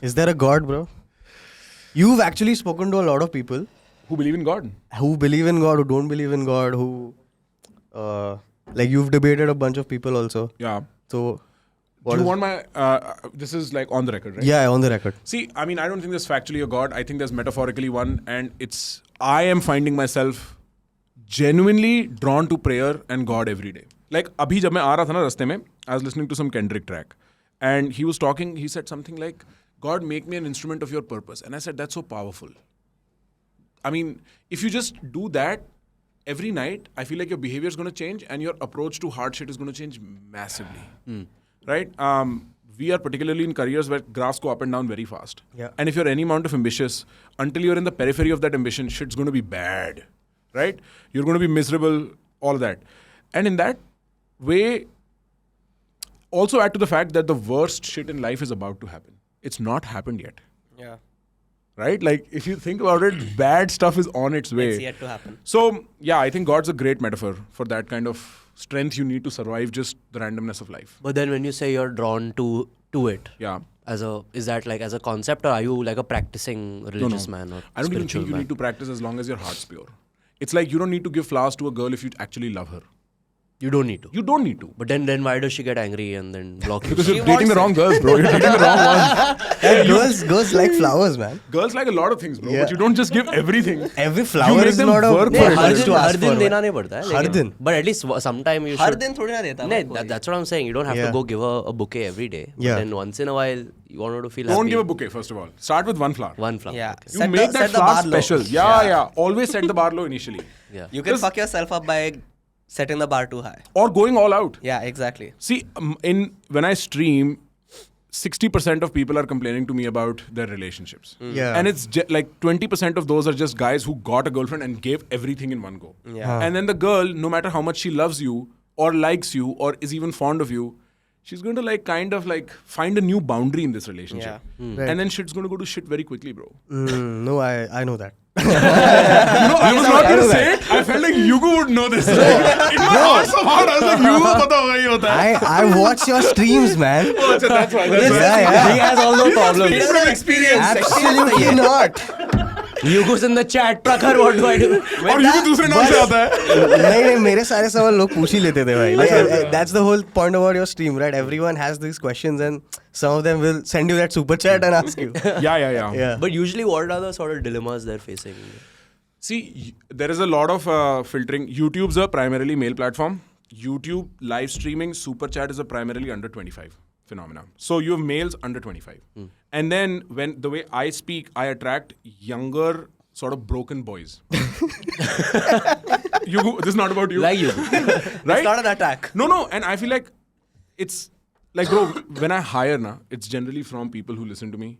Is there a God, bro? You've actually spoken to a lot of people Who believe in God? who believe in God, who don't believe in God, who like you've debated a bunch of people also. Yeah. So Do you want my... this is like on the record, right? Yeah, on the record. See, I mean, I don't think there's factually a God. I think there's metaphorically one. And I am finding myself genuinely drawn to prayer and God every day. Like, abhi jab main aa raha tha na raste mein, I was listening to some Kendrick track. And he was talking, he said something like, God, make me an instrument of your purpose. And I said, that's so powerful. I mean, if you just do that every night, I feel like your behavior is going to change and your approach to hard shit is going to change massively. Right? We are particularly in careers where graphs go up and down very fast. Yeah. And if you're any amount of ambitious, until you're in the periphery of that ambition, shit's going to be bad. Right? You're going to be miserable, all that. And in that way, also add to the fact that the worst shit in life is about to happen. It's not happened yet. Yeah. Right? Like, if you think about it, bad stuff is on its way. It's yet to happen. So, yeah, I think God's a great metaphor for that kind of strength you need to survive just the randomness of life. But then when you say you're drawn to it, Yeah. is that like as a concept, or are you like a practicing religious man or I don't even spiritual think you man? need to practice as long as your heart's pure. It's like you don't need to give flowers to a girl if you actually love her. You don't need to. You don't need to. But then why does she get angry and then block you? Because She you're dating the wants wrong girls, bro. You're dating the wrong ones. Yeah, girls like flowers, man. Girls like a lot of things, bro. Yeah. But you don't just give everything. Every flower make is them not a work for very it. hard her to ask हर दिन for. देना नहीं पड़ता है. हर लेकिन- दिन. But at least sometime you her should. दिन थोड़ी ना देता No, मैं कोई. that's what I'm saying. You don't have Yeah. to go give a bouquet every day. Yeah. But then once in a while, you want her to feel Don't happy. give a bouquet, first of all. Start with one flower. One flower. Yeah. Okay. You Set make the- that set the flower bar low. special. Yeah. Always set the bar low initially. Yeah. You can fuck yourself up by setting the bar too high. Or going all out. Yeah, exactly. See, when I stream, 60% of people are complaining to me about their relationships. Yeah. And it's like 20% of those are just guys who got a girlfriend and gave everything in one go. Yeah. And then the girl, no matter how much she loves you or likes you or is even fond of you, she's going to like kind of like find a new boundary in this relationship. Yeah. Right. And then shit's going to go to shit very quickly, bro. No, I know that. I was not going to say it. I felt like Yugo would know this. In my heart of heart, I was like, Yugo pata hoga hi hota hai. I watch your streams, man. Oh, achha, that's why. Yeah. He has all the problems. From experience. Absolutely not. Yugo's in the chat. Prakhar, what do I do? और Yugo दूसरे नाम से आता है. नहीं मेरे सारे सवाल लोग पूछ ही लेते थे भाई. Like, that's the whole point about your stream, right? Everyone has these questions and some of them will send you that super chat and ask you. Yeah. Yeah. But usually, what are the sort of dilemmas they're facing? See, there is a lot of filtering. YouTube's a primarily male platform. YouTube live streaming, super chat is a primarily under 25 phenomena. So you have males under 25. And then when the way I speak, I attract younger sort of broken boys. This is not about you. Like you. Right? It's not an attack. No. And I feel like it's like, bro, when I hire na, it's generally from people who listen to me.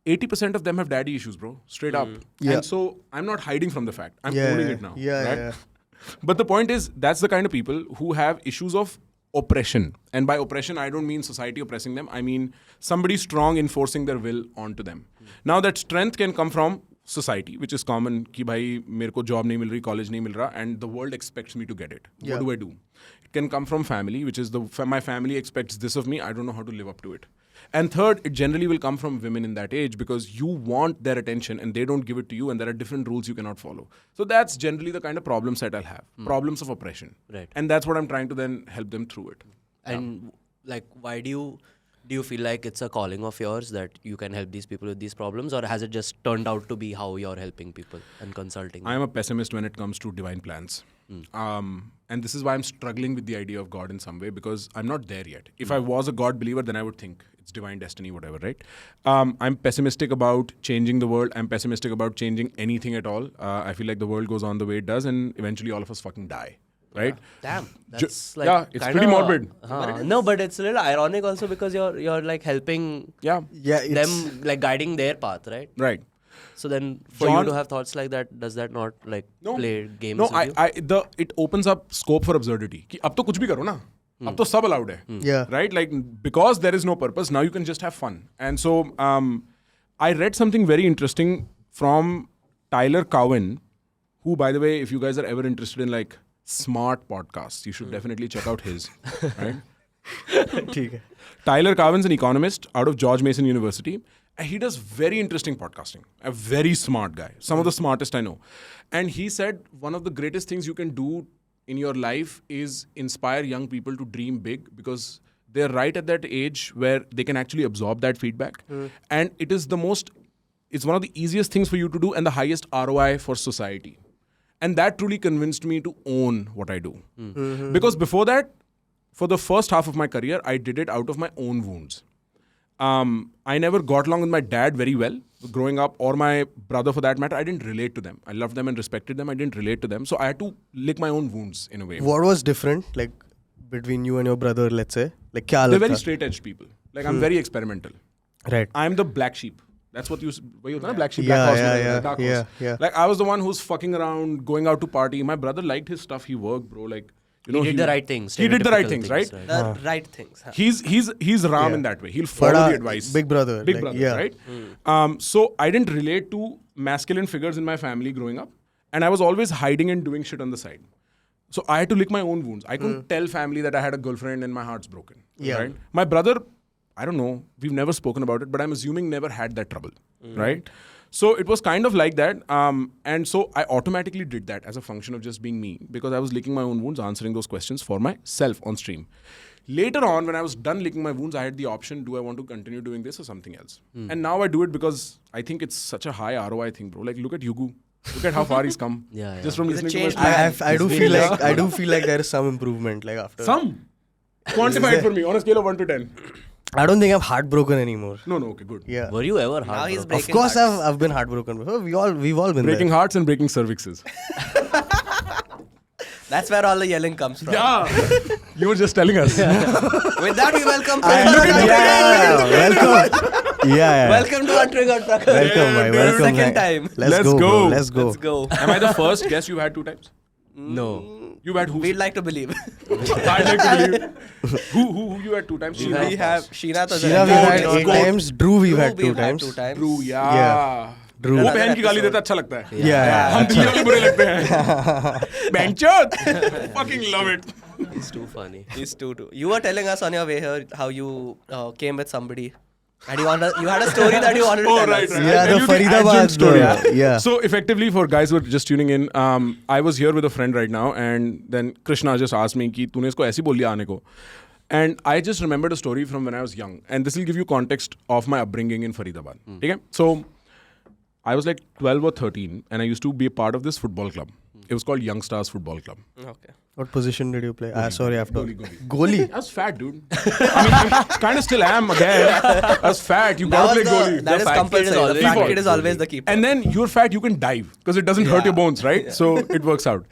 80% of them have daddy issues, bro. Straight up. Yeah. And so I'm not hiding from the fact. I'm Yeah, owning it now. yeah, right? yeah. But the point is, that's the kind of people who have issues of oppression. And by oppression, I don't mean society oppressing them. I mean somebody strong enforcing their will onto them. Now that strength can come from society, which is common, कि भाई मेरे को job नहीं मिल रही, college नहीं मिल रहा, and the world expects me to get it. Yeah. What do I do? It can come from family, which is my family expects this of me. I don't know how to live up to it. And third, it generally will come from women in that age because you want their attention and they don't give it to you, and there are different rules you cannot follow. So that's generally the kind of problem set I'll have. Problems of oppression. Right. And that's what I'm trying to then help them through it. And like, why do you feel like it's a calling of yours that you can help these people with these problems, or has it just turned out to be how you're helping people and consulting? I am a pessimist when it comes to divine plans. And this is why I'm struggling with the idea of God in some way, because I'm not there yet. If I was a God believer, then I would think it's divine destiny, whatever, right? I'm pessimistic about changing the world. I'm pessimistic about changing anything at all. I feel like the world goes on the way it does, and eventually all of us fucking die. Right? Damn, that's like yeah, it's kinda, pretty morbid. No, but it's a little ironic also because you're like helping Yeah. Yeah, it's, them, like guiding their path, right? Right. So then, for John- you to have thoughts like that, does that not like No. play games No, with you? it opens up scope for absurdity. कि अब तो कुछ भी करो ना. अब तो सब allowed है. Yeah. Right? Like, because there is no purpose, now you can just have fun. And so, I read something very interesting from Tyler Cowen, who, by the way, if you guys are ever interested in like smart podcasts, you should definitely check out his. Right? ठीक है. Tyler Cowen's an economist out of George Mason University. And he does very interesting podcasting. A very smart guy. Some of the smartest I know. And he said one of the greatest things you can do in your life is inspire young people to dream big, because they're right at that age where they can actually absorb that feedback. And it's one of the easiest things for you to do and the highest ROI for society. And that truly convinced me to own what I do. Because before that, for the first half of my career, I did it out of my own wounds. I never got along with my dad very well growing up, or my brother for that matter. I didn't relate to them. I loved them and respected them. I didn't relate to them. So I had to lick my own wounds in a way. What was different, like, between you and your brother, let's say? Like, kya They're lagta? very straight-edged people. Like, I'm very experimental. Right. I'm the black sheep. That's what black sheep, Yeah, black horse, yeah, dark yeah, horse. yeah. Like, I was the one who's fucking around, going out to party. My brother liked his stuff. He worked, bro. Like, you know, He did the right things. He did the right stereotypical things, right? The right things. Huh? He's Ram Yeah. in that way. He'll follow the advice. Big brother. Big like, brother, yeah. right? So I didn't relate to masculine figures in my family growing up. And I was always hiding and doing shit on the side. So I had to lick my own wounds. I couldn't tell family that I had a girlfriend and my heart's broken. Yeah. Right? My brother, I don't know, we've never spoken about it, but I'm assuming never had that trouble. Right? So it was kind of like that. And so I automatically did that as a function of just being me, because I was licking my own wounds, answering those questions for myself on stream. Later on, when I was done licking my wounds, I had the option, do I want to continue doing this or something else? And now I do it because I think it's such a high ROI thing, bro. Like, look at Yugu. Look at how far he's come. Yeah, Just from He's a listening to changed my man. I do feel like there is some improvement, like, after. Some. Quantify it for me on a scale of 1 to 10. I don't think I'm heartbroken anymore. No, okay, good. Yeah. Were you ever Now he's heartbroken? breaking Of course, hearts. I've been heartbroken before. We've all been Breaking there. hearts and breaking cervixes. That's where all the yelling comes from. Yeah. You were just telling us. With that, we welcome Yeah, welcome. Yeah. Welcome to Untriggered Prakash. Welcome, bhai. Welcome. Second bhai. time. Let's Let's go. go. Bro. Let's go. Let's go. Am I the first guest you've had 2 times? No. You've had who? We'd like to believe. I'd like to believe. Who you had 2 times? we have Sheena. to Sheena, we've had 8 times. Drew, we've had 2 times. True, yeah. Yeah. Drew. वो बहन की गाली देता अच्छा लगता है. Yeah. हम दिल्ली वाले बुरे लगते हैं. बहनचोद. Fucking love it. He's too funny. These two too. You were telling us on your way here how you came with somebody. And you had a story that you wanted to tell us. Yeah, I'll tell the you Faridabad adjunct story. Yeah. So effectively, for guys who are just tuning in, I was here with a friend right now, and then Krishna just asked me कि तूने इसको ऐसे बोल लिया आने को. And I just remembered a story from when I was young, and this will give you context of my upbringing in Faridabad. Okay? So I was like 12 or 13, and I used to be a part of this football club. It was called Young Stars Football Club. Okay. What position did you play? Sorry, after. Goalie. Goalie. I was fat, dude. I mean, I kind of still am again. I was fat. You gotta play goalie. That is fat kid is compulsory. The always fat the kid is always the keeper. And then you're fat, you can dive because it doesn't hurt your bones, right? So it works out.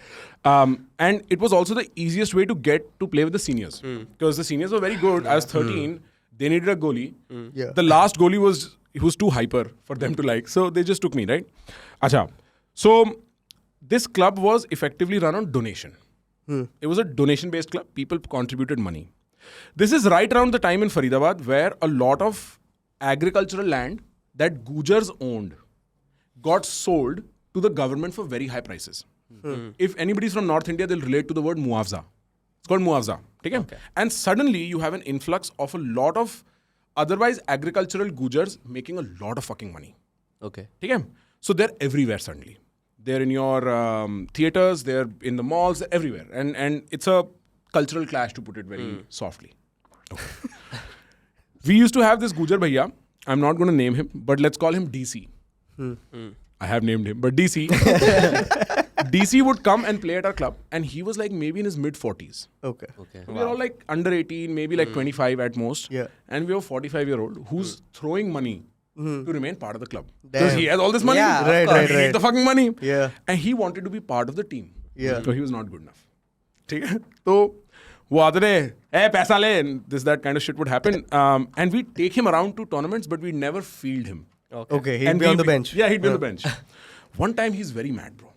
And it was also the easiest way to get to play with the seniors because the seniors were very good. I was 13. They needed a goalie. Yeah. The last goalie was too hyper for them to like. So they just took me, right? Acha. So this club was effectively run on donation. It was a donation-based club. People contributed money. This is right around the time in Faridabad where a lot of agricultural land that Gujars owned got sold to the government for very high prices. If anybody's from North India, they'll relate to the word muavza. It's called muavza. Okay? And suddenly you have an influx of a lot of otherwise agricultural Gujars making a lot of fucking money. Okay. Okay? So they're everywhere suddenly. They're in your theaters, they're in the malls, they're everywhere. And it's a cultural clash, to put it very softly. Okay. We used to have this Gujar Bhaiya. I'm not going to name him, but let's call him DC. I have named him, but DC. DC would come and play at our club, and he was like maybe in his mid-40s. Okay. Okay. We were all like under 18, maybe like 25 at most. Yeah. And we have a 45-year-old who's throwing money to remain part of the club. Because he has all this money. Yeah, of Right, course. right, He needs right. the fucking money. Yeah. And he wanted to be part of the team. Yeah. So he was not good enough. ठीक है? तो वो आते रहे, hey, पैसा ले, and that kind of shit would happen. And we'd take him around to tournaments, but we'd never field him. Okay, he'd And be on the we- bench. Yeah, he'd be on the bench. One time he's very mad, bro.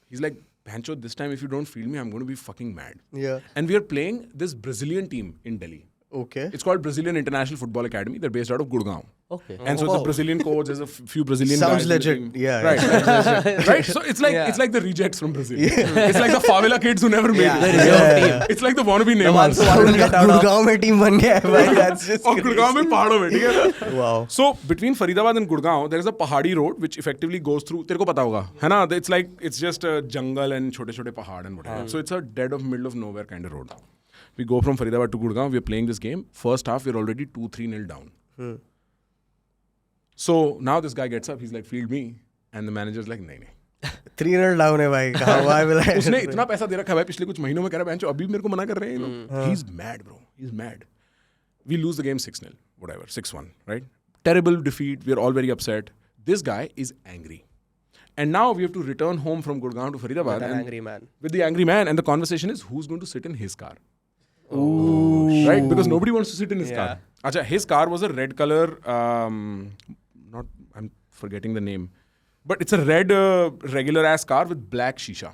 He's like, Pancho, this time if you don't field me, I'm going to be fucking mad. Yeah. And we are playing this Brazilian team in Delhi. Okay. It's called Brazilian International Football Academy. They're based out of Gurgaon. Okay. And so it's a Brazilian coach. There's a few Brazilian Sounds guys in the legit. team. Yeah, Right. Right. So it's like the rejects from Brazil. It's like the favela kids who never made Yeah. it. The reserve team. It's like the wannabe The ones Neymars. who wanted to get out of. Gurgaon में team बन गया है भाई. That's just और गुड़गांव में पहाड़ों में, ठीक है? Wow. So between Faridabad and Gurgaon, there is a Pahadi road which effectively goes through. तेरे को पता होगा, है ना? It's just a jungle and छोटे-छोटे पहाड़ and whatever. So it's a dead of middle of nowhere kind of road. We go from Faridabad to Gurgaon. We are playing this game. First half, we're already 2-3-0 down. So now this guy gets up. He's like, "Field me," and the manager's like, "नहीं." 3-0 down है भाई. Why will I? उसने इतना पैसा दे रखा है भाई पिछले कुछ महीनों में, कह रहा है बेंचो अभी मेरे को मना कर रहे हैं ये लोग. He's mad, bro. He's mad. We lose the game 6-0, whatever, 6-1, right? Terrible defeat. We are all very upset. This guy is angry. And now we have to return home from Gurgaon to Faridabad. With an and angry man. With the angry man. And the conversation is who's going to sit in his car. Right? Because nobody wants to sit in his car. Acha, his car was a red color, I'm forgetting the name. But it's a red regular ass car with black shisha.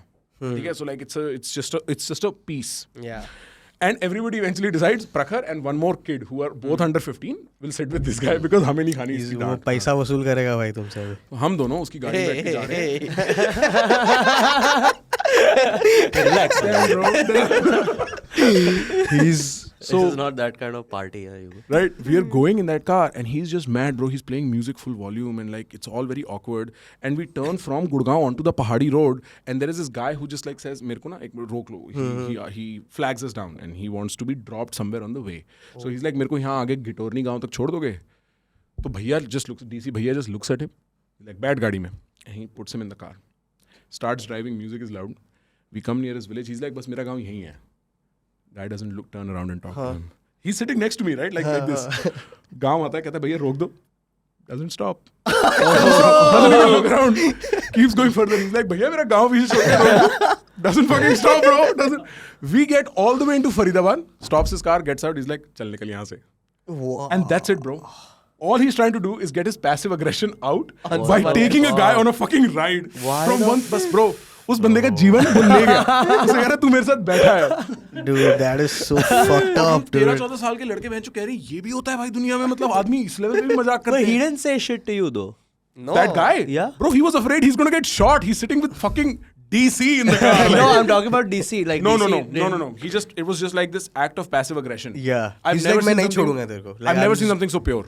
Okay? So like it's just a piece. Yeah. And everybody eventually decides Prakhar and one more kid who are both under 15 will sit with this guy because हमें नहीं खानी इसकी वो डांट. पैसा वसूल करेगा भाई तुमसे. हम दोनों उसकी गाड़ी में बैठ के जा रहे हैं. Relax. He's This is not that kind of party. Right, we are going in that car and he's just mad, bro. He's playing music full volume and like it's all very awkward. And we turn from Gurgaon onto the Pahadi road and there is this guy who just like says, "मेरे को ना एक रोक लो." He flags us down and he wants to be dropped somewhere on the way. So he's like, "मेरे को यहाँ आगे गिटोरनी गांव तक छोड़ दोगे?" तो भैया DC भैया just looks at him like बैठ गाड़ी में and he puts him in the car. Starts driving, music is loud. We come near his village. He's like, "बस मेरा गांव यहीं है." Guy doesn't turn around and talk to him. He's sitting next to me, right? Like this. गाँव आता है, कहता है भैया रोक दो. Doesn't stop. Doesn't even look around. Keeps going further. He's like भैया मेरा गाँव भी छोड़ के रोक दो. Doesn't fucking stop, bro. Doesn't. We get all the way into Faridabad. Stops his car, gets out. He's like चल निकल यहाँ से. And that's it, bro. All he's trying to do is get his passive aggression out by taking a guy on a fucking ride from one bus, bro. उस बंदे का जीवन वो ले गया. उसे कह रहा तू मेरे साथ बैठा है. dude, that is so fucked up, dude. 13-14 साल के लड़के बहन कह रहे ये भी होता है भाई दुनिया में, मतलब आदमी इस लेवल पे भी मजाक करते But he हैं. didn't say shit to you though. No. That guy? Yeah. Bro, he was afraid he's going to get shot. He's sitting with fucking DC in the car. No, I'm talking about DC. Like No. DC No. didn't- It was just like this act of passive aggression. Yeah. I've He's never like, मैं seen नहीं something- छोड़ूंगा तेरे को. Like, I've never I'm seen just- something so pure.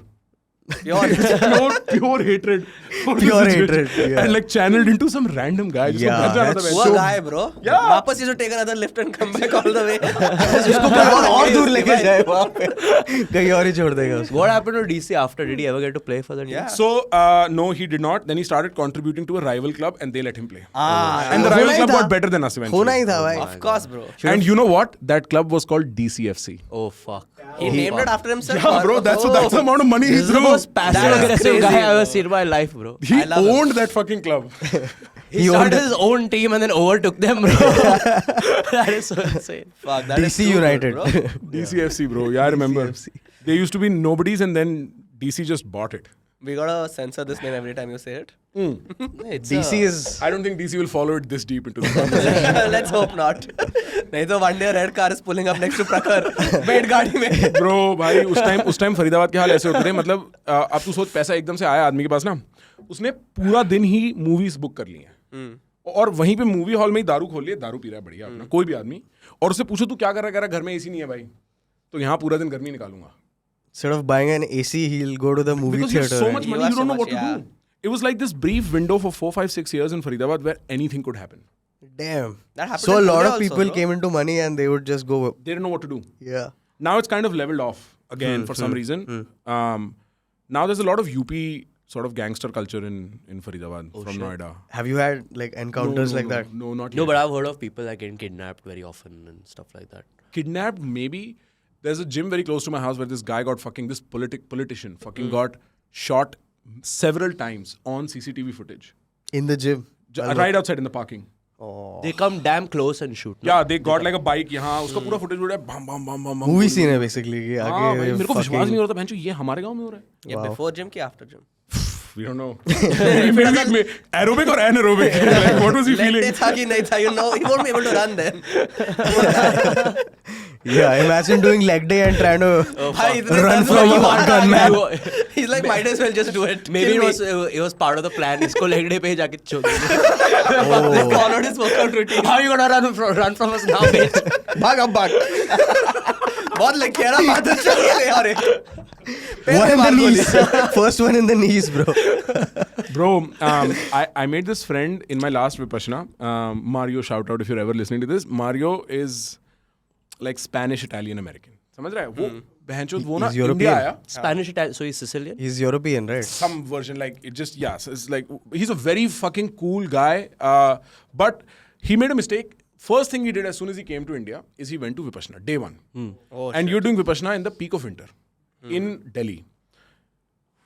Pure. pure hatred. for this Pure situation. hatred, yeah. And like channeled into some random guy. जिसको Yeah, घर जाना था that's वैसे. Poor guy, bro. Yeah. वापस he should take another lift and come back all the way. उसको कहीं और दूर लेके जाए वहाँ पे. कहीं और ही छोड़ देगा उसको. What happened to DC after? Did he ever get to play for the team? Yeah. So, no, he did not. Then he started contributing to a rival club and they let him play. Ah. And the होना rival ही club था. got better than us eventually. होना ही था भाई. Of course, bro. And you know what? That club was called DCFC. Oh fuck. He named it after himself. Yeah, bro, that's the amount of money he This is the threw. most passive That is aggressive crazy, guy I've ever bro. seen in my life, bro. He I love owned that fucking club. He started his own team and then overtook them, bro. That is so insane. Fuck, that is DC too good, United. bro. DCFC, bro. Yeah, I remember. They used to be nobodies and then DC just bought it. We gotta censor this name every time you say it. DC is. I don't think DC will follow it this deep into the conversation. Let's hope not. नहीं तो one day red car is pulling up next to Prakhar. बैठ गाड़ी में. Bro, भाई उस time Faridabad के हाल ऐसे होते थे. मतलब अब तू सोच पैसा एकदम से आया आदमी के पास ना, उसने पूरा दिन ही मूवीज बुक कर ली हैं और वहीं पे मूवी हॉल में ही दारू खोल लिया, दारू पी रहा है बढ़िया अपना कोई भी आदमी, और उससे पूछो तू क्या कर रहा है, कह रहा है घर में एसी नहीं है भाई, तो यहाँ पूरा दिन गर्मी निकालूंगा. Instead of buying an AC, he'll go to the movie Because you have theater. so much You money, have you don't so know what much, to do. It was like this brief window for 4, 5, 6 years in Faridabad where anything could happen. Damn. That happened So a in lot Pune of also, people bro. came into money and they would just go. They didn't know what to do. Yeah. Now it's kind of leveled off again for some reason. Now there's a lot of UP sort of gangster culture in Faridabad from Noida. Have you had like encounters like that? No, not No, yet. but I've heard of people like getting kidnapped very often and stuff like that. Kidnapped, maybe. There's a gym very close to my house where this guy got this politician got shot several times on CCTV footage. In the gym? Right outside in the parking. They come damn close and shoot. no? Yeah, they got like a bike यहाँ, उसका पूरा footage उड़ा है, bam bam bam bam. Movie scene है basically. कि हाँ आगे भाई, मेरे को विश्वास fucking- नहीं हो रहा था बहनचोद ये हमारे गांव में हो रहा है. Yeah, before gym ki after gym? We don't know. Maybe aerobic or anaerobic. Like, what was he feeling? Legde tha ki nahi tha, you know, he won't be able to run then. Yeah, imagine doing leg day and trying to Bhai, इतने run दर्द from में a gunman. He's like, might as well just do it. Maybe Kill it was part of the plan. इसको leg day पे जाके छोड़ देंगे. They followed his workout routine. How are you gonna run from us now, bitch? भाग अब भाग. बहुत लग गया ना बात चल गया यार एक. One in the knees. First one in the knees, bro. Bro, I made this friend in my last Vipassana. Mario, shout out if you're ever listening to this. Mario is like Spanish Italian American. समझ रहा है? वो बहनचोद वो ना He's European. India आया. Spanish Italian, so he's Sicilian. He's European, right? Some version like it just so it's like he's a very fucking cool guy. But he made a mistake. First thing he did as soon as he came to India is he went to Vipassana day one. And you're doing Vipassana in the peak of winter in Delhi.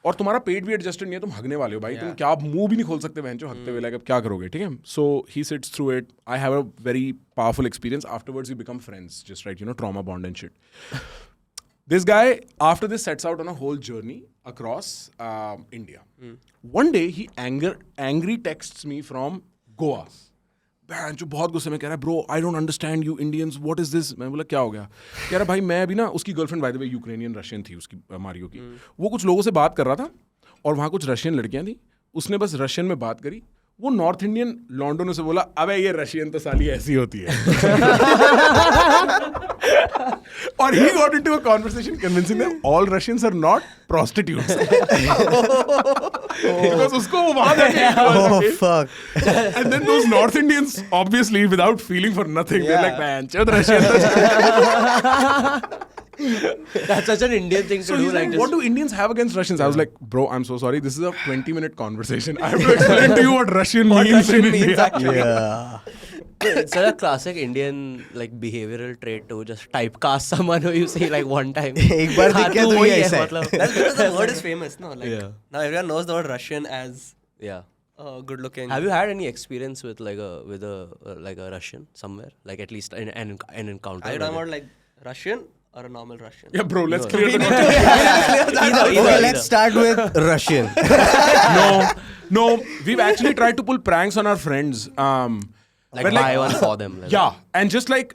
और तुम्हारा पेट भी adjusted नहीं है, तुम हगने वाले हो भाई, तुम क्या मुंह भी नहीं खोल सकते बहन जो हगते हुए, लाइक अब क्या करोगे, ठीक है. So he sits through it. I have a very powerful experience. Afterwards we become friends, just right, trauma bond and shit. This guy, after this, sets out on a whole journey across India. One day, he angry texts me from Goa. जो बहुत गुस्से में कह रहा है, bro I don't understand you Indians, what is this. मैं बोला क्या हो गया. कह रहा भाई मैं अभी ना, उसकी girlfriend by the way Ukrainian Russian थी उसकी, मारियो की. वो कुछ लोगों से बात कर रहा था और वहाँ कुछ रशियन लड़कियाँ थी. उसने बस रशियन में बात करी. वो नॉर्थ इंडियन लॉन्डो से बोला, अबे ये रशियन तो साली ऐसी होती है. और he got into a conversation convincing them all Russians are not prostitutes. Because उसको वो वहाँ जाके Oh, fuck. and then those North Indians, obviously, without feeling for nothing, they're like, man, chud Russian. That's such an Indian thing to So do. he's like, Like, what do Indians have against Russians? I was like, bro, I'm so sorry. This is a 20-minute conversation. I have to explain to you what Russian means in India. Yeah. it's such a classic Indian like behavioral trait to just typecast someone who you see like one time. एक बार दिख गया तो ये ऐसा है. मतलब. That's because the word is famous, no? Like Yeah. now everyone knows the word Russian as Yeah. good looking. Have you had any experience with like a Russian somewhere? Like at least an encounter? Are you talking about like Russian or a normal Russian? Yeah, bro, let's clear the either, Okay, let's start with Russian. No, we've actually tried to pull pranks on our friends. like but buy one for them. Like. Yeah, and just like,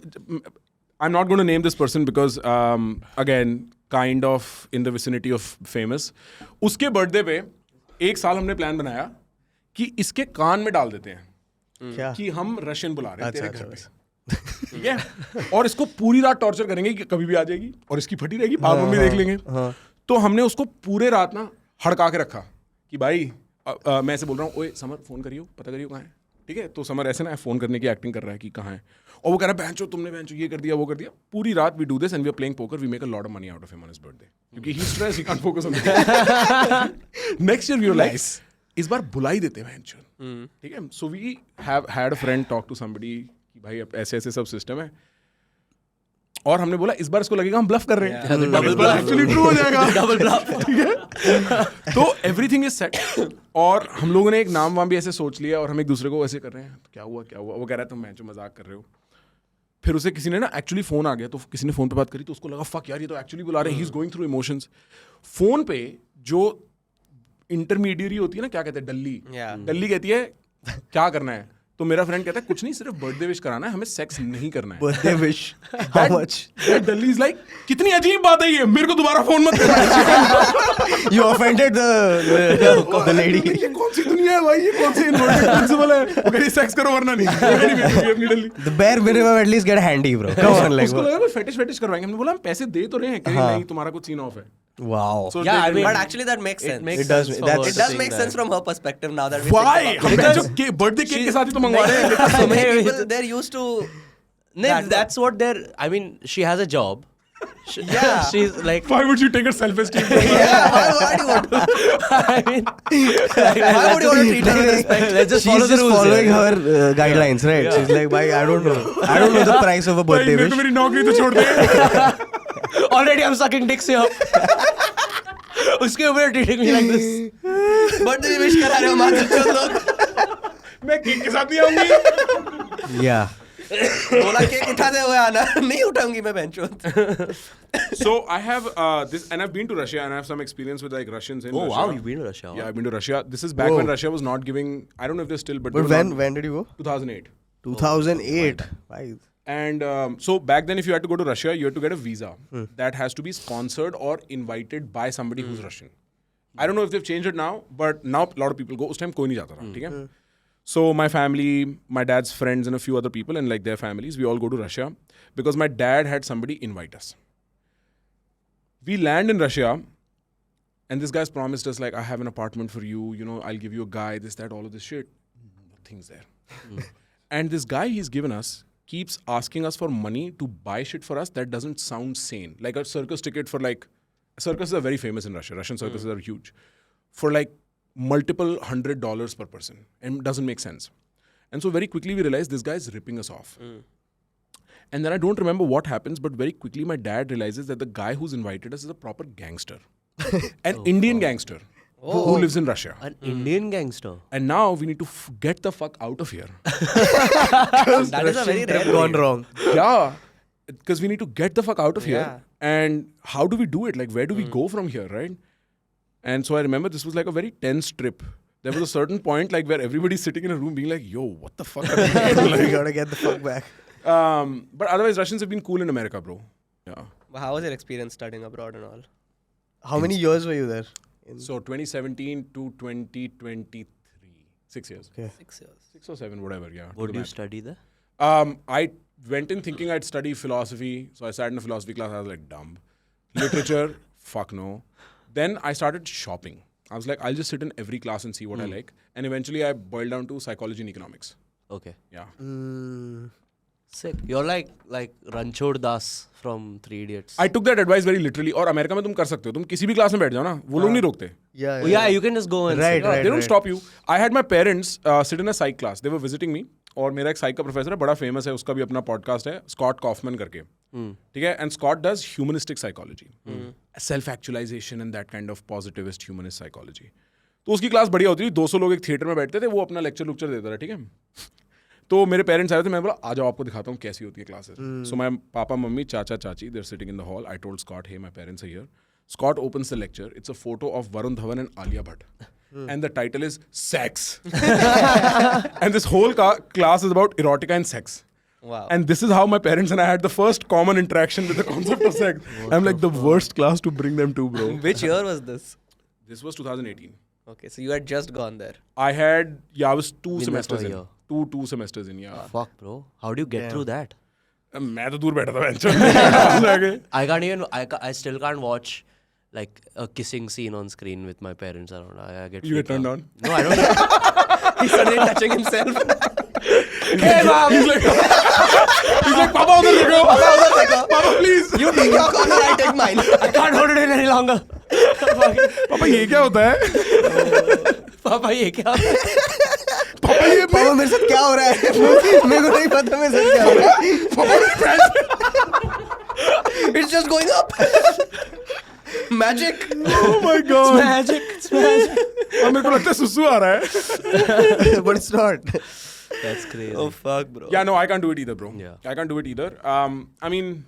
I'm not going to name this person because, again, kind of in the vicinity of famous. उसके birthday पे एक साल हमने plan बनाया कि इसके कान में डाल देते हैं क्या? कि हम रशियन बुला रहे हैं तेरे अच्छा, घर पे. ठीक है. और इसको पूरी रात टॉर्चर करेंगे कि कभी भी आ जाएगी और इसकी फटी रहेगी, पापा मम्मी देख लेंगे. तो हमने उसको पूरे रात ना हड़का के रखा कि भाई मैं ऐसे बोल रहा हूँ, ओए समर फोन करियो, पता करियो कहाँ है. ठीक है. तो समर ऐसे ना फोन करने की एक्टिंग कर रहा है कि कहाँ है, और वो कह रहा है बहनचो तुमने बहनचो ये कर दिया वो कर दिया. पूरी रात we do this and we are playing poker. We make a lot of money out of him on his birthday क्योंकि he stress, he can't focus on. Next year we are like, इस बार बुला ही देते हैं बहनचो. ठीक है. So we have had a friend talk to somebody कि भाई अब ऐसे ऐसे सब सिस्टम है, और हमने बोला इस बार इसको लगेगा हम ब्लफ कर रहे हैं. डबल ब्लफ एक्चुअली ट्रू हो जाएगा. Double bluff. ठीक है. तो एवरीथिंग इज सेट. और हम लोगों ने एक नाम वाम भी ऐसे सोच लिया और हम एक दूसरे को ऐसे कर रहे हैं. तो क्या हुआ क्या हुआ, वो कह रहा है तुम मैं जो मजाक कर रहे हो. फिर उसे किसी ने ना एक्चुअली फोन आ गया, तो किसी ने फोन पे बात करी तो उसको लगा फक यार ये तो एक्चुअली बुला रहे हैं. He is going through emotions. Phone पे जो इंटरमीडिएरी होती है ना, क्या कहते हैं, डल्ली. डल्ली कहती है क्या करना है, तो मेरा फ्रेंड कहता है कुछ नहीं, सिर्फ बर्थडे विश कराना है, हमें सेक्स नहीं करना है. Birthday wish. How much? Delhi is like कितनी अजीब बात है ये, मेरे को दोबारा फोन मत करना. You offended the lady. ये कौन सी दुनिया है भाई, ये कौन सी इन्वर्टेड प्रिंसिपल है. वो कह रही सेक्स करो वरना नहीं. अपनी डल्ली. The bare minimum at least get a handy, bro. Come on, like. उसको लगा कोई फेटिश करवाएंगे. हमने बोला हम पैसे दे तो रहे हैं, कह रही नहीं तुम्हारा कुछ सीन ऑफ है. Wow. So Yeah, they- I mean, But actually that makes sense. makes It does- sense for that's- her It to does think make that. sense from her perspective now that we Why? think हम about it. जो birthday cake के साथ ही तो मंगवा रहे हैं. So many people, they're used to No, that's what they're. I mean, she has a job. Yeah. She's like. Why would you take her self-esteem? Yeah, why do you want to? I mean, Why would you want to treat her with respect? let's just She's follow the just rules. following yeah. her guidelines, right? She's like, bhai, I don't know the price of a भाई birthday मेरे wish. को मेरी नौकरी तो छोड़ दे. Already, I'm sucking dicks here. उसके ऊपर treating me like this. Birthday wish करा रहे हो मात्र लोग. मैं केक के साथ नहीं आऊंगी. Yeah. बोला केक उठाते हुए आना, नहीं उठाऊंगी मैं बेंचो. So I have this, and I've been to Russia, and I have some experience with like Russians in Oh Russia. wow, you've been to Russia. Yeah, I've been to Russia. This is back Whoa. when Russia was not giving. I don't know if they're still, but they But were not- when did you go? 2008. 2008. Why? And so back then, if you had to go to Russia, you had to get a visa that has to be sponsored or invited by somebody who's Russian. I don't know if they've changed it now, but now a lot of people go. Us time koi nahi jata tha, theek hai? So my family, my dad's friends and a few other people and like their families, we all go to Russia because my dad had somebody invite us. We land in Russia and this guy's promised us like, I have an apartment for you, you know, I'll give you a guy, this, that, all of this shit. Nothing's there. And this guy he's given us keeps asking us for money to buy shit for us that doesn't sound sane. Like a circus ticket for like, circuses are very famous in Russia. Russian circuses are huge. For like multiple $100 per person. And doesn't make sense. And so very quickly we realized this guy is ripping us off. And then I don't remember what happens, but very quickly my dad realizes that the guy who's invited us is a proper gangster. An Indian gangster who lives in Russia. An Indian gangster. And now we need to get the fuck out of here. That is a very rare gone wrong. Yeah. Because we need to get the fuck out of here. Yeah. And how do we do it? Like, where do we go from here, right? And so I remember this was like a very tense trip. There was a certain point like where everybody's sitting in a room being like, yo, what the fuck are we doing? Like, you gotta get the fuck back. But otherwise, Russians have been cool in America, bro. Yeah. But how was your experience studying abroad and all? How many years were you there? So 2017 to 2023. 6 years. Okay. 6 years. 6 or 7, whatever, yeah. What do you study there? I went in thinking I'd study philosophy. So I sat in a philosophy class. I was like, dumb. Literature, fuck no. Then I started shopping. I was like, I'll just sit in every class and see what I like. And eventually I boiled down to psychology and economics. Okay. Yeah. Sick. You're like Ranchod Das from 3 Idiots. I took that advice very literally. और America में तुम कर सकते हो. तुम किसी भी class में बैठ जाओ ना, वो लोग नहीं रोकते. Yeah, Oh, yeah, you can just go and Right, sit. right. They don't stop you. I had my parents sit in a psych class. They were visiting me. और मेरा एक psych का प्रोफेसर है, बड़ा फेमस है, उसका भी अपना पॉडकास्ट है, स्कॉट कॉफमैन करके. ठीक है? And Scott does humanistic psychology. Self-actualization and that kind of positivist humanist psychology. तो उसकी क्लास बढ़िया होती थी. 200 लोग एक थिएटर में बैठते थे, वो अपना लेक्चर देता था, ठीक है? तो मेरे पेरेंट्स आए थे, मैं बोला आ जाओ आपको दिखाता हूँ कैसी होती है classes. So my papa mummy chacha chachi there sitting in the hall. I told Scott hey my parents are here. Scott opens the lecture. It's a photo of Varun Dhawan and Alia Bhatt. And the title is Sex. And this whole class is about erotica and sex. Wow. And this is how my parents and I had the first common interaction with the concept of sex. I'm like the worst class to bring them to, bro. Which year was this? This was 2018. Okay, so you had just gone there. I was two Been semesters there in. for a Two semesters in, yeah. Fuck, bro. How do you get through that? मैं तो दूर बैठा था bench. I can't even. I still can't watch like a kissing scene on screen with my parents around. I get. You get freaked turned out. on? No, I don't. He started touching himself. Hey, mom. He's like, Papa, उधर देखो. Papa, please. You take your corner, I take mine. I can't hold it in any longer. पापा ये क्या होता है? पापा ये क्या? पापा मेरे साथ क्या हो रहा है? मेरे को नहीं पता मेरे साथ क्या हो रहा है. It's just going up. Magic. Oh my God. Magic. It's magic. और मेरे को लगता है सुसु आ रहा है. But it's not. That's crazy. Oh fuck, bro. Yeah, no, I can't do it either, bro. Yeah. I can't do it either. I mean,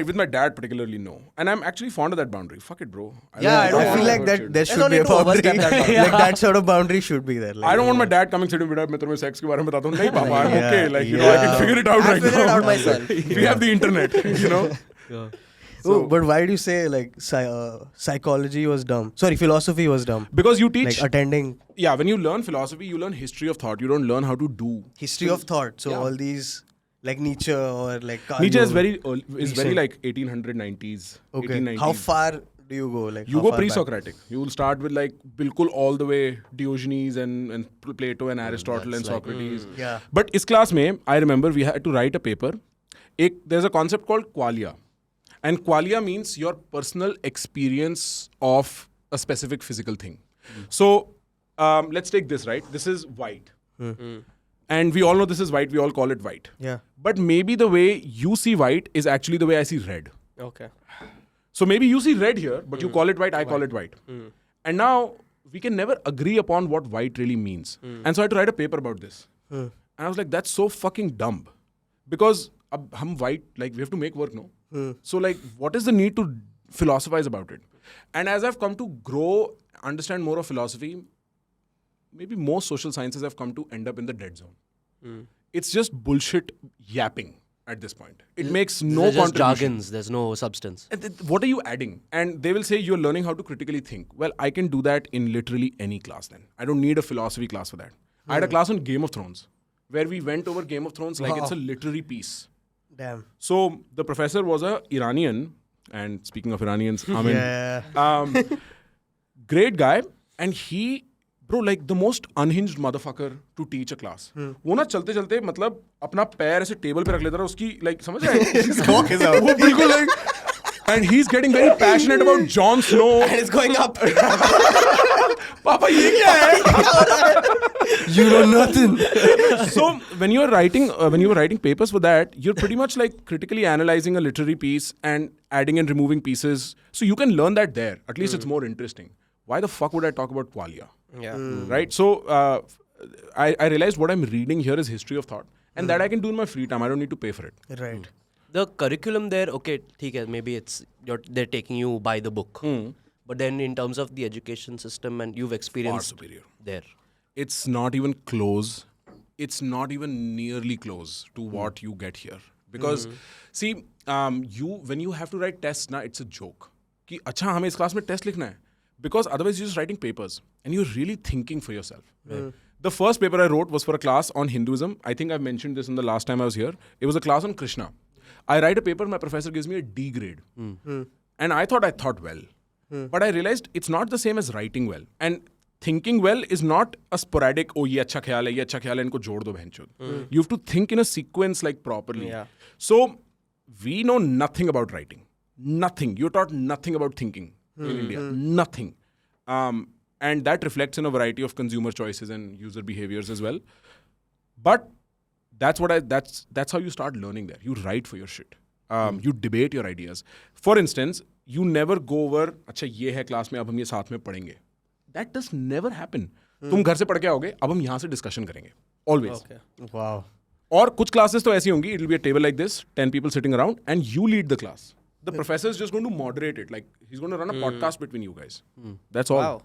with my dad particularly, no. And I'm actually fond of that boundary. Fuck it, bro. Yeah, I feel like that there There's should no be a need to boundary. overstep that boundary. Like that sort of boundary should be there. Like, I don't want my dad coming sitting with me. मैं तुम्हें sex के बारे में बताता हूँ. नहीं पापा, I'm Yeah, okay. Like, you know, I can figure it out I'll right figure it now. out myself. We have the internet, you know. oh, but why do you say like psychology was dumb? Sorry, philosophy was dumb. Because you teach. Like attending Yeah, when you learn philosophy, you learn history of thought. You don't learn how to do. history of thought. So Yeah. all these like Nietzsche or like Carl Nietzsche is Jung. very Recent. like 1890s. Okay. 1890s. How far do you go? Like You how go far back? pre-Socratic. You will start with like bilkul all the way Diogenes and Plato and Aristotle and that's like- Socrates. Yeah. But इस class में I remember we had to write a paper. There's a concept called qualia. And qualia means your personal experience of a specific physical thing. So let's take this, right? This is white. And we all know this is white. We all call it white. Yeah. But maybe the way you see white is actually the way I see red. Okay. So maybe you see red here, but you call it white, I call it white. And now we can never agree upon what white really means. And so I had to write a paper about this. And I was like, that's so fucking dumb. Because ab hum white, like we have to make work, no? So like, what is the need to philosophize about it? And as I've come to grow, understand more of philosophy, maybe most social sciences have come to end up in the dead zone. it's just bullshit yapping at this point. It makes no There's just contribution. jargons. There's no substance. What are you adding? And they will say you're learning how to critically think. Well, I can do that in literally any class then. I don't need a philosophy class for that. I had a class on Game of Thrones where we went over Game of Thrones like it's a literary piece. Damn. So the professor was a Iranian, and speaking of Iranians, Amin, Yeah. great guy, and he, bro, like the most unhinged motherfucker to teach a class. वो ना चलते चलते मतलब अपना पैर ऐसे table पे रख लेता रहा उसकी like समझ रहे हैं? वो बिल्कुल like, and he's getting very passionate about Jon Snow. And it's going up. पापा ये क्या है? You know nothing. So when you were writing papers for that, you're pretty much like critically analyzing a literary piece and adding and removing pieces. So you can learn that there. At least it's more interesting. Why the fuck would I talk about Qualia? Yeah. Right? So I realized what I'm reading here is history of thought. And that I can do in my free time. I don't need to pay for it. Right. The curriculum there, okay, theek hai, maybe they're taking you by the book. But then in terms of the education system and you've experienced superior. there. It's not even close. It's not even nearly close to what you get here. Because, see, when you have to write tests, na, it's a joke. कि अच्छा हमें इस class में test लिखना है. Because otherwise you're just writing papers and you're really thinking for yourself. The first paper I wrote was for a class on Hinduism. I think I've mentioned this in the last time I was here. It was a class on Krishna. I write a paper, my professor gives me a D grade. And I thought well. But I realized it's not the same as writing well. And thinking well is not a sporadic, oh, ye acha khayal hai, inko jod do bhenchod. You have to think in a sequence like properly. Yeah. So we know nothing about writing. Nothing. You're taught nothing about thinking in India. Nothing. And that reflects in a variety of consumer choices and user behaviors as well. But that's how you start learning there. You write for your shit. You debate your ideas. For instance, you never go over, अच्छा ये है class में अब हम ये साथ में पढ़ेंगे. That does never happen. तुम घर से पढ़ के आओगे, अब हम यहाँ से डिस्कशन करेंगे. Always. Okay. Wow. और कुछ क्लासेस तो ऐसी होंगी, it'll be a table like this, 10 people sitting around, and you lead the class. The professor is just going to moderate it. Like, he's going to run a podcast between you guys. That's all. Wow.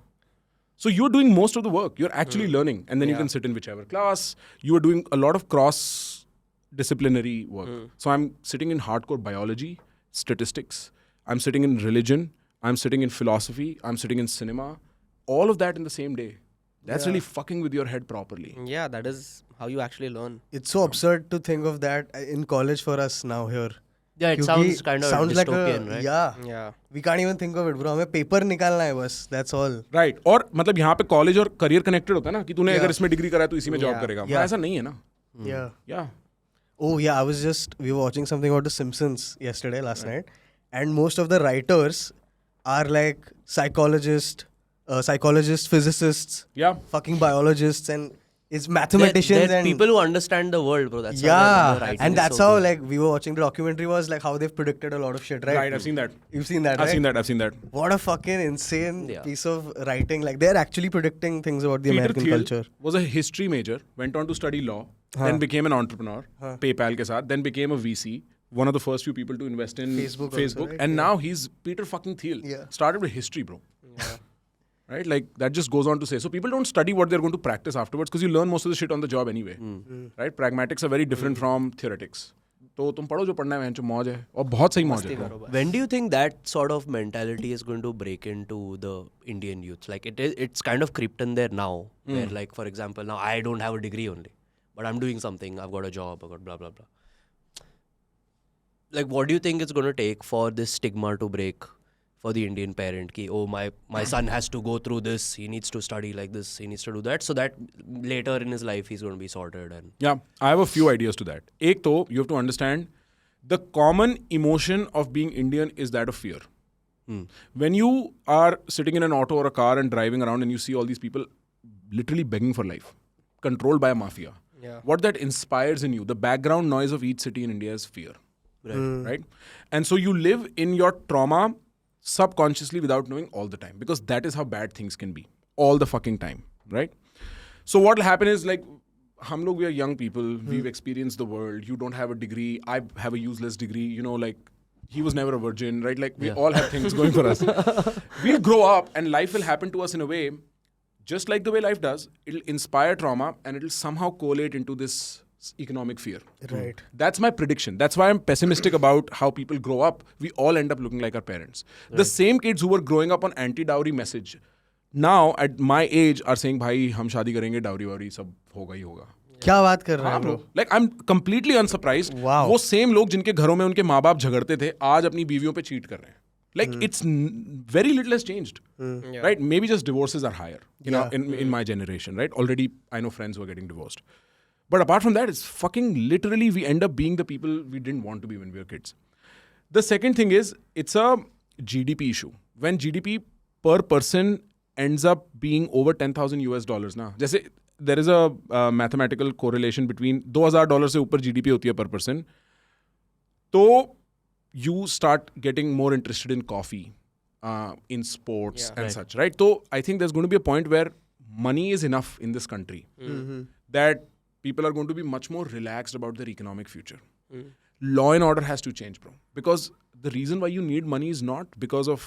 So you're doing most of the work. You're actually learning. And then you can sit in whichever class. You are doing a lot of cross-disciplinary work. So I'm sitting in hardcore biology, statistics. I'm sitting in religion. I'm sitting in philosophy. I'm sitting in cinema. All of that in the same day. That's really fucking with your head properly. Yeah, that is how you actually learn. It's so absurd to think of that in college for us now here. Yeah, it क्योंकि sounds kind of sounds like dystopian, right? Yeah. Yeah. We can't even think of it, bro. हमें paper निकालना है बस. That's all. Right. और मतलब यहाँ पे college और करियर कनेक्टेड होता है ना कि तूने अगर इसमें डिग्री करा है तो इसी में जॉब करेगा. Yeah. ऐसा नहीं है ना. Yeah. Yeah. Oh yeah, we were watching something about The Simpsons last night, and most of the writers are like psychologists, physicists, fucking biologists, and it's mathematicians They're and people who understand the world, bro. That's how yeah, the writing and is that's so how good. like we were watching the documentary was like how they've predicted a lot of shit, right? Right. I've seen that. You've seen that, I've right? seen that. What a fucking insane Yeah. piece of writing! Like they're actually predicting things about the Peter American Thiel culture. was a history major, went on to study law, then became an entrepreneur, PayPal के साथ, then became a VC, one of the first few people to invest in Facebook also, right? and now he's Peter fucking Thiel. Yeah. Started with history, bro. Right? Like that just goes on to say. So people don't study what they're going to practice afterwards because you learn most of the shit on the job anyway. Right? Pragmatics are very different from theoretics. तो तुम पढ़ो जो पढ़ना है जो मौज है और बहुत सही मौज है. When do you think that sort of mentality is going to break into the Indian youth? Like it's kind of creeped in there now. Where like for example now I don't have a degree only, but I'm doing something. I've got a job. I've got blah blah blah. Like what do you think it's going to take for this stigma to break for the Indian parent? Ki oh my son has to go through this. He needs to study like this. He needs to do that so that later in his life he's going to be sorted and. Yeah, I have a few ideas to that. एक तो you have to understand the common emotion of being Indian is that of fear. When you are sitting in an auto or a car and driving around and you see all these people literally begging for life, controlled by a mafia, what that inspires in you, the background noise of each city in India is fear. Right? And so you live in your trauma subconsciously without knowing all the time because that is how bad things can be all the fucking time, right? So what will happen is like hum log, we are young people, we've experienced the world, you don't have a degree, I have a useless degree, you know, like he was never a virgin, right? Like we all have things going for us. We'll grow up and life will happen to us in a way just like the way life does. It'll inspire trauma and it'll somehow collate into this economic fear. Right. That's my prediction. That's why I'm pessimistic about how people grow up. We all end up looking like our parents. The same kids who were growing up on anti-dowry message, now at my age are saying, "Bhai, hum shaadi karenge, dowry wari sab hoga hi hoga." क्या बात कर रहे हैं bro? Like I'm completely unsurprised. Wow. वो same लोग जिनके घरों में उनके माँ बाप झगड़ते थे, आज अपनी बीवियों पे cheat कर रहे हैं. Like it's very little has changed, right? Maybe just divorces are higher, in my generation, right? Already I know friends who are getting divorced. But apart from that, it's fucking literally we end up being the people we didn't want to be when we were kids. The second thing is it's a GDP issue. When GDP per person ends up being over $10,000 ना, जैसे there is a mathematical correlation between $2,000 से ऊपर GDP होती है per person, तो you start getting more interested in coffee, in sports and such, right? So I think there's going to be a point where money is enough in this country that people are going to be much more relaxed about their economic future. Law and order has to change, bro. Because the reason why you need money is not because of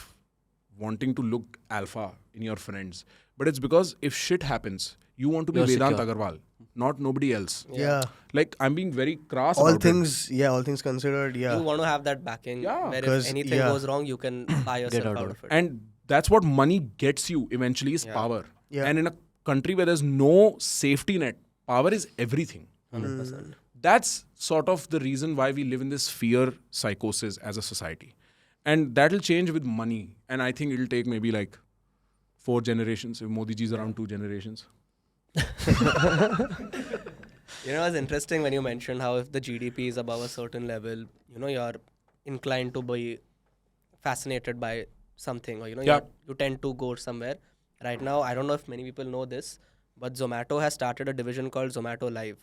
wanting to look alpha in your friends, but it's because if shit happens, you want to be Vedant Agarwal, not nobody else. Yeah. Like I'm being very crass All about things, all things considered, You want to have that backing. Yeah. Where 'Cause, if anything goes wrong, you can buy yourself out of it. And that's what money gets you eventually is power. Yeah. And in a country where there's no safety net, power is everything. 100%. That's sort of the reason why we live in this fear psychosis as a society. And that'll change with money. And I think it'll take maybe like 4 generations. If Modi ji's around 2 generations. It's interesting when you mentioned how if the GDP is above a certain level, you're inclined to be fascinated by something, or you tend to go somewhere. Right now, I don't know if many people know this, but Zomato has started a division called Zomato Live,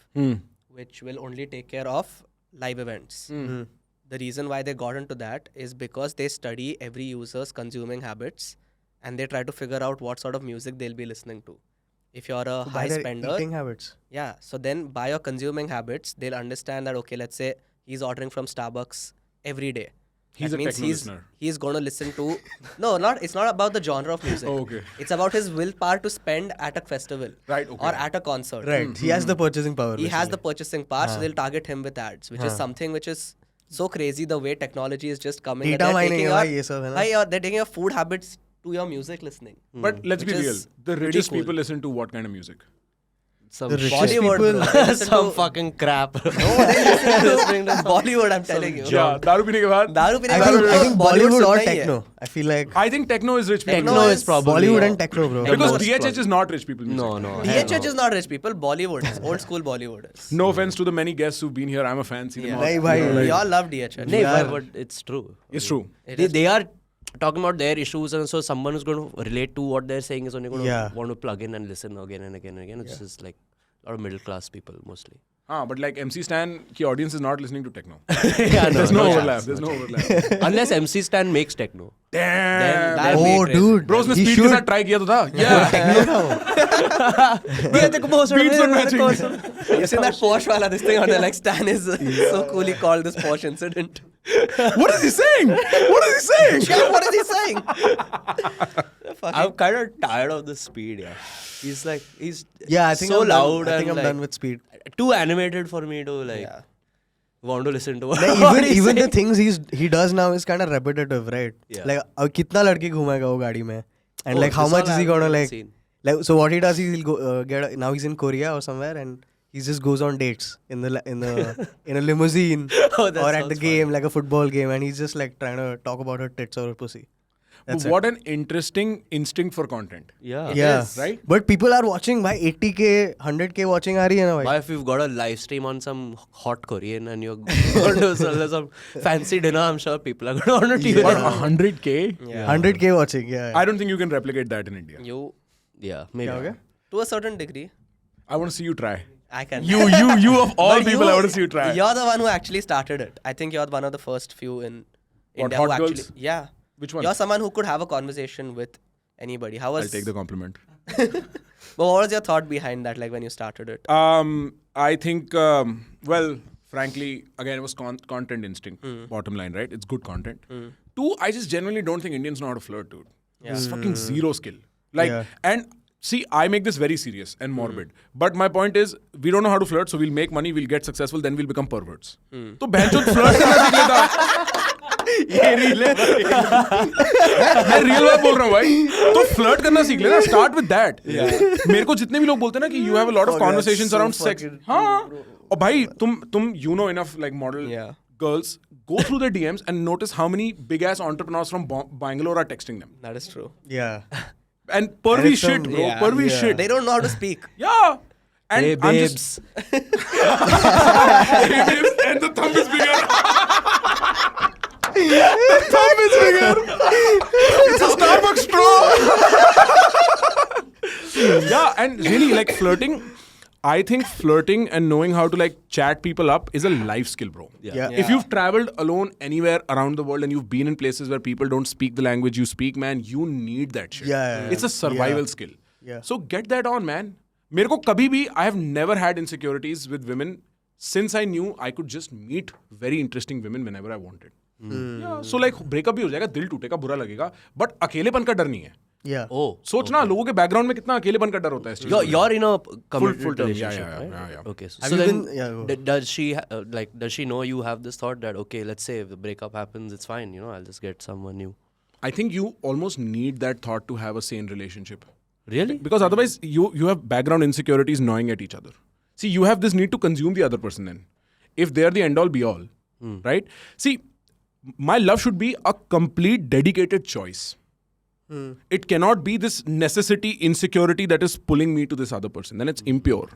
which will only take care of live events. The reason why they got into that is because they study every user's consuming habits and they try to figure out what sort of music they'll be listening to. If you're a high spender, eating habits. yeah, so then by your consuming habits, they'll understand that, okay, let's say he's ordering from Starbucks every day. He's That a means techno listener. he's going to listen to... it's not about the genre of music. Oh, okay. It's about his willpower to spend at a festival. Right, okay. Or at a concert. Right. He has the purchasing power. He has the purchasing power, so they'll target him with ads, which is something which is so crazy, the way technology is just coming. Data mining hai ye sab, hai na? They're taking your food habits to your music listening. But let's be Which real. is The pretty richest cool. people listen to what kind of music? Some The richest Bollywood, people. bro. They listen some to- fucking crap. No, they listen to Bollywood, I'm telling you. Yeah, दारू पीने के बाद. दारू पीने I के बाद think Bollywood सुनना or ही है. techno. I feel like I think techno is rich people. Techno Techno is is probably Bollywood and techno, bro. Because most DHH is not rich people music. No. DHH is not rich people. Bollywood is old school Bollywood is. No offense to the many guests who've been here. I'm a fan. Seen them all. Nahi bhai. We all love DHH. No, Yeah. but it's true. It's true. They are talking about their issues, and so someone who's going to relate to what they're saying is only going to want to plug in and listen again and again and again. It's just like a lot of middle class people mostly. But like MC Stan, ki audience is not listening to techno. Yeah, There's no overlap. chance, There's no overlap. Unless MC Stan makes techno. Damn. that- Oh, dude. Bro, उसने He speed के should. साथ try किया तो था. Yeah. Beats were matching. You seen that Porsche wala, this thing on there, like Stan is so coolly called this Porsche incident. What is he saying? What is he saying? Yeah, what is he saying? I'm kind of tired of the speed, yeah. He's Yeah, I think so I'm loud done. I think and I'm like, done with speed. too animated for me to like Yeah. want to listen to. Like, what he's even the saying. things he does now is kind of repetitive, right? Yeah. Like कितना लड़के घुमाएगा वो गाड़ी में, and Oh, like how this much all is he I gonna haven't like? seen. Like so what he does is he'll go get now he's in Korea or somewhere and he just goes on dates in a limousine Oh, that or at sounds the game like a football game and he's just like trying to talk about her tits or her pussy. That's What an interesting instinct for content. Yeah. Yeah. is, right? But people are watching by 80k, 100k watching aa rahi hai na bhai. Why if you've got a live stream on some hot Korean and you're going to some fancy dinner, I'm sure people are going to want to tune What, in. 100K? Yeah. 100k watching, yeah. I don't think you can replicate that in India. Yeah, maybe. क्या हो गया? To a certain degree, I want to see you try. I can. You of all But people, I want to see you try. You're the one who actually started it. I think you're one of the first few in What, India hot who actually. girls? Yeah. Which one? You're someone who could have a conversation with anybody. How was? I'll take the compliment. But what was your thought behind that? Like when you started it? I think, well, frankly, again, it was content instinct. Bottom line, right? It's good content. Two, I just genuinely don't think Indians know how to flirt, dude. Yeah. It's fucking zero skill. Like, Yeah. and See, I make this very serious and morbid. But my point is, we don't know how to flirt, so we'll make money, we'll get successful, then we'll become perverts. तो बहनचोद flirt करना सीख लेता. ये real है. मैं real बात बोल रहा हूँ भाई. तो flirt करना सीख लेना. Start with that. मेरे को जितने भी लोग बोलते हैं ना कि you have a lot of conversations around sex. हाँ. और भाई तुम you know enough like model girls. Go through their DMs and notice how many big ass entrepreneurs from Bangalore are texting them. That is true. Yeah. And pervy And shit, bro. Yeah. Pervy shit. They don't know how to speak. Yeah. And Hey I'm babes. just, hey babes, and the thumb is bigger. The thumb is bigger. It's a Starbucks straw. Yeah, and really, like flirting. I think flirting and knowing how to like chat people up is a life skill, bro. Yeah. If you've traveled alone anywhere around the world and you've been in places where people don't speak the language you speak, man, you need that shit. Yeah. It's a survival skill. Yeah. So get that on, man. मेरे को कभी भी I have never had insecurities with women since I knew I could just meet very interesting women whenever I wanted. Yeah. So like breakup भी हो जाएगा, दिल टूटेगा, बुरा लगेगा, but अकेलेपन का डर नहीं है. Yeah. Oh. सोचना लोगों के बैकग्राउंड में कितना अकेलेपन का डर होता है इस चीज़ में. You're in a committed full term, relationship, yeah, right? yeah. Okay. So, Have so you then, been- yeah, go. does she does she know you have this thought that okay, let's say if the breakup happens, it's fine, you know, I'll just get someone new. I think you almost need that thought to have a sane relationship. Really? Because otherwise you have background insecurities gnawing at each other. See, you have this need to consume the other person then. If they're the end all be all, right? See, my love should be a complete dedicated choice. It cannot be this necessity insecurity that is pulling me to this other person. Then it's impure.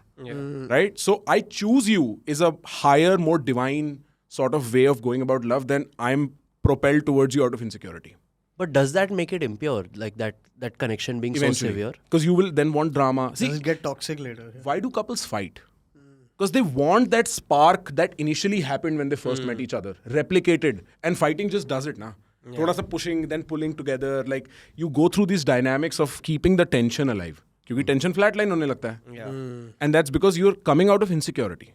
Right? So I choose you is a higher, more divine sort of way of going about love than I'm propelled towards you out of insecurity. But does that make it impure? Like that connection being so severe? Because you will then want drama. See, Does it get toxic later? why do couples fight? Because they want that spark that initially happened when they first met each other, replicated. And fighting just does it, na? Thoda sa pushing, then pulling together. Like, you go through these dynamics of keeping the tension alive. Because tension flatline hone lagta hai. Yeah. And that's because you're coming out of insecurity.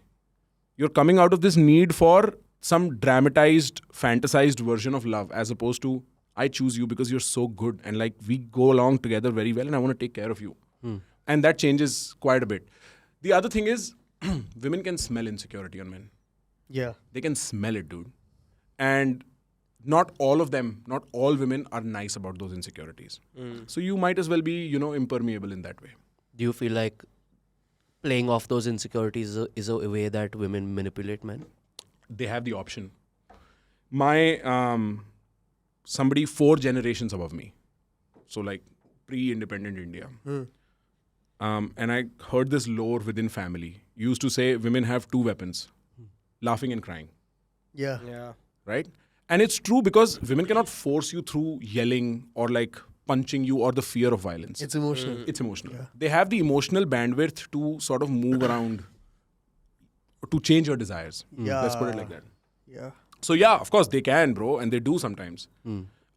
You're coming out of this need for some dramatized, fantasized version of love as opposed to, I choose you because you're so good and like we go along together very well and I want to take care of you. And that changes quite a bit. The other thing is, women can smell insecurity on men. Yeah. They can smell it, dude. And not all of them, not all women are nice about those insecurities. So you might as well be, you know, impermeable in that way. Do you feel like playing off those insecurities is a way that women manipulate men? They have the option. My, somebody 4 generations above me. So like pre-independent India. And I heard this lore within family. Used to say women have 2 weapons, laughing and crying. Yeah. Yeah. Right? And it's true because women cannot force you through yelling or like punching you or the fear of violence. It's emotional. It's emotional. They have the emotional bandwidth to sort of move around, to change your desires. Let's put it like that. Yeah. So yeah, of course they can, bro, and they do sometimes.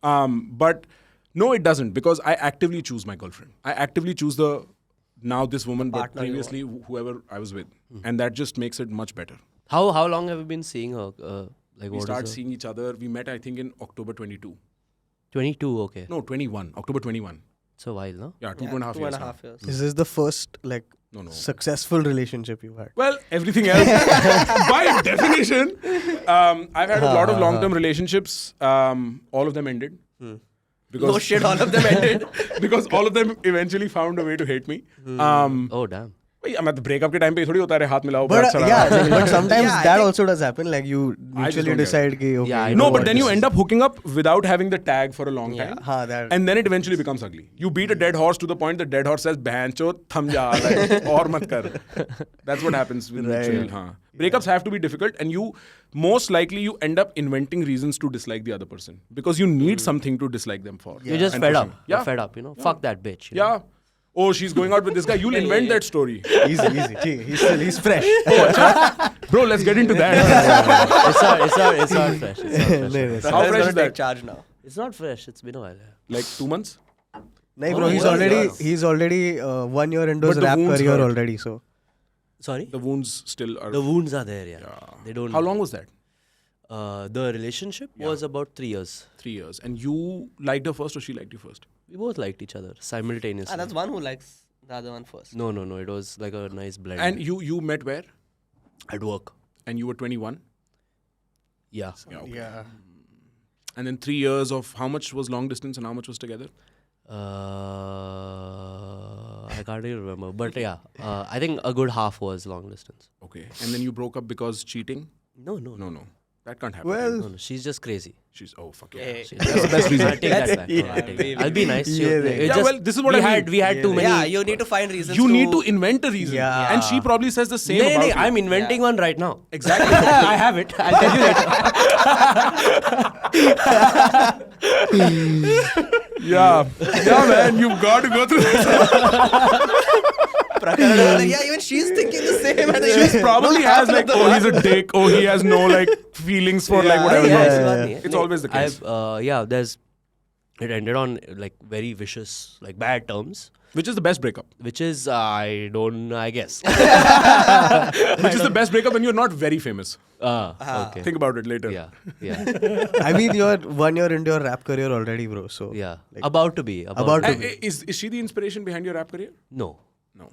But no, it doesn't because I actively choose my girlfriend. I actively choose this woman, but Partner you previously whoever I was with. And that just makes it much better. How long have you been seeing her? Like We what started is seeing each other. We met, I think, in October 22. 22, okay. No, 21. October 21. It's a while, no? Yeah, two and a half years. now. years. Is this the first like No. successful relationship you've had? Well, everything else, by definition, I've had a lot of long-term relationships. All of them ended. Because No shit, all of them ended. because all of them eventually found a way to hate me. Oh, damn. मैं तो breakup के time पे थोड़ी होता है हाथ मिलाओ But but sometimes Yeah, I that think- also does happen. Like you mutually don't get decide कि okay, Yeah, I you No, know but what, then you this end is- up hooking up without having the tag for a long time. that. And then it eventually becomes ugly. You beat a dead horse to the point the dead horse says, "Bhancho, tham ja, like, aur mat kar." That's what happens with mutual. Haan. Breakups have to be difficult, and you most likely you end up inventing reasons to dislike the other person because you need something to dislike them for. You're just And fed pushing. up. Yeah. You're fed up, you know? Fuck that bitch. you know? Yeah. Oh, she's going out with this guy. You'll invent that story. Easy. He's fresh. Bro, let's get into that. It's not fresh. It's not fresh. How नहीं, Someone's fresh gonna is take that? charge now. It's not fresh. It's been a while. Like 2 months? नहीं, Oh, bro, he's yes. already 1 year into But his the rap wounds career hurt. already. So Sorry? The wounds still are. The wounds are there, yeah. They don't. How long was that? The relationship was about 3 years. 3 years. And you liked her first or she liked you first? We both liked each other simultaneously. That's one who likes the other one first? No. It was like a nice blend. And you met where? at work. And you were 21? Yeah. Okay. Yeah. And then 3 years of how much was long distance and how much was together? I can't even remember. But yeah, I think a good half was long distance. Okay. And then you broke up because cheating? No. No. That can't happen. Well, No, she's just crazy. She's, oh, fuck yeah. Hey. That's the best reason. I'll take that back. Yeah, I'll take maybe. it. I'll be nice. Yeah, well, this is what I mean. We had too many. Yeah, you need to find reasons. You need to invent a reason. Yeah. And she probably says the same No, about you. I'm inventing one right now. Exactly. I have it. I'll tell you later. Yeah, man, you've got to go through this. Yeah, even she's thinking the same. She probably has like, oh, he's a dick. Oh, he has no like feelings for like whatever. Yeah. It's always the case. It ended on like very vicious, like bad terms. Which is the best breakup? Which is, I guess. Which is the best breakup when you're not very famous? Okay. Think about it later. Yeah. I mean, you're 1 year into your rap career already, bro. So Yeah. like, About to be. About to be. Is she the inspiration behind your rap career? No. No.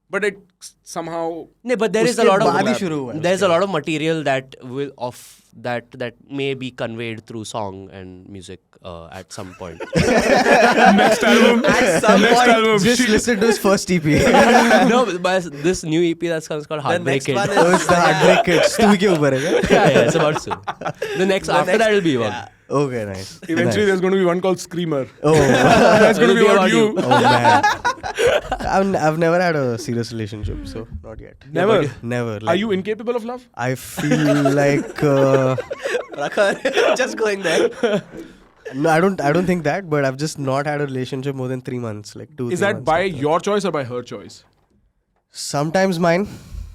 But it somehow... No, but there is a Uske lot baad hi of shuru hua hai, there's a lot of material that may be conveyed through song and music at some point. Next album. At some Next point, album. just listen to his first EP. No, but this new EP that's called Heartbreak next Kid. one Oh, it's the Heartbreak Kids. Tu ke upar hai kya? yeah, it's about soon. After that will be one. Okay, nice. Eventually, Nice. there's going to be one called Screamer. Oh, That's going to be about you. oh man. I've never had a serious relationship, so not yet. Never? Never. Are Like, you incapable of love? I feel like Prakhar, just going there. no, I don't think that. But I've just not had a relationship more than 3 months, like 2. Is 3 that months by like that. your choice or by her choice? Sometimes mine.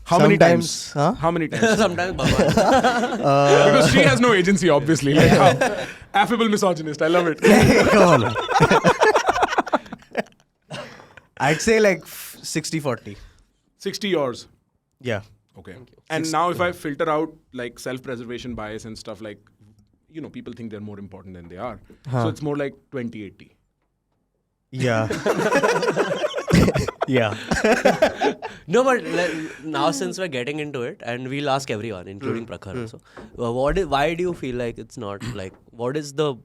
How many times? Sometimes, huh? How many times? Sometimes Bhagwan. Because she has no agency, obviously. Like, affable misogynist. I love it. Come on. I'd say like 60-40. 60 yours. Yeah. Okay. And now if I filter out like self-preservation bias and stuff like, people think they're more important than they are. So it's more like 20-80. Yeah. Yeah. No, but now since we're getting into it, and we'll ask everyone, including Prakhar also, why do you feel like it's not like, what is the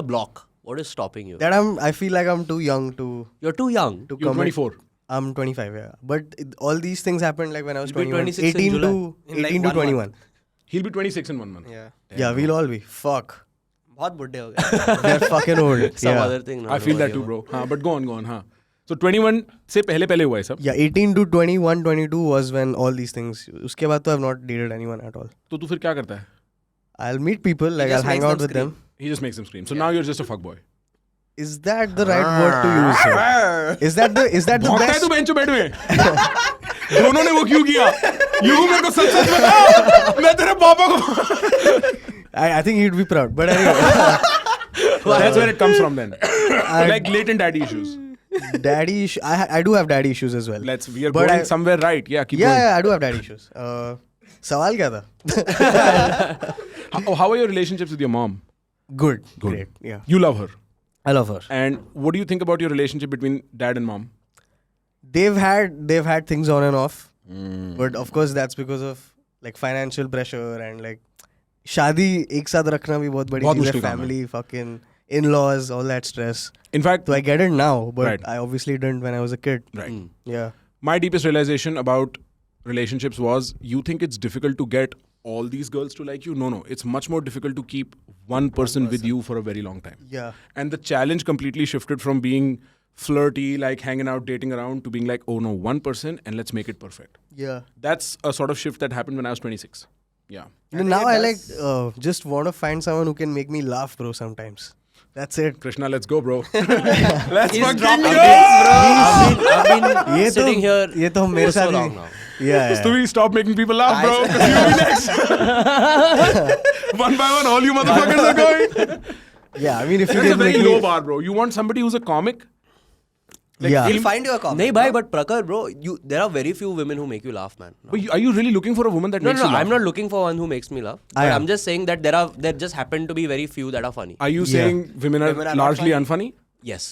block? What is stopping you? That I feel like I'm too young to You're too young. You're 24. I'm 25, yeah. But all these things happened like when I was You'll be 21. 26 in 18 July. to In, like, 18 to 1 21. month. He'll be 26 in 1 month. Yeah. Yeah, we'll all be. Fuck. बहुत बुड्ढे हो गए. We're fucking old. Some yeah. other thing. I feel that too, bro. But go on. So 21 से पहले हुआ है सब. Yeah, 18 to 21, 22 was when all these things. Uske baad to I've not dated anyone at all. तो तू फिर क्या करता है? I'll meet people, like just I'll hang makes out them with them. He just makes them scream. So now you're just a fuckboy. Is that the right word to use? Here? Is that the भौंकता है best? तू bench पे बैठ में. दोनों ने वो क्यों किया? You मेरे को सच बता. मैं तेरे पापा को. I think he'd be proud. But anyway. That's where it comes from then. Like latent daddy issues. Daddy issues. I do have daddy issues as well. We are But going somewhere right. Yeah, keep yeah, going. yeah, I do have daddy issues. सवाल क्या था? How are your relationships with your mom? Good. Great. Yeah. You love her. I love her. And what do you think about your relationship between dad and mom? They've had things on and off. But of course that's because of like financial pressure and like शादी एक साथ रखना भी बहुत बड़ी बहुत चीज़ है. मुश्किल काम है. Family, fucking in-laws, all that stress. In fact, So I get it now, but Right. I obviously didn't when I was a kid. right. Yeah. My deepest realization about relationships was you think it's difficult to get all these girls to like you. No. It's much more difficult to keep one person with you for a very long time. Yeah. And the challenge completely shifted from being flirty, like hanging out, dating around, to being like, oh no, one person and let's make it perfect. Yeah. That's a sort of shift that happened when I was 26. Yeah. Now I like just want to find someone who can make me laugh, bro, sometimes. That's it. Krishna, let's go, bro. Let's fucking go! I've been ये sitting here ये तो मेरे for so साथ long he. now. Yeah. So we stop making people laugh, bro. Because you'll be next. One by one, all you motherfuckers are going. Yeah. I mean, if you That's a can very make low me, bar, bro. You want somebody who's a comic? yeah. He'll find you a comic. नहीं भाई, but Prakhar, bro, there are very few women who make you laugh, man. But are you really looking for a woman that No, makes you laugh? I'm not looking for one who makes me laugh. I But am. I'm just saying that there just happen to be very few that are funny. Are you Yeah. saying women are Women are not largely funny? unfunny? Yes.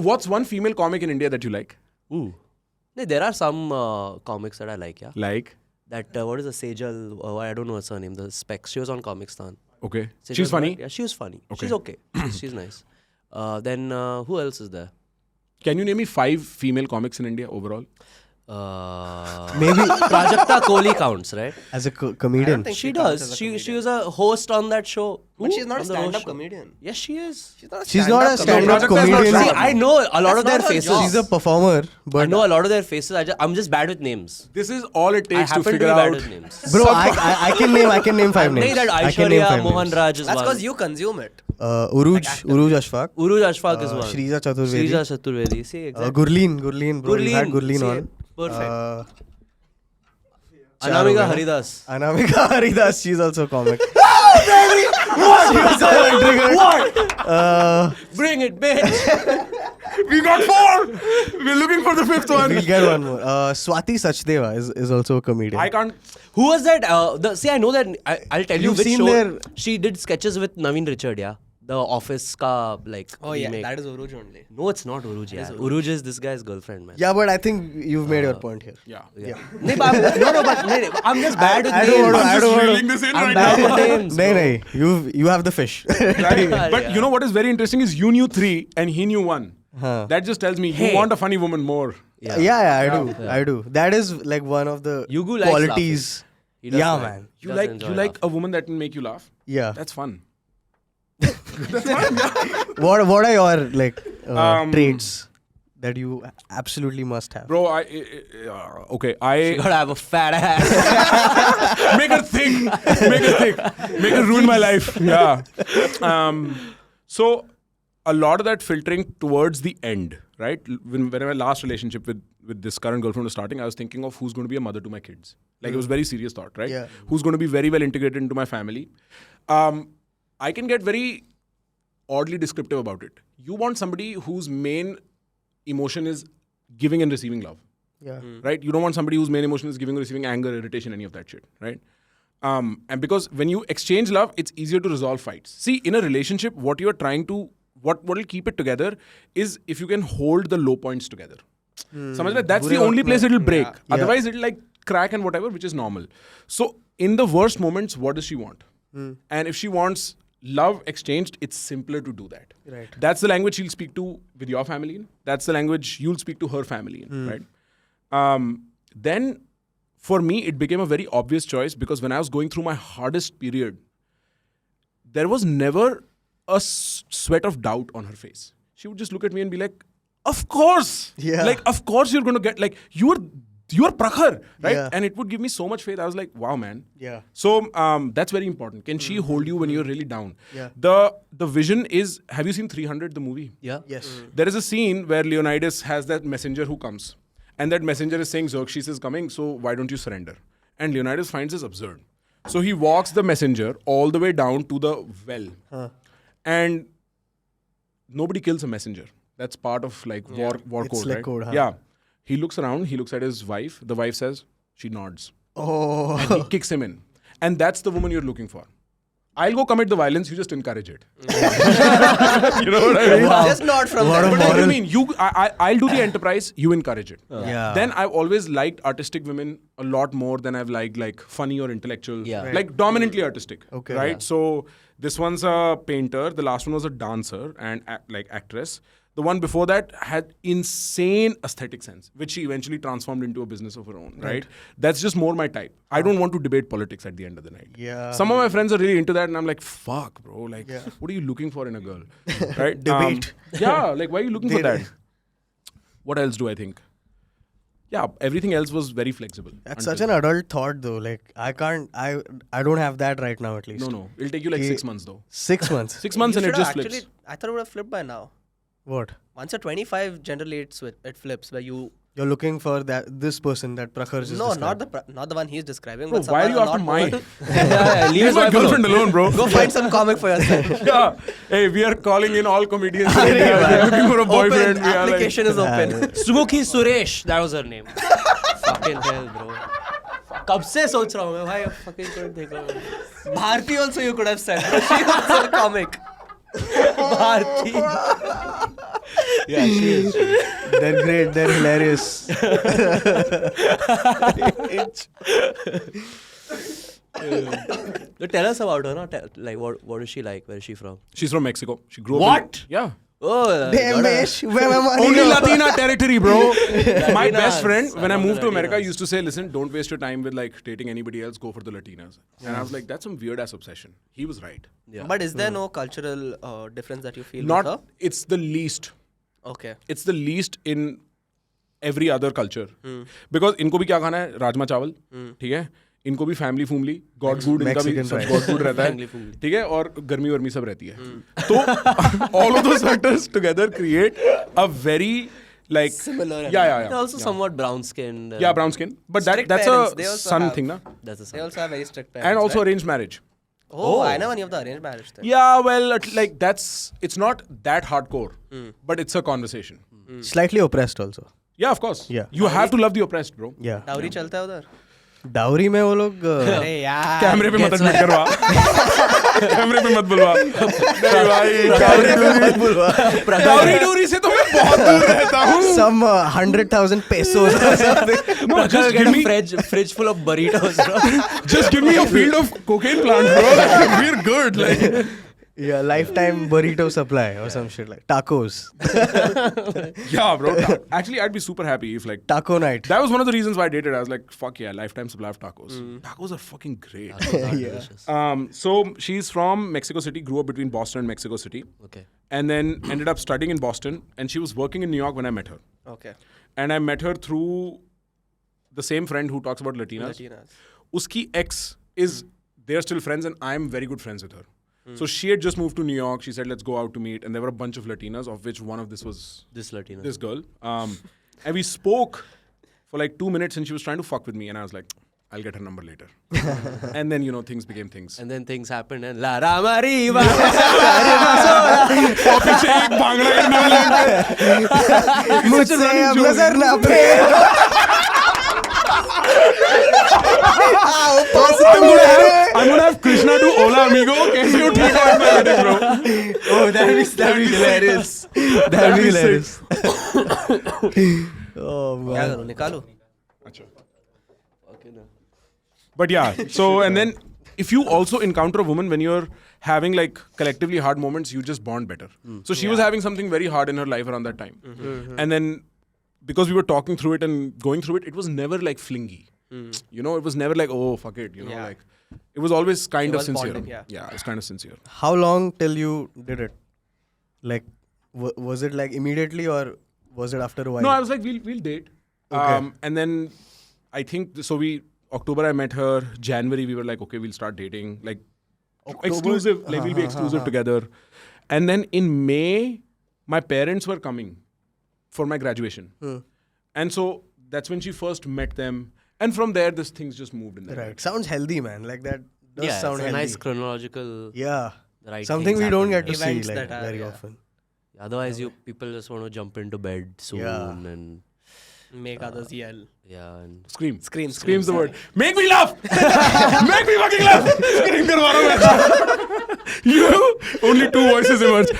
What's one female comic in India that you like? Ooh. There are some comics that I like, yeah. Like? That, what is the Sejal, I don't know what's her name, the Specs. She was on Comicstan. Okay. Sejal She's funny? Yeah, she was funny. Okay. She's okay. She's nice. Then, who else is there? Can you name me 5 female comics in India overall? Maybe Prajakta Kohli counts, right? as a comedian. think She she counts as does. a She comedian. was a host on that show. But she's not a On the roast stand-up show. comedian. Yes, she is. She's not a stand-up Prajakta is not comedian. stand-up. See, I know a lot of their not her faces. job. She's a performer, but I know a lot of their faces. I'm just bad with names. This is all it I takes to happen to be figure bad out. with names. bro, I can name 5 names. Nahi, that I can name Aishwarya 5 Mohan names. Raj is That's one. because you consume it. Uruj Ashfaq, Uruj Ashfaq is one. Shrija Chaturvedi, Shrija Chaturvedi. See, exactly. Gurleen, bro, we had Gurleen see, on. Perfect. Char Anamika ho gaya. Haridas. Anamika Haridas, she's also a comic. Bring it, bitch. We got 4! We're looking for the 5th one. We'll get one more. Swati Sachdeva is also a comedian. I can't. Who was that? See, I know that. I'll tell you You've which seen show. their- She did sketches with Naveen Richard, yeah. The Office ka, like, Oh yeah, remake. that is Uruj only. No, it's not Uruj, yeah. Uruj is this guy's girlfriend, man. Yeah, but I think you've made your point here. Yeah. No, but I'm just bad with I names. don't wanna- I'm I just don't wanna- reeling this in I'm right bad now. with names. Nahi, you have the fish. Right? But Yeah. you know what is very interesting is you knew 3 and he knew 1. That just tells me you Hey. want a funny woman more. Yeah, I do. That is like one of the Yugu likes qualities. He does Yeah, like- man. he You does like enjoy you like laughing. a woman that can make you laugh. Yeah. That's fun. What are your like traits that you absolutely must have? Bro, okay, You I gotta have a fat ass. make her think. Make her ruin my life. Yeah. So a lot of that filtering towards the end, right? When my last relationship with this current girlfriend was starting, I was thinking of who's going to be a mother to my kids. Like it was very serious thought, right? Yeah. Who's going to be very well integrated into my family. I can get very oddly descriptive about it. You want somebody whose main emotion is giving and receiving love. Yeah. Right? You don't want somebody whose main emotion is giving or receiving anger, irritation, any of that shit, right? And because when you exchange love, it's easier to resolve fights. See, in a relationship, what you're trying to, what will keep it together is if you can hold the low points together. Samajh mein? That's the only place it'll break. Yeah. Otherwise, it'll like crack and whatever, which is normal. So in the worst moments, what does she want? And if she wants love exchanged, it's simpler to do that. Right. That's the language she'll speak to with your family in. That's the language you'll speak to her family in, right? Then for me, it became a very obvious choice because when I was going through my hardest period, there was never a sweat of doubt on her face. She would just look at me and be like, of course. Yeah. Like, of course you're going to get, like, you're Prakhar, right? Yeah. And it would give me so much faith. I was like, wow, man. Yeah. So that's very important. Can she hold you when you're really down? Yeah. The vision is, have you seen 300, the movie? Yeah. Yes. There is a scene where Leonidas has that messenger who comes. And that messenger is saying, Xerxes is coming, so why don't you surrender? And Leonidas finds this absurd. So he walks the messenger all the way down to the well. And nobody kills a messenger. That's part of like war It's code, like right? code, huh? Yeah. He looks around, he looks at his wife. The wife says, she nods. Oh. And he kicks him in. And that's the woman you're looking for. I'll go commit the violence, you just encourage it. You know what I mean? Just not from What that. a But I moral- mean, I'll do the enterprise, you encourage it. Yeah. Then I've always liked artistic women a lot more than I've liked like funny or intellectual. Yeah. Right. Like dominantly artistic. Okay. Right? Yeah. So this one's a painter, the last one was a dancer and like actress. The one before that had insane aesthetic sense, which she eventually transformed into a business of her own, right? That's just more my type. I don't want to debate politics at the end of the night. Yeah. Some of my friends are really into that and I'm like, fuck, bro. Like, what are you looking for in a girl? Right? Debate. Yeah, like, why are you looking for that? What else do I think? Yeah, everything else was very flexible. That's such an adult thought though. Like I don't have that right now at least. No. It'll take you like 6 months though. 6 months. 6 months You and it should just have flips. I thought it would have flipped by now. What? Once you're 25, generally it flips where you. You're looking for this person that Prakhar just No, described. not the one he's describing. Bro, but why are you someone a after lot mine? more- Leave Leave my girlfriend alone, bro. Go find some comic for yourself. Yeah. Hey, we are calling in all comedians. in India. We are looking for a boyfriend. Open, We are like, application is open. Smokey Suresh, that was her name. Fucking hell, bro. कब से सोच रहा हूँ मैं भाई fucking couldn't देख रहा हूँ. Bharti also you could have said. She's also a comic. Bharti. Yeah, she is. They're great. They're hilarious. So tell us about her. No? Like, what is she like? Where is she from? She's from Mexico. She grew up. What? Yeah. Oh, Damn, Mesh, where my money Only go? Latina territory, bro. My Latinas. best friend, when I moved to America, Latinas. used to say, listen, don't waste your time with like dating anybody else, go for the Latinas. And I was like, that's some weird ass obsession. He was right. Yeah. But is there no cultural difference that you feel with Not, her? it's the least. Okay. It's the least in every other culture. Because इनको भी क्या खाना है? राजमा चावल, ठीक है? इनको भी फैमिली फूमली गॉड फूड इनका भी Mexican सब rice. गॉड फूड रहता है, ठीक है, और गर्मी वर्मी सब रहती है. तो all of those factors together create a very like Similar. They're also somewhat brown skinned. yeah, brown skin, but Strict that's parents, they a also son have- thing, na? That's a They son. also have very strict parents. And also right? arranged marriage. Oh, I know any of the arranged marriage thing. Yeah, well, like it's not that hardcore, but it's a conversation. Slightly oppressed also. Yeah, of course. Yeah. You have to love the oppressed, bro. Yeah. Dowry चलता है उधर? Dowry में वो लोग अरे यार. कैमरे पे मत एडमिट करवा. कैमरे पे मत बुलवा. नहीं भाई. Dowry में मत बुलवा. Dowry से तो मैं बहुत दूर रहता हूँ. Some 100,000 pesos or something. No, just give me fridge full of burritos, bro. just give me a field of cocaine plant, bro. We're good. Like, Yeah, lifetime burrito supply or some shit like tacos. yeah, bro. Actually, I'd be super happy if like Taco night. that was one of the reasons why I dated. I was like, fuck yeah, lifetime supply of tacos. Tacos are fucking great. Delicious. So she's from Mexico City, grew up between Boston and Mexico City, Okay. and then ended up studying in Boston. And she was working in New York when I met her. Okay. And I met her through the same friend who talks about Latinas. Latinas. Uski ex is, they're still friends, and I'm very good friends with her. So she had just moved to New York. She said, let's go out to meet. And there were a bunch of Latinas, of which one of this was This Latina. this girl. And we spoke for like 2 minutes, and she was trying to fuck with me. And I was like, I'll get her number later. And then, you know, things became things. And then things happened and La Rama Riva. और पीछे एक भांगड़ा करने वाला मुझसे अब नजर ना फेर. I'm gonna have Krishna do Ola Amigo. कैसे हो ठीक हो इसमें बैठे, bro? Oh, that'd be hilarious. That'd be hilarious. Oh क्या man. करूँ? निकालूँ? But yeah, so and then if you also encounter a woman when you're having like collectively hard moments, you just bond better. So she was having something very hard in her life around that time. And then because we were talking through it and going through it, it was never like flingy. You know, it was never like, oh, fuck it. You know, Yeah. like it was always kind It of was sincere. bonding, yeah. Yeah, it's kind of sincere. How long till you did it? Like, was it like immediately or was it after a while? No, I was like, we'll date. Okay. And then I think so. October I met her. January we were like, okay, we'll start dating. Like exclusive, like we'll be exclusive together. And then in May, my parents were coming for my graduation, and so that's when she first met them. And from there, this things just moved in there. Right. Sounds healthy, man. Like that does Yeah, sound it's a healthy. nice chronological. Yeah. Right Something things we don't happen. get to see Events like that are, very yeah. often. Otherwise, people just want to jump into bed soon Yeah. and Make others yell. yeah. And Scream. Scream. Scream's the word. Make me laugh. Make me fucking laugh. Scream करवा रहा हूँ मैं. You only 2 voices emerge.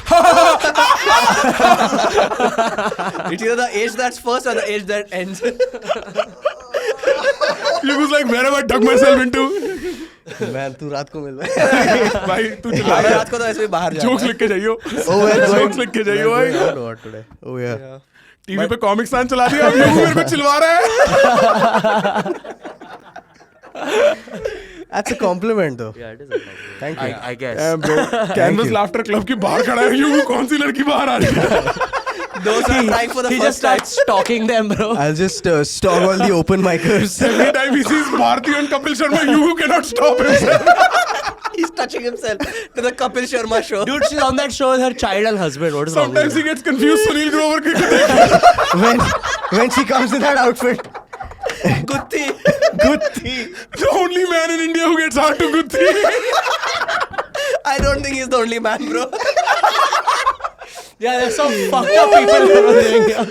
It's either the age that's first or the age that ends. You was like, where have I dug myself into? Man, तू रात को मिल रहा भाई तू चिल्ला अगर रहा रात को तो ऐसे भी बाहर है. जाता Jokes है. लिख के जाइयो. Oh, we're going. Jokes लिख के जाइयो We're भाई. going out what today? Oh yeah. TV पे कॉमिक स्टैंड चला दिया. अब लोग मेरे को चिल्वा रहा है. That's a compliment though. yeah, it is a compliment. Thank you. I guess. Bro, canvas laughter club के बाहर खड़ा है. You कौन सी लड़की बाहर आ रही है? Those are trying for the He just first time. starts stalking them, bro. I'll just stalk all the open micers. Every time he sees Bharti and Kapil Sharma, you cannot stop himself. He's touching himself to the Kapil Sharma show. Dude, she's on that show with her child and husband. What is wrong with Sometimes he her? gets confused. Sunil Grover के when she comes in that outfit. Gutti. Gutti. the only man in India who gets hard to Guthi. I don't think he's the only man, bro. Yeah, there's some fucked up people doing here.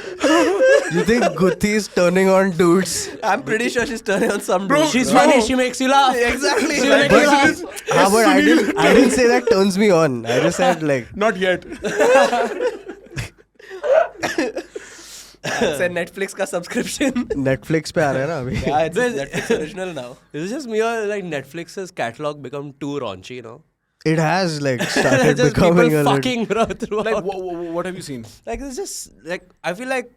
You think Gutti is turning on dudes? I'm pretty sure she's turning on some Bro, dude. She's No. funny. She makes you laugh. Exactly. She'll make you laugh. But I didn't say that turns me on. I just said like Not yet. It's a Netflix का subscription. Netflix पे आ रहा है ना अभी. Yeah, it's Netflix original now. Is it just me or like Netflix's catalog become too raunchy, you know? It has like started Just becoming people a little. fucking bro throughout. Like, what have you seen? Like it's just like I feel like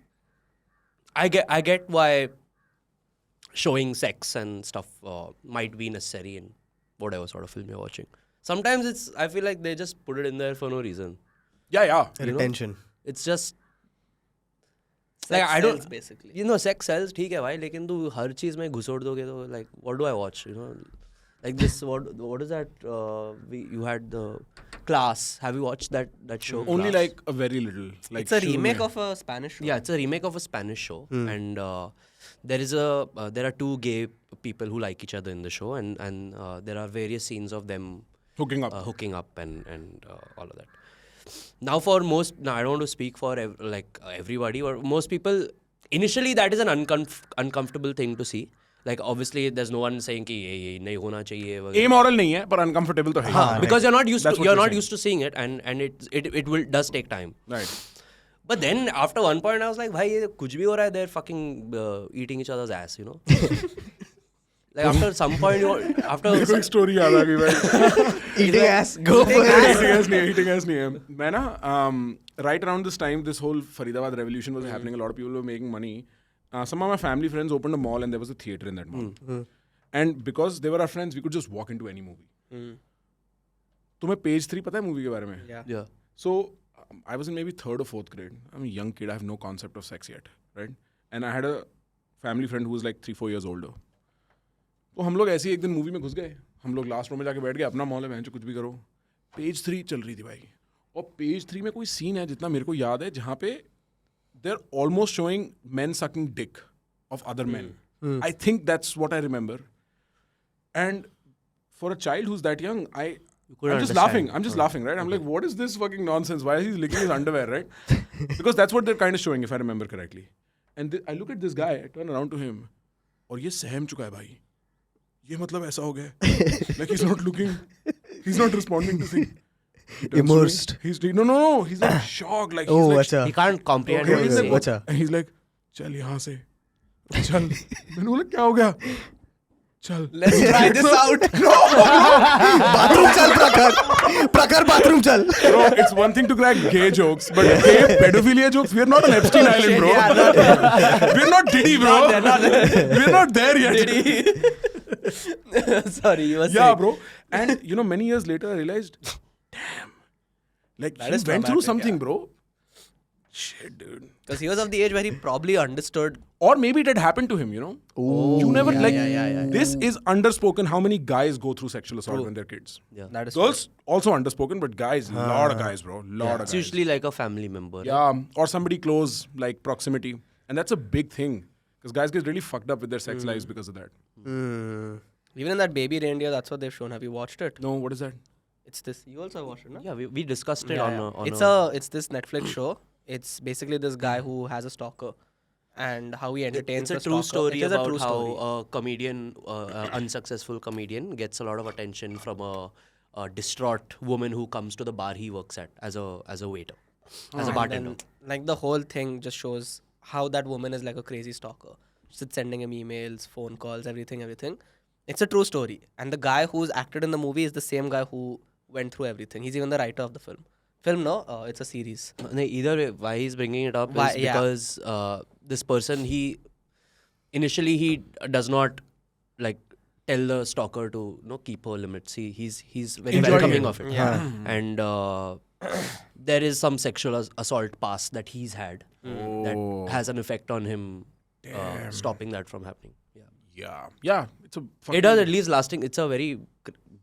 I get why showing sex and stuff might be necessary in whatever sort of film you're watching. Sometimes I feel like they just put it in there for no reason. Yeah. Retention. It's just Sex like I don't sells, basically. you know sex sells ठीक है भाई लेकिन तू हर चीज में घुसोड़ दोगे तो like what do I watch, you know, like this what is that you had the Class, have you watched that show? Only Class? like a very little. Like It's a remake of a Spanish show. Yeah, it's a remake of a Spanish show, and there are two gay people who like each other in the show, and there are various scenes of them hooking up. And all of that. Now, I don't want to speak for everybody, or most people. Initially, that is an uncomfortable thing to see. Like obviously, there's no one saying कि ये नहीं होना चाहिए. Amoral नहीं है, पर uncomfortable तो है. Because you're not used That's to what you're used to seeing it, and it does take time. Right. But then after one point, I was like, भाई ये कुछ भी हो रहा है, they're fucking eating each other's ass, you know. Like after some point, मेरे को एक story याद आ गई भाई. Eating ass. Go for it. Eating ass नहीं है. मैं ना right around this time, this whole Faridabad revolution was happening. A lot of people were making money. Some of my family friends opened a mall and there was a theatre in that mall. And because they were our friends, we could just walk into any movie. तुम्हें page 3 पता है movie के बारे में? Yeah. So I was in maybe 3rd or 4th grade. I'm a young kid. I have no concept of sex yet, right? And I had a family friend who was like 3-4 years older. तो हम लोग ऐसे ही एक दिन movie में घुस गए. हम लोग लास्ट रो में जाके बैठ गए. अपना मॉल है, बहन चो कुछ भी करो. पेज 3 चल रही थी भाई. और पेज 3 में कोई सीन है जितना मेरे को याद है जहाँ पे they're almost showing men sucking dick of other men. I think that's what I remember. And for a child who's that young, I'm just laughing. I'm just laughing, right? I'm like, what is this fucking nonsense? Why is he licking his underwear, right? Because that's what they're kind of showing, if I remember correctly. And I look at this guy, I turn around to him, और ये सहम चुका है भाई. ये मतलब ऐसा हो गया. Like he's not looking, he's not responding to things. Immersed. He's no. He's like shocked. Like Oh, he's like, अच्छा. He can't comprehend what he's he's like, saying. what? अच्छा. And he's like, चल यहाँ से, चल. मैंने बोला क्या हो गया? चल. Let's try this out. Bathroom चल प्रखर bathroom चल. Bro, it's one thing to crack gay jokes, but gay pedophilia jokes, we're not on Epstein Island, bro. We're not Diddy, bro. We're not there yet. Sorry, you were Yeah, saying. bro. And you know, many years later, I realized, damn, like That he is went through traumatic, something, yeah. bro. Shit, dude. Because he was of the age where he probably understood. Or maybe it had happened to him, you know. You never yeah. This is underspoken. How many guys go through sexual assault when they're kids? Yeah. That is Girls also underspoken, but guys, lot of guys, bro. Lot of It's guys. usually like a family member. Yeah, or somebody close, like proximity. And that's a big thing. Because guys get really fucked up with their sex lives because of that. Even in that Baby Reindeer, that's what they've shown. Have you watched it? No, what is that? It's this. You also watched it, no? Yeah, we discussed it Yeah. on It's this Netflix show. It's basically this guy who has a stalker and how he entertains It's a the true stalker. story It is a about true how story. a comedian, unsuccessful comedian, gets a lot of attention from a distraught woman who comes to the bar he works at as a waiter, as a And bartender. then, like the whole thing just shows how that woman is like a crazy stalker. She's sending him emails, phone calls, everything. It's a true story. And the guy who's acted in the movie is the same guy who went through everything. He's even the writer of the film. It's a series. No, either way, why he's bringing it up Why- is yeah. because this person, he does not like tell the stalker to keep her limits. He's very Enjoying welcoming it. of it. Yeah. And there is some sexual assault past that he's had that has an effect on him, stopping that from happening. Yeah. It's a fucking... It does at least lasting. It's a very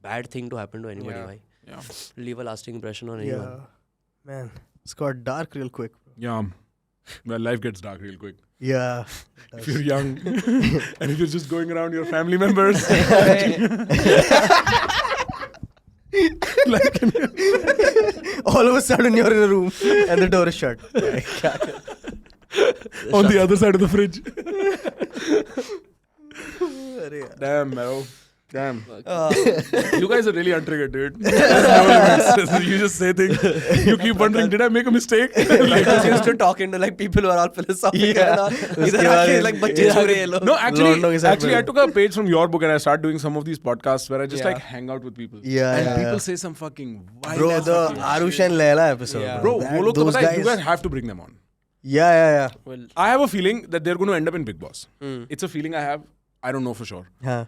bad thing to happen to anybody. Yeah. Why? Yeah. Leave a lasting impression on Yeah. anyone. Man, it's got dark real quick. Yeah. Well, life gets dark real quick. Yeah. If you're young and if you're just going around your family members. All of a sudden you're in a room and the door is shut. On the other side of the fridge. अरे यार. Damn, bro. Damn. You guys are really untriggered, dude. You just say things. You keep wondering, did I make a mistake? I just used to talk into like people who are all philosophical and all. Idhar aake like bacche chh rahe lo. No, actually, I took a page from your book and I started doing some of these podcasts where I just like hang out with people. Yeah, And yeah. people say some fucking wild Bro, ass the fucking Arush shit. and Leila episode. Yeah. Bro, That- wo log to those pata hai, you guys- guys have to bring them on. Yeah. Well, I have a feeling that they're going to end up in Big Boss. It's a feeling I have. I don't know for sure. Huh.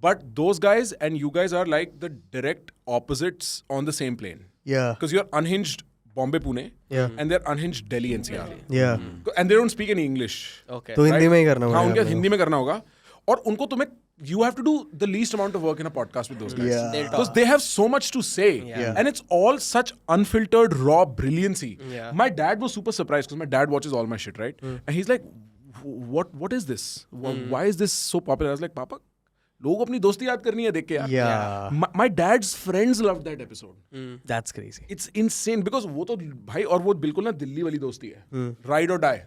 But those guys and you guys are like the direct opposites on the same plane. Yeah. Because you're unhinged Bombay, Pune. Yeah. And they're unhinged Delhi NCR. Yeah. And they don't speak any English. okay. तो हिंदी में ही करना हाँ पड़ेगा उनके हिंदी में करना होगा और उनको तुम्हें you have to do the least amount of work in a podcast with those guys. Yeah. They'll Because talk. they have so much to say. Yeah. And it's all such unfiltered, raw brilliancy. Yeah. My dad was super surprised because my dad watches all my shit, right? And he's like, what is this? Why is this so popular? I was like, Papa, लोगों को अपनी दोस्ती याद करनी है देख के यार. Yeah. My dad's friends loved that episode. That's crazy. It's insane because वो तो भाई और वो बिल्कुल ना दिल्ली वाली दोस्ती है. Ride or die.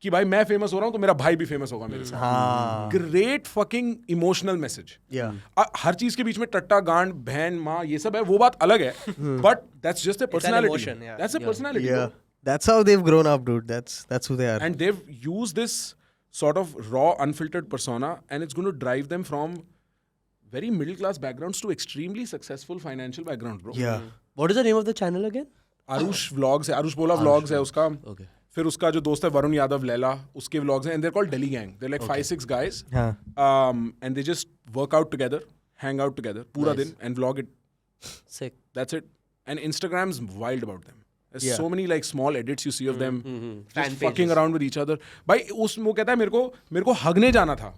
कि भाई मैं फेमस हो रहा हूँ तो मेरा भाई भी फेमस होगा मेरे साथ. हाँ. Great fucking emotional message. Yeah. हर चीज के बीच में टट्टा गांड बहन माँ ये सब है वो बात अलग है but that's just a personality. emotion, yeah. That's a personality. Yeah. That's how they've grown up, dude. That's who they are. And they've used this sort of raw unfiltered persona and it's going to drive them from very middle class backgrounds to extremely successful financial backgrounds, bro. Yeah. What is the name of the channel again? Aarush vlogs है, आरुष बोला vlogs है उसका. Okay. फिर उसका जो दोस्त है वरुण यादव लैला उसके व्लॉग्स हैं and they're called Delhi Gang. They're like 5-6 guys. हाँ. And they just work out together, hang out together पूरा दिन and vlog it. Sick. That's it. And Instagram's wild about them. There's Yeah. so many like small edits you see of them Fan just fucking pages. around with each other. भाई उस वो कहता है मेरे को हगने जाना था.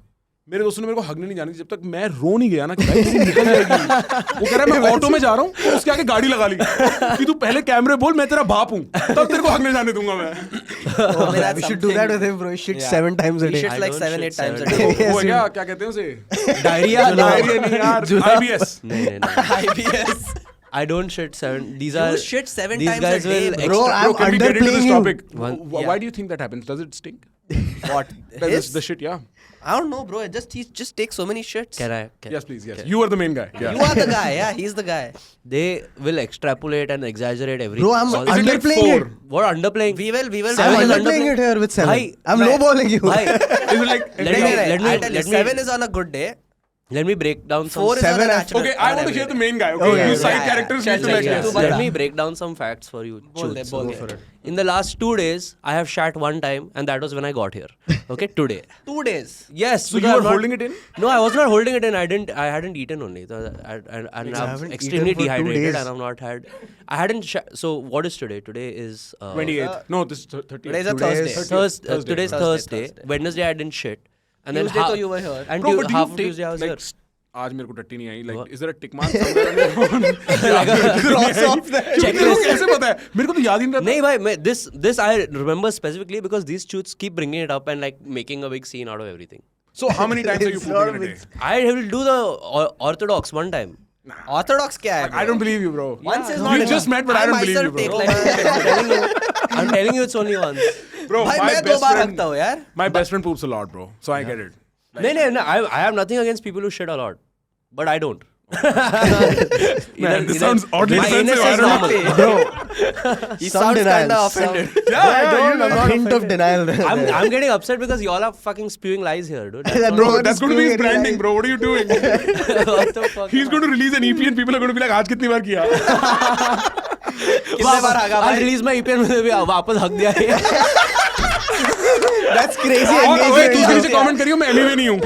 मेरे दोस्तों ने मेरे को हगने नहीं जाने जब तक मैं रो नहीं गया ना कि भाई मेरी निकल जाएगी. वो कह रहा है मैं ऑटो में जा रहा हूँ और उसके आगे गाड़ी लगा ली कि तू पहले कैमरे बोल मैं तेरा बाप हूँ तब तेरे को हगने जाने दूंगा मैं. Oh, man, that's We should do that with him, bro. He shits 7 times a He day. shits I like don't 7-8 shit times a 7 day. वो है क्या क्या कहते हैं उसे Diarrhea. डायरिया नहीं यार IBS. No. IBS. I don't shit 7. These You are shit 7 these times guys a day, will bro. Bro, extra- I'm Can we get into this underplaying you. topic? One- Why do you think that happens? Does it stink? What? The shit, yeah. I don't know, bro. He just takes so many shits. Can I? Yes, please. Yes. You are the main guy. Yeah. You are the guy. Yeah, he's the guy. They will extrapolate and exaggerate everything. Bro, I'm All- Is it like underplaying 4? it. What underplaying? We will. I'm Seven is underplaying it here with 7. Bhai, I'm lowballing you. Bhai, Is it like Let me- let me- I'll tell you, let me- 7 is on a good day. let me break down some. 4 is on a 7 natural. Okay, I want to hear the main guy. Okay, Okay, you okay. side Yeah, characters yeah. need to Chal, make chal, sense. chal. Let me break down some facts for you. Bol de, Chuts. bol Go de. for it. In the last 2 days, I have shat one time, and that was when I got here. Okay, today. 2 days. Yes. So because you were I'm not- holding it in? No, I was not holding it in. I hadn't eaten only. So and I'm haven't extremely eaten for 2 dehydrated, days. and I've not had. I hadn't. So what is today? Today is 28th. No, this is 30th. Today's a Today's Thursday. Thursday. Today's Thursday. Thursday. Wednesday I didn't shit, and then Tuesday तो you were here. And Bro, but do half you of take Tuesday I was like here. आज मेरे को टट्टी नहीं आई like is there a tick mark somewhere on your phone? Cross off that. क्योंकि मेरे को कैसे पता है मेरे को तो याद ही नहीं रहता. नहीं भाई this I remember specifically because these shoots keep bringing it up and like making a big scene out of everything. So how many times are you It's pooping not in a day? I will do the orthodox one time. Orthodox क्या है? I don't believe you, bro. Once is We not just enough. met, but I don't believe you, myself bro. take like I'm telling you it's only once. Bro, भाई my मैं 2 best बार friend, हकता हूँ यार. my best friend poops a lot, bro. So I get it. No, I have nothing against people who shit a lot, but I don't. Man, this sounds oddly my defensive. anus I is don't know. normal. Bro, He some sounds denial, kinda some- offended. Yeah, I'm not hint of denial. I'm getting upset because y'all are fucking spewing lies here, dude. That That's bro- all. That's going to be his branding, bro. What are you doing? What the fuck? He's going to release an EP and people are going to be like, आज कितनी बार किया? कितने बार हगा I'll भाई? release my EP and भी वापस हक दिया है. That's crazy. और engagement. ओए तू किसी से कमेंट करियो मैं एनीवे नहीं हूँ.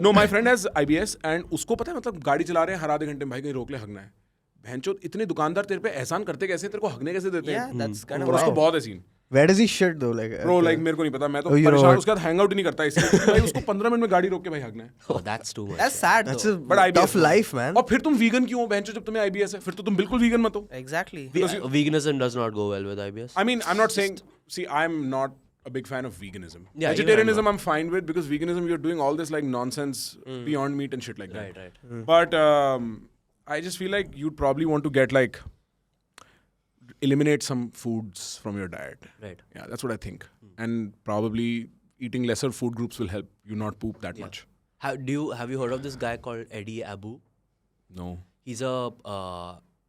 No, my friend has IBS and उसको पता है मतलब गाड़ी चला रहे हैं हर आधे घंटे में भाई कहीं रोक ले हगना है. भैंचोद इतने दुकानदार तेरे पे एहसान करते कैसे तेरे को हगने कैसे देते Yeah, हैं? that's kind of और उसको wow. बहुत है scene. Where does he shit though? Like, Bro, like मेरे को नहीं पता मैं तो Oh, you know परेशान what? उसके बाद हैंग आउट ही नहीं करता इसलिए भाई उसको 15 मिनट में गाड़ी रोक के भाई हगना है. Oh, that's too much. That's sad that's though. a But IBS tough life, man. और फिर तुम वीगन क्यों हो बहनचो जब तुम्हें IBS है? फिर तो तुम बिल्कुल वीगन मत हो. Exactly. Veganism does not go well with IBS. I mean, I'm not saying. See, I'm not a big fan of veganism. Yeah, Vegetarianism, I'm fine with because veganism, you're doing all this like nonsense beyond meat and shit like that. Right. But I just feel like you'd probably want to get like eliminate some foods from your diet. Right. Yeah, that's what I think. And probably eating lesser food groups will help you not poop that much. Have you heard of this guy called Eddie Abu? No. He's a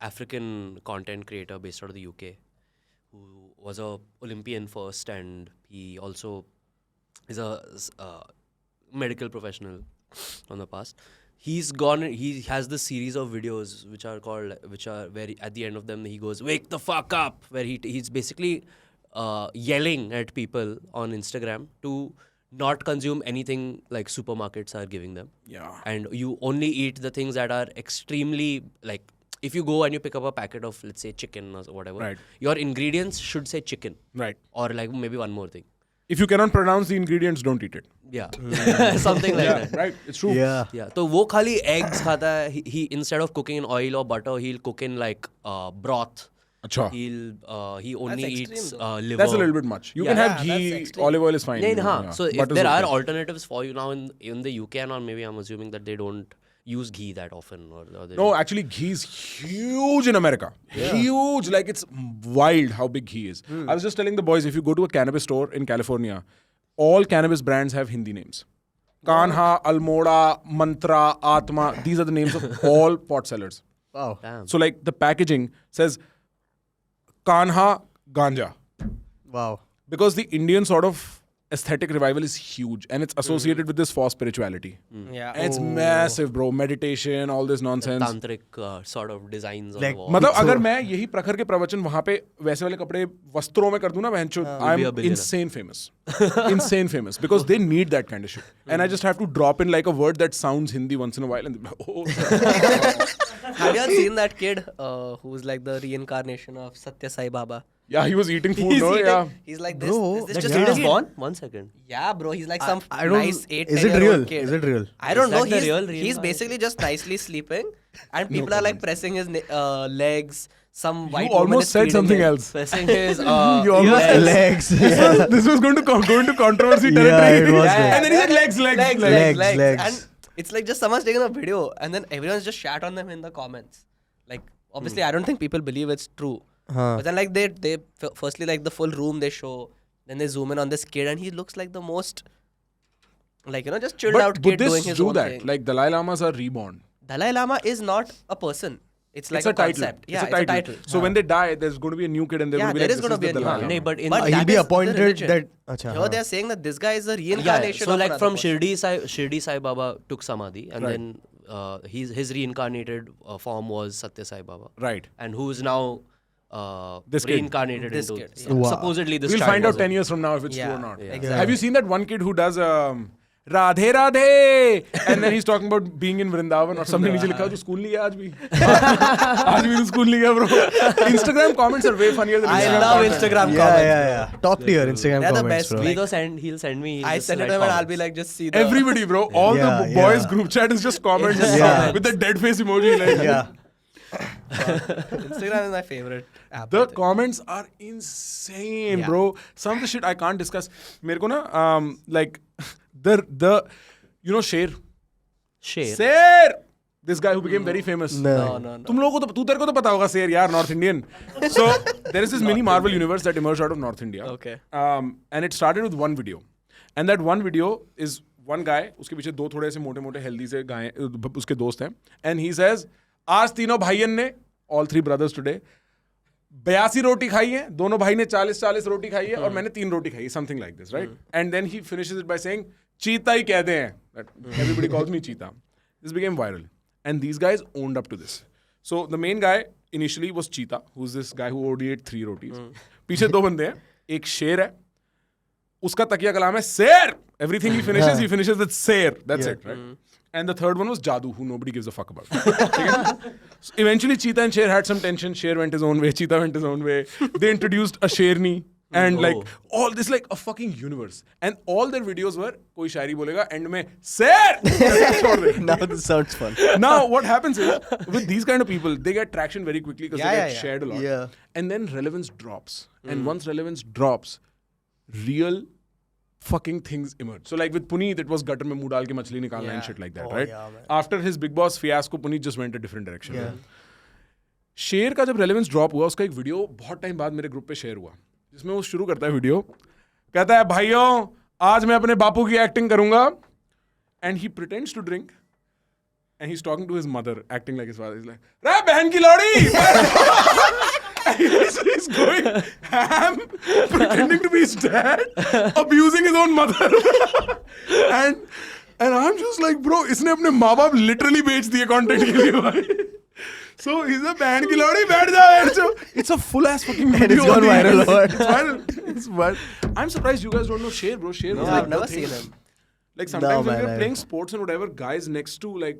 African content creator based out of the UK who was a Olympian first, and he also is a medical professional on the past. He has this series of videos which are where at the end of them he goes, "Wake the fuck up," where he's basically yelling at people on Instagram to not consume anything like supermarkets are giving them. Yeah. And you only eat the things that are extremely, like, if you go and you pick up a packet of, let's say, chicken or whatever, Right. your ingredients should say chicken. Right. Or like maybe one more thing. If you cannot pronounce the ingredients, don't eat it. Yeah. Something like that. Right. It's true. Yeah. Yeah. So वो खाली eggs खाता है. He instead of cooking in oil or butter, he'll cook in like broth. Acha. He only That's eats extreme, liver. That's a little bit much. You can have Yeah, that's ghee, extreme. olive oil is fine. Yeah. So if Butter's there are okay. alternatives for you now in the UK, and or maybe I'm assuming that they don't use ghee that often, or they No, actually, ghee is huge in America. Huge. Like, it's wild how big ghee is. I was just telling the boys, if you go to a cannabis store in California, all cannabis brands have Hindi names. Kanha, Almoda, Mantra, Atma. These are the names of all pot sellers. Wow. Damn. So, like, the packaging says Kanha Ganja. Wow. Because the Indian sort of aesthetic revival is huge and it's associated with this false spirituality. Yeah. And it's massive, bro. Meditation, all this nonsense. Tantric sort of designs on Like, the wall. मतलब अगर मैं यही प्रखर के प्रवचन वहां पे वैसे वाले कपड़े वस्त्रों में कर दूं ना बहनचोद, be a I'm billionaire. insane famous because they need that kind of shit and I just have to drop in like a word that sounds Hindi once in a while and they're like, oh. Have you ever seen that kid who's like the reincarnation of Satya Sai Baba? Yeah, he was eating food, He's no? eating- Yeah. He's like Bro, this That just kid a is kid. born? 1 second. Yeah, bro. He's like some I don't. nice 8-10 Is it year real? old kid. Is it real? I don't know. that the He's, real he's reincarnation? basically just nicely sleeping, and people are like pressing his legs. Some white You woman almost is said feeding something him. else. Pressing his You almost Legs. This was going to go into controversy Yeah, territory. it was Yeah, And then he said legs. Legs. And it's like just someone's taking a video, and then everyone's just shat on them in the comments. Like, obviously, I don't think people believe it's true. Huh. But then, like, they firstly, like, the full room they show, then they zoom in on this kid, and he looks like the most, like, just chilled out kid doing Buddhists his do own that. thing. Like Dalai Lamas are reborn. Dalai Lama is not a person. It's like It's a title. concept. It's a title. So when they die, there's going to be a new kid and they're Yeah, going to be there like, is gonna this be a the Dalai new Lama. kid. But in But He'll that be is the appointed religion. that. Acha, Here they are saying that this guy is a Yeah, reincarnation so of like another from person. Shirdi Sai Baba took Samadhi, and Right. then his reincarnated form was Satya Sai Baba. Right. And who is now This kid. reincarnated This into kid, yeah. Wow. supposedly this We'll child find out was 10 years from now if it's true Yeah, or not. exactly. Have you seen that one kid who does Radhe Radhe and then he's talking about being in Vrindavan or something? नीचे लिखा है, तू school नहीं गया आज भी? आज भी तू स्कूल नहीं गया, bro. Instagram comments are way funnier than I Instagram love comments. Instagram Yeah, comments. yeah. Top tier Instagram They're the comments, best. bro. He'll send me. I just send it like to him and I'll comments. be like, just see the... Everybody, bro. All Yeah, the boys yeah. group chat is just comments just Yeah. with the dead face emoji. Like, Yeah. Instagram is my favorite app. The comments are insane, Yeah. bro. Some of the shit I can't discuss. मेरे को ना like the Sher. Share. This guy who became very famous. No. तुम लोगों को तो तेरे को तो पता होगा शेर यार, North Indian. So there is this mini Marvel universe that emerged out of North India. Okay. And it started with one video. And that one video is one guy, उसके पीछे दो थोड़े से मोटे-मोटे healthy से गाय उसके दोस्त हैं. And he says, आज तीनों भाइयों ने, all three brothers today, 82 रोटी खाई है, दोनों भाई ने 40 रोटी खाई है और मैंने 3 रोटी खाई है, something like this, right? And then he finishes it by saying, चीता ही कहते हैं. That everybody calls me cheetah. This became viral. And these guys owned up to this. So the main guy initially was Cheetah, who's this guy who only ate 3 rotis. पीछे दो बंदे हैं, एक शेर है, उसका तकिया कलाम है शेर. Everything he finishes with शेर. That's it, right? And the third one was Jadoo, who nobody gives a fuck about. So eventually Cheetah and Sher had some tension. Sher went his own way, Cheetah went his own way. They introduced a Sherni. And like all this, like a fucking universe. And all their videos were, कोई शायरी बोलेगा, end में शेर. Now this sounds fun. Now what happens is, with these kind of people, they get traction very quickly because they get Yeah. shared a lot. Yeah. And then relevance drops. And once relevance drops, real fucking things emerge. So like with Puneet, it was gutter mein muh dal ke machli nikalna and shit like that, right? yeah, man. After his Big Boss fiasco, Puneet just went a different direction. Yeah. शेर का जब relevance drop हुआ, उसका एक video बहुत time बाद मेरे group पे शेयर हुआ, जिसमें वो शुरू करता है वीडियो, कहता है भाइयों आज मैं अपने बापू की एक्टिंग करूंगा. And he pretends to drink. And he's talking to his mother, acting like his father. He's like, "Ra behan ki lodi!" And he's going ham, pretending to be his dad, abusing his own mother. and I'm just like, bro, इसने अपने माँ बाप literally बेच दिए content के लिए भाई. So he's a band की लौड़ी बैठ जाओ. It's a full ass fucking video. It's gone viral. It's viral. It's viral. I'm surprised you guys don't know Sher, bro. Sher was No, like I've never seen him. Like sometimes when man, we're playing sports and whatever, guys next to like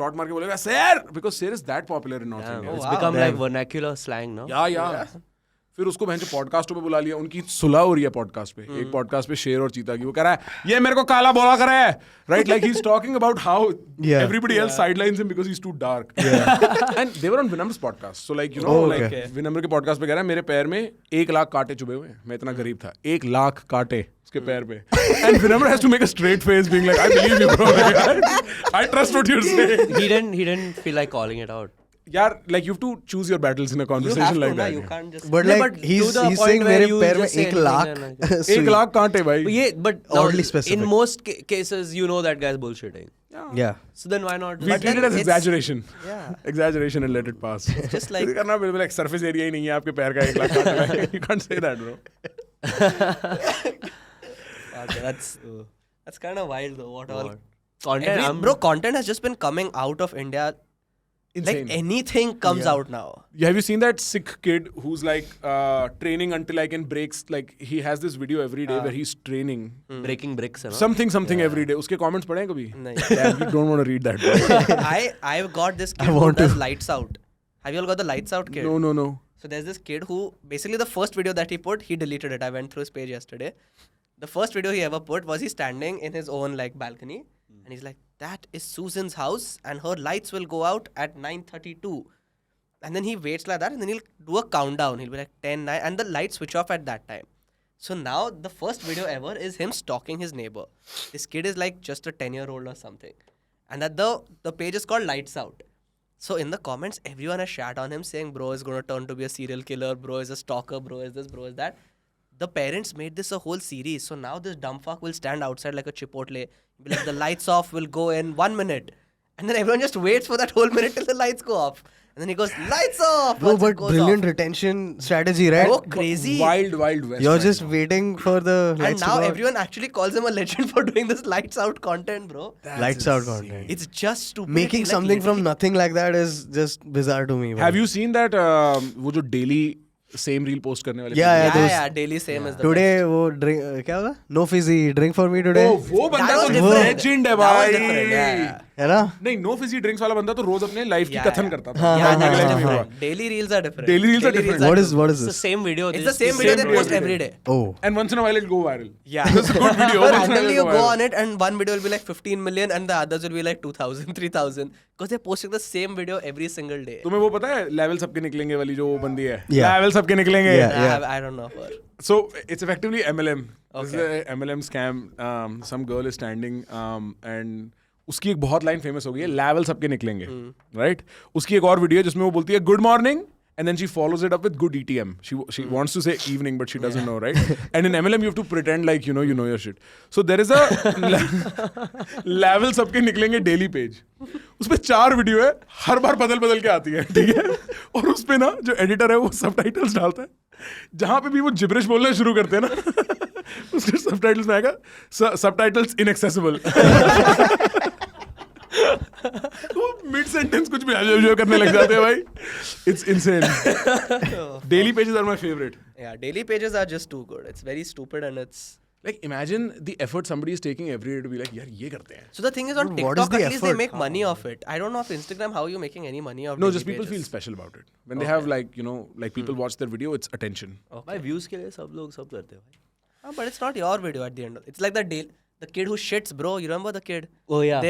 short market bolega Sir, because Sir is that popular in North India. It's become like vernacular slang now. Yeah. फिर उसको भैंस पॉडकास्टों पे बुला लिया. उनकी सुलह हो रही है पॉडकास्ट पे. एक पॉडकास्ट पे शेर और चीता की. वो कह रहा है ये मेरे को काला बोला कर रहा है. Right, like he's talking about how everybody else sidelines him because he's too dark. And they were on Vinamr's podcast. So like, you know, like Vinamr के podcast पे कह रहा है मेरे पैर में 1 लाख कांटे चुभे हुए हैं. मैं इतना गरीब था. 1 लाख कांटे उसके पैर पे. And Vinamr has to make a straight face being like, I believe you, bro. I trust what you're saying. He didn't feel like calling it out. यार, like you have to choose your battles in a conversation like that. You can't just. But like he's saying मेरे पैर में 1 लाख. 1 लाख कांटे भाई. But Oddly specific. in most cases, you know that guy's bullshitting. Yeah. So then why not? We treat it as exaggeration. Yeah. Exaggeration and let it pass. Just like. करना बिल्कुल like surface area ही नहीं है आपके पैर का 1 लाख कांटे. You can't say that, bro. Okay, that's kind of wild though. What all? Content, Bro, content has just been coming out of India. Insane. Like anything comes out now. Yeah, have you seen that sick kid who's like training until like in breaks? Like he has this video every day where he's training. breaking bricks and all. Something every day. उसके comments पढ़े हैं कभी? नहीं. Yeah, you don't want to read that. Bro. I've got this kid who does lights out. Have you all got the lights out kid? No. So there's this kid who basically the first video that he put, he deleted it. I went through his page yesterday. The first video he ever put was he standing in his own like balcony and he's like, that is Susan's house and her lights will go out at 9:32. And then he waits like that and then he'll do a countdown. He'll be like 10, 9 and the lights switch off at that time. So now the first video ever is him stalking his neighbor. This kid is like just a 10-year-old or something. And that the page is called Lights Out. So in the comments, everyone has shat on him saying, bro is going to turn to be a serial killer, bro is a stalker, bro is this, bro is that. The parents made this a whole series. So now this dumb fuck will stand outside like a Chipotle, be like, the lights off will go in 1 minute. And then everyone just waits for that whole minute till the lights go off. And then he goes, lights off! Bro, Once it but goes brilliant off. retention strategy, right? Oh, crazy. Wild West. You're right just now. waiting for the And lights now to go out. everyone actually calls him a legend for doing this lights out content, bro. Lights out content. It's just stupid. Making something from nothing like that is just bizarre to me. Have you seen that वो जो daily same reel post करने वाले? Yeah, Yeah, daily same is the Today वो drink क्या होगा? No fizzy, drink for me today. Oh, वो बंदा That was तो different. legend है That was भाई. different, yeah. है ना? नहीं, no fizzy drinks वाला बंदा तो रोज अपने लाइफ की Yeah, कथन yeah. करता था. Yeah, that is Legend different. हुआ. Daily reels are different. Daily reels are different. What is It's the this? same video. It's the same video they post every day. Oh. And once in a while it'll go viral. Yeah. It's a good video. Once in a while Randomly it'll you go viral. on it and one video will be like 15 million and the others will be like 2,000, 3,000. Because they're posting the same video every single day. तुम्हें वो पता है level सबके निकलेंगे वाली जो वो बंदी है? Yeah. लेवल सबके निकलेंगे. Yeah. I don't know her. So it's effectively MLM. This is Okay. a MLM scam. Some girl is standing and उसकी एक बहुत लाइन फेमस हो गई है, लेवल सबके निकलेंगे, राइट? उसकी एक और वीडियो है जिसमें वो बोलती है good morning and then she follows it up with good ETM. She wants to say evening but she doesn't know, right? And in MLM you have to pretend like you know your shit. So there is a level सबके निकलेंगे daily page. उसपे 4 video है, हर बार बदल के आती है, ठीक है? और उसपे ना जो एडिटर है वो सबटाइटल्स डालता है. जहाँ पे भी वो जिब्रिश बोलना शुरू करते हैं ना, उसके सबटाइटल्स में आएगा सबटाइटल्स inaccessible. वो मिड सेंटेंस कुछ भी जो करने लग जाते हैं भाई. It's insane. Daily pages are my favorite. Yeah, daily pages are just too good. It's very stupid and it's... Like imagine the effort somebody is taking every day to be like, यार ये करते हैं. So the thing is on But what is TikTok the at least they effort? make money off it. I don't know if Instagram how you're making any money off No, daily just people feel pages. special about it. When they have like, you know, like people watch their video, it's attention. भाई views के लिए सब लोग सब करते हैं भाई. But it's not your video at the end. It's like the kid who shits, bro. You remember the kid? Oh yeah.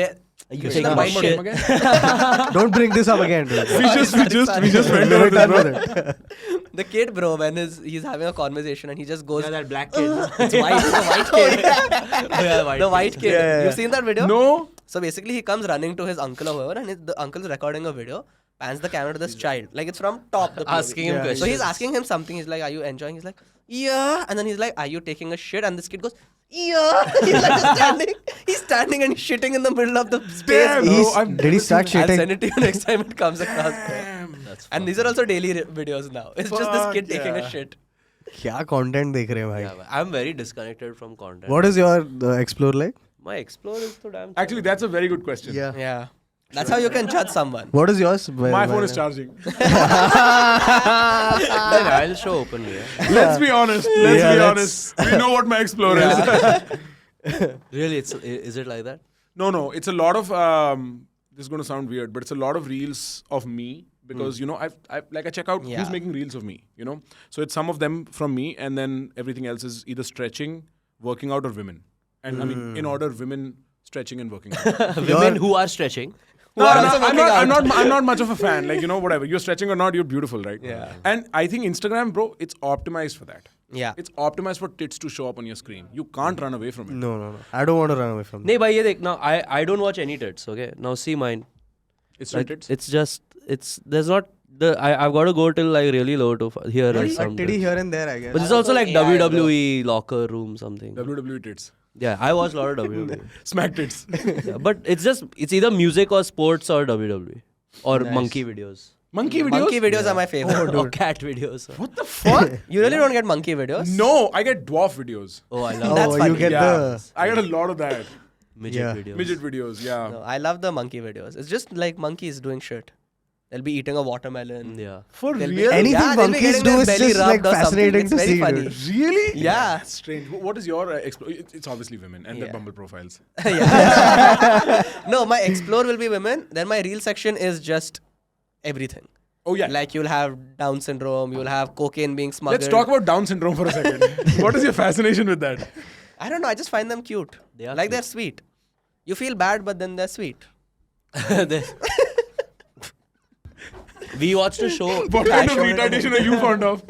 You take the my white shit. kid. Don't bring this up again, dude. We just went over this, bro. The kid, bro, when he's having a conversation and he just goes, Yeah, that black kid. it's white, the white kid. Oh, yeah, white The white kid. Yeah. You've seen that video? No. So basically, he comes running to his uncle or whoever, and the uncle's recording a video pans the camera to this child. Like it's from top. The POV. Asking him Yeah. questions. So he's asking him something. He's like, "Are you enjoying?" He's like, "Yeah." And then he's like, "Are you taking a shit?" And this kid goes, "Yeah." He's like just standing. He's standing and he's shitting in the middle of the space. Damn, He's- bro, I've did he never start seen I'll shitting? send it to you next time it comes across. That's And these are also daily videos now. It's just this Fuck kid taking a yeah. shit. क्या content देख रहे हैं भाई? yeah, I'm very disconnected from content. What is your explore like? My explore is so damn. Actually, that's a very good question. Yeah. That's how you can judge someone. What is yours? My phone is charging. Then I'll show openly. Yeah. Let's be honest. Let's Yeah, be let's- honest. We know what my Explorer is. Really, is it like that? No. It's a lot of. This is going to sound weird, but it's a lot of reels of me because you know I check out Yeah. who's making reels of me. You know, so it's some of them from me, and then everything else is either stretching, working out, or women. And I mean, in order, women stretching and working out. Women who are stretching. No, are also working out. I'm not much of a fan. Like, you know, whatever. You're stretching or not, you're beautiful, right? Yeah. And I think Instagram, bro, it's optimized for that. Yeah. It's optimized for tits to show up on your screen. You can't run away from it. No. I don't want to run away from. Nee, bhai, ye dekh. Now I don't watch any tits. Okay, now see mine. It's Like, tits. it's just there's not the I've got to go till like really low to hear A some. titty tits. here and there, I guess. But it's also like AI, WWE locker room something. WWE tits. Yeah, I watch a lot of WWE. Smack tits. Yeah, but it's either music or sports or WWE or monkey videos Monkey videos? Monkey videos are my favorite. or cat videos. What the fuck? You really don't get monkey videos? No, I get dwarf videos. Oh, I love That's you funny. get Yeah. the. I get a lot of that. midget Yeah. videos. Midget videos, yeah. No, I love the monkey videos. It's just like monkeys doing shit. They'll be eating a watermelon. Yeah. For They'll be- real? Anything Yeah, they'll be monkeys getting do their is belly just like rubbed or something. fascinating It's to very see. funny. Dude. Really? Yeah. That's strange. What is your It's obviously women and their Yeah. Bumble profiles. No, my explore will be women. Then my reel section is just everything. Oh, yeah. Like you'll have Down syndrome, you'll have cocaine being smuggled. Let's talk about Down syndrome for a second. What is your fascination with that? I don't know. I just find them cute. They are like cute. they're sweet. You feel bad, but then they're sweet. We watched a show. What kind of retardation are you fond of?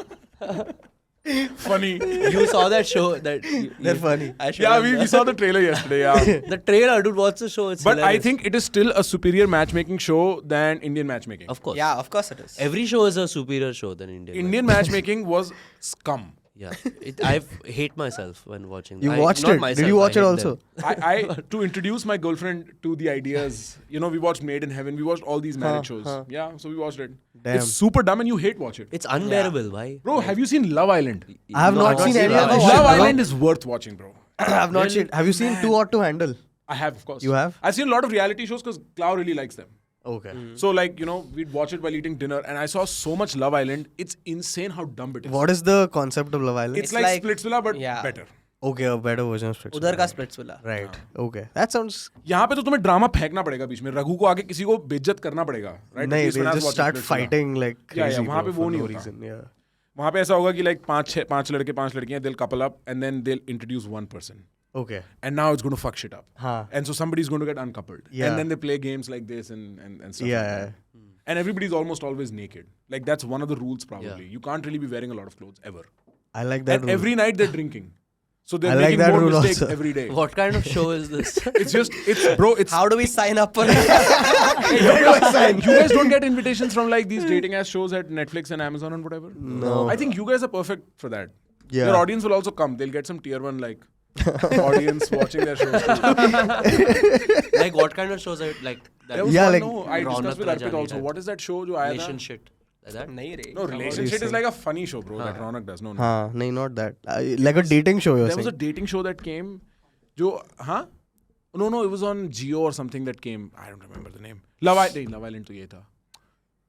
Funny. You saw that show that They're funny. I showed Yeah, them we saw the trailer yesterday, yeah. the trailer, dude. Watch the show. It's But I hilarious. think it is still a superior matchmaking show than Indian matchmaking. of course. Yeah, of course it is. Every show is a superior show than Indian. Indian matchmaking was scum. Yeah. I hate myself when watching. You I- watched not it? Did myself, you watch I it hate also? them. I to introduce my girlfriend to the ideas. You know, we watched Made in Heaven. We watched all these marriage shows. Yeah, so we watched it. Damn. It's super dumb and you hate watch it. It's unbearable. Why? Bro, have you seen Love Island? I have not seen any Love of the Island. shit. Love bro. Island is worth watching, bro. I have not seen. Have you seen Too Hot to Handle? I have, of course. You have? I've seen a lot of reality shows because Clau really likes them. Okay. So, like, you know, we'd watch it while eating dinner, and I saw so much Love Island. It's insane how dumb it is. What is the concept of Love Island? It's like Splitsvilla, but yeah. better. Okay, a better version of Splitsvilla. उधर का Splitsvilla. Right. Okay. That sounds. यहाँ पे तो तुम्हें drama फेंकना पड़ेगा बीच में रघु को आगे किसी को बेइज्जत करना पड़ेगा right? No, At least they when I was just watching start Splitsvilla. fighting like Yeah, crazy. yeah, वहाँ bro, पे वो for नहीं no होता. reason. Yeah. वहाँ पे ऐसा होगा कि like पांच लड़के पांच लड़कियां they'll couple up and then they'll introduce one person Okay. and now it's going to fuck shit up Huh. and so somebody's going to get uncoupled Yeah. and then they play games like this and stuff Yeah. like yeah. that. And everybody's almost always naked. Like that's one of the rules probably. Yeah. You can't really be wearing a lot of clothes ever. I like that. And rule. every night they're drinking. So they're I like making that more rule mistakes also. every day. What kind of show is this? It's How do we sign up for it? you guys don't get invitations from like these dating ass shows at Netflix and Amazon and whatever? No. I think you guys are perfect for that. Yeah. Your audience will also come. They'll get some tier 1 like audience watching their shows. Too. Like what kind of shows are like that? There was Yeah, one, like no, I Raunak discussed with Arpit Rajani also. type. What is that show jo aaya tha? Relation shit. Like that? नहीं रे. No, relationship is like a funny show, bro. That Raunak does. No. Huh. No, not that. Like a dating show. You're There was a saying. dating show that came. Jo, huh? No, it was on Jio or something that came. I don't remember the name. Love Island तो ये था.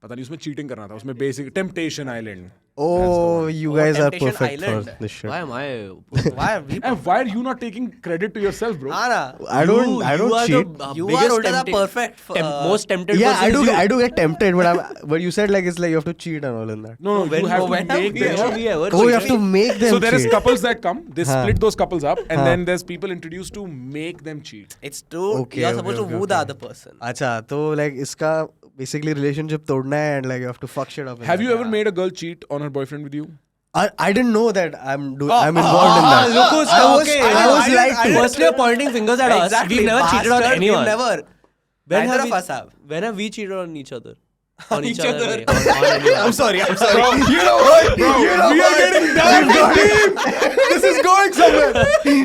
पता नहीं उसमें cheating करना था. उसमें basic Temptation Island. Oh, you guys are Temptation perfect Island. for this shit. Why am I? Why are we? And why are you not taking credit to yourself, bro? Ana, I don't are cheat. The, you biggest are Ulta the tempted- perfect. most tempted. Yeah, person is you. I do get tempted, but you said like it's like you have to cheat and all in that. No, you have to when have make we them. ever- cheat. we ever Oh, you have cheated? to make them So there is cheat. couples that come, they Huh. split those couples up, and Huh. then there's people introduced to make them cheat. It's true. Okay, You're okay, supposed okay, to woo okay. the other person. अच्छा तो like इसका basically relationship तोड़ना है and like you have to fuck shit up. in Have that. you ever made a girl cheat on her boyfriend with you? I didn't know that I'm involved in that. Look who's I was okay. I was lied to. Firstly, you're pointing fingers at us. Exactly. We've never cheated on Bastard, anyone. We've never. When Neither have of we- us have. When have we cheated on each other? on each other. On anyone. I'm sorry. You know what, bro? We are getting down deep. This is going somewhere.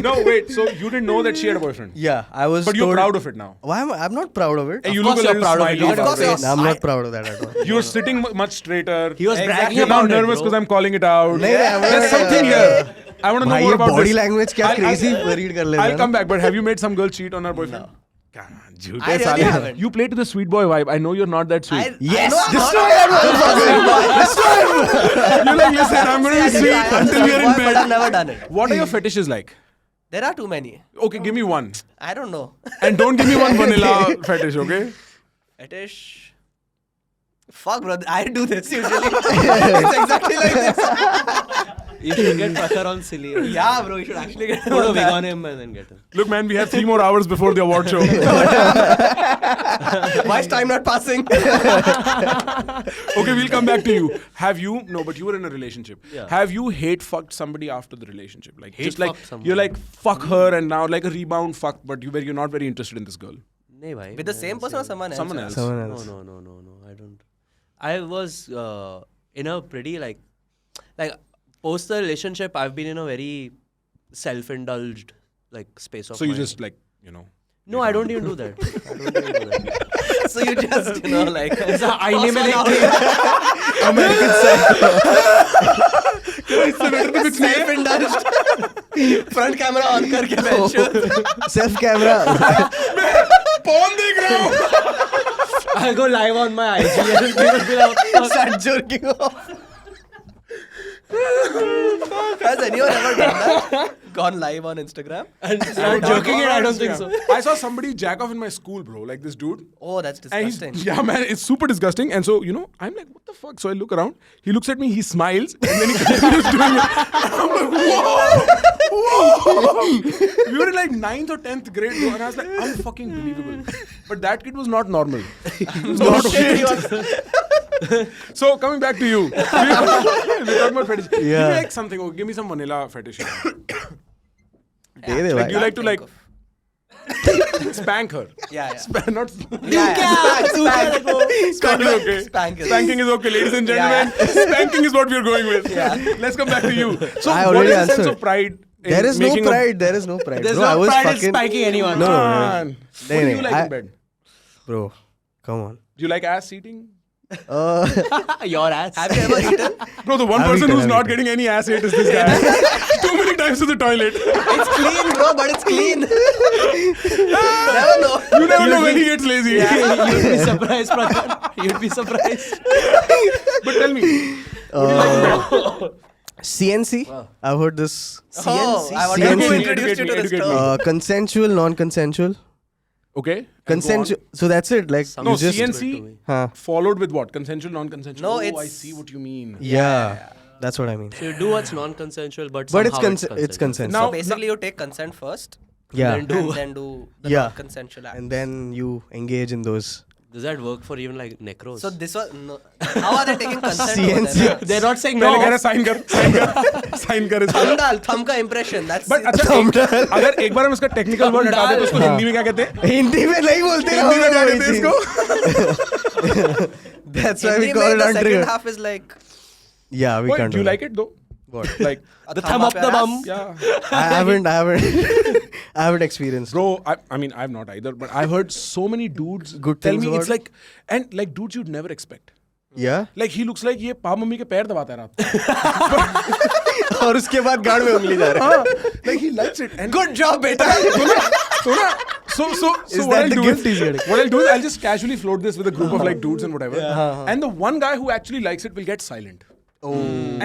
No, wait. So you didn't know that she had a boyfriend, Yeah, I was. but you're told- proud of it now. Why am I? I'm not proud of it. And you course look a you're little proud of it. smiley Of about course it. you're- I'm not proud of that at all. You're sitting much straighter. He was bragging You're now about it, nervous bro. because I'm calling it out. नहीं, I'm There's not- something here. I want to know भाई more ये about body this. language क्या crazy read कर लेता है I'll ना? come back, but have you made some girl cheat on her boyfriend? Come on, I झूठे really साले. haven't. You play to the sweet boy vibe. I know you're not that sweet. Yes, I know destroy that motherfucker. You're like, listen, I'm going to be sweet until we're in But I've bed. never done it. What are your fetishes like? There are too many. Okay, give me one. I don't know. And don't give me one vanilla fetish, okay? Fetish. Fuck, bro. I do this usually. It's exactly like this. You should get Prakhar on silly. Yeah, bro. You should actually get Put a wig on him and then get him. Look, man, we have 3 more hours before the award show. Why is time not passing? Okay, we'll come back to you. Have you? No, but you were in a relationship. Yeah. Have you hate fucked somebody after the relationship? Like Hate just like fucked somebody? you're like fuck her and now like a rebound fuck, but you're not very interested in this girl. Nee, bhai. With the same person or someone else? Someone else. Someone No, else. no. I don't. I was in a pretty like post the relationship. I've been in a very self-indulged like space of. So you mind. just like, you know. No, I don't even do that. I don't even do that. So you just, like. आईने में देख के Self-indulged. Front camera on करके bench. Self camera. Porn देख रहा हूँ. I go live on my IG and people be like, Start jerking off. Has anyone ever done that? Gone live on Instagram? and start joking it. I don't think so. I saw somebody jack off in my school, bro. Like this dude. Oh, that's And he's, disgusting. yeah, man, it's super disgusting. And so, I'm like, what the fuck? So I look around. He looks at me, he smiles, and then he continues doing it. I'm like, whoa! We were in like 9th or 10th grade, bro, and I was like, unfucking-believable. But that kid was not normal. He was not okay. So, coming back to you. We're talking about fetish. Give me Yeah. like something. Oh, give me some vanilla fetish. They they Like, भाई. do you like to like spank her? Yeah. Not Yeah. Spanking is okay. Spanking is okay, ladies and gentlemen. Spanking is what we are going with. Yeah. Let's come back to you. So, I what already is the sense answered. of pride? In There is no making pride. There is no pride. There's Bro, I no was pride in fucking. spanking anyone. No, Man. What do you like I- in bed? Bro, come on. Do you like ass eating? Your ass. Have you ever eaten? Bro, the one I've person eaten, who's I've not eaten. getting any ass hate is this guy. Too many times to the toilet. It's clean, bro, but it's clean. Never know. You never know when he gets lazy. You'd be surprised, Prakhar. You'd be surprised. But tell me, CNC. I've heard this. Oh, I wanted CNC. to introduce you to this Educate me. term. Consensual, non-consensual. okay? Consensual. So that's it. Like Some- No, you just. CNC Huh. followed with what? Consensual, non-consensual? No, I it's- see what you mean. Yeah. That's what I mean. So you do what's non-consensual, but But it's somehow it's consent. Now- So basically, you take consent first, Yeah. then and then do the Yeah. consensual act. And then you engage in those. Does that work for even like necros? So this was no. How are they taking consent? CNC. over there? they're not saying पहले कह no. रहा sign कर sign कर इसका. Thumb डाल, thumb का impression. That's But अच्छा अगर एक बार हम इसका टेक्निकल वर्ड हटा दें तो उसको हिंदी में क्या कहते हैं? हिंदी में नहीं बोलते हिंदी में क्या कहते हैं इसको? That's why we Hindi call mein it the second untriggered. half is like Yeah, we Wait, can't do you do like it though? What? Like, a The thumb up the your bum. ass. yeah. I haven't I haven't experienced. Bro, I mean, I've not either, but I've heard so many dudes Good tell things me it's about like, and like dudes you'd never expect. Yeah. Like he looks like ये papa mummy के पैर दबाता है रात को. और उसके बाद गाड़ में उंगली जा रहा है. Like he likes it. And Good job, beta. so Is what that I'll the do gift he's getting? what I'll do is I'll just casually float this with a group of like dudes and whatever. And the one guy who actually likes it will get silent. Oh.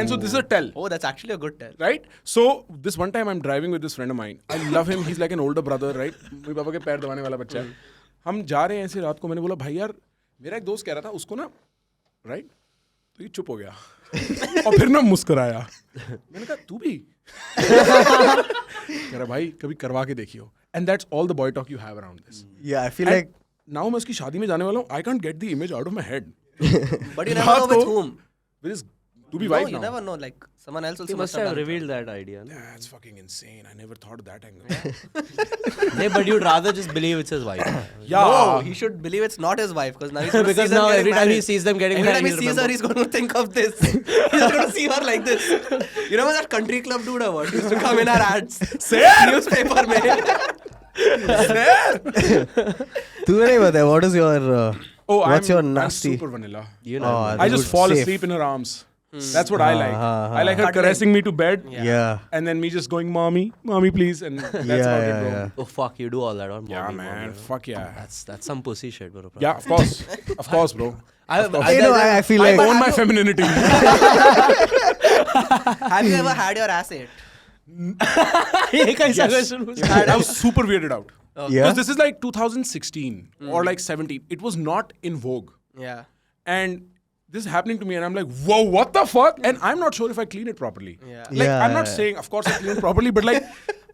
And so this is a tell. Oh, that's actually a good tell. Right? So this one time I'm driving with this friend of mine. I love him. He's like an older brother, right? मेरे पापा के पैर दबाने वाला बच्चा है. हम जा रहे हैं ऐसे रात को. मैंने बोला भाई यार मेरा एक दोस्त कह रहा था उसको ना, right? तो ये चुप हो गया और फिर ना मुस्कुराया. मैंने कहा तू भी कह रहा भाई कभी करवा के देखियो. And that's all the boy talk you have around this. Yeah, I feel And like now मैं उसकी शादी में जाने वाला हूँ. I can't get the image out of my head. But you never know with whom. With his To be No, wife you now. never know. Like someone else also He must have done it. revealed that idea. No? That's fucking insane. I never thought of that angle. Yeah, but you'd rather just believe it's his wife. Yeah. No, he should believe it's not his wife because now he's gonna see Because them now getting every time he married. sees them getting Every married, time he he'll sees her, remember. he's going to think of this. He's going to see her like this. You remember that country club dude or what? He used to come in our ads. Newspaper mein. तूने नहीं बताया what is your what's your I'm nasty? super vanilla. You know. Oh, I just good. fall Safe. asleep in her arms. That's what I like. I like her Cuddling. caressing me to bed. Yeah. And then me just going, mommy, please. And that's about it, bro. Oh fuck, you do all that on Yeah, mommy, man. mommy. Fuck yeah. That's some pussy shit, bro. Yeah, of course. Of course, bro. I feel I like own my femininity. Have you ever had your ass ate? ये कैसा Yes. question पूछा? I was super weirded out. yeah. Because this is like 2016 or like 17. It was not in vogue. Yeah. And this is happening to me and I'm like, whoa, what the fuck? And I'm not sure if I clean it properly. Yeah. Like, Yeah, I'm not yeah. saying, of course, I clean it properly, but like,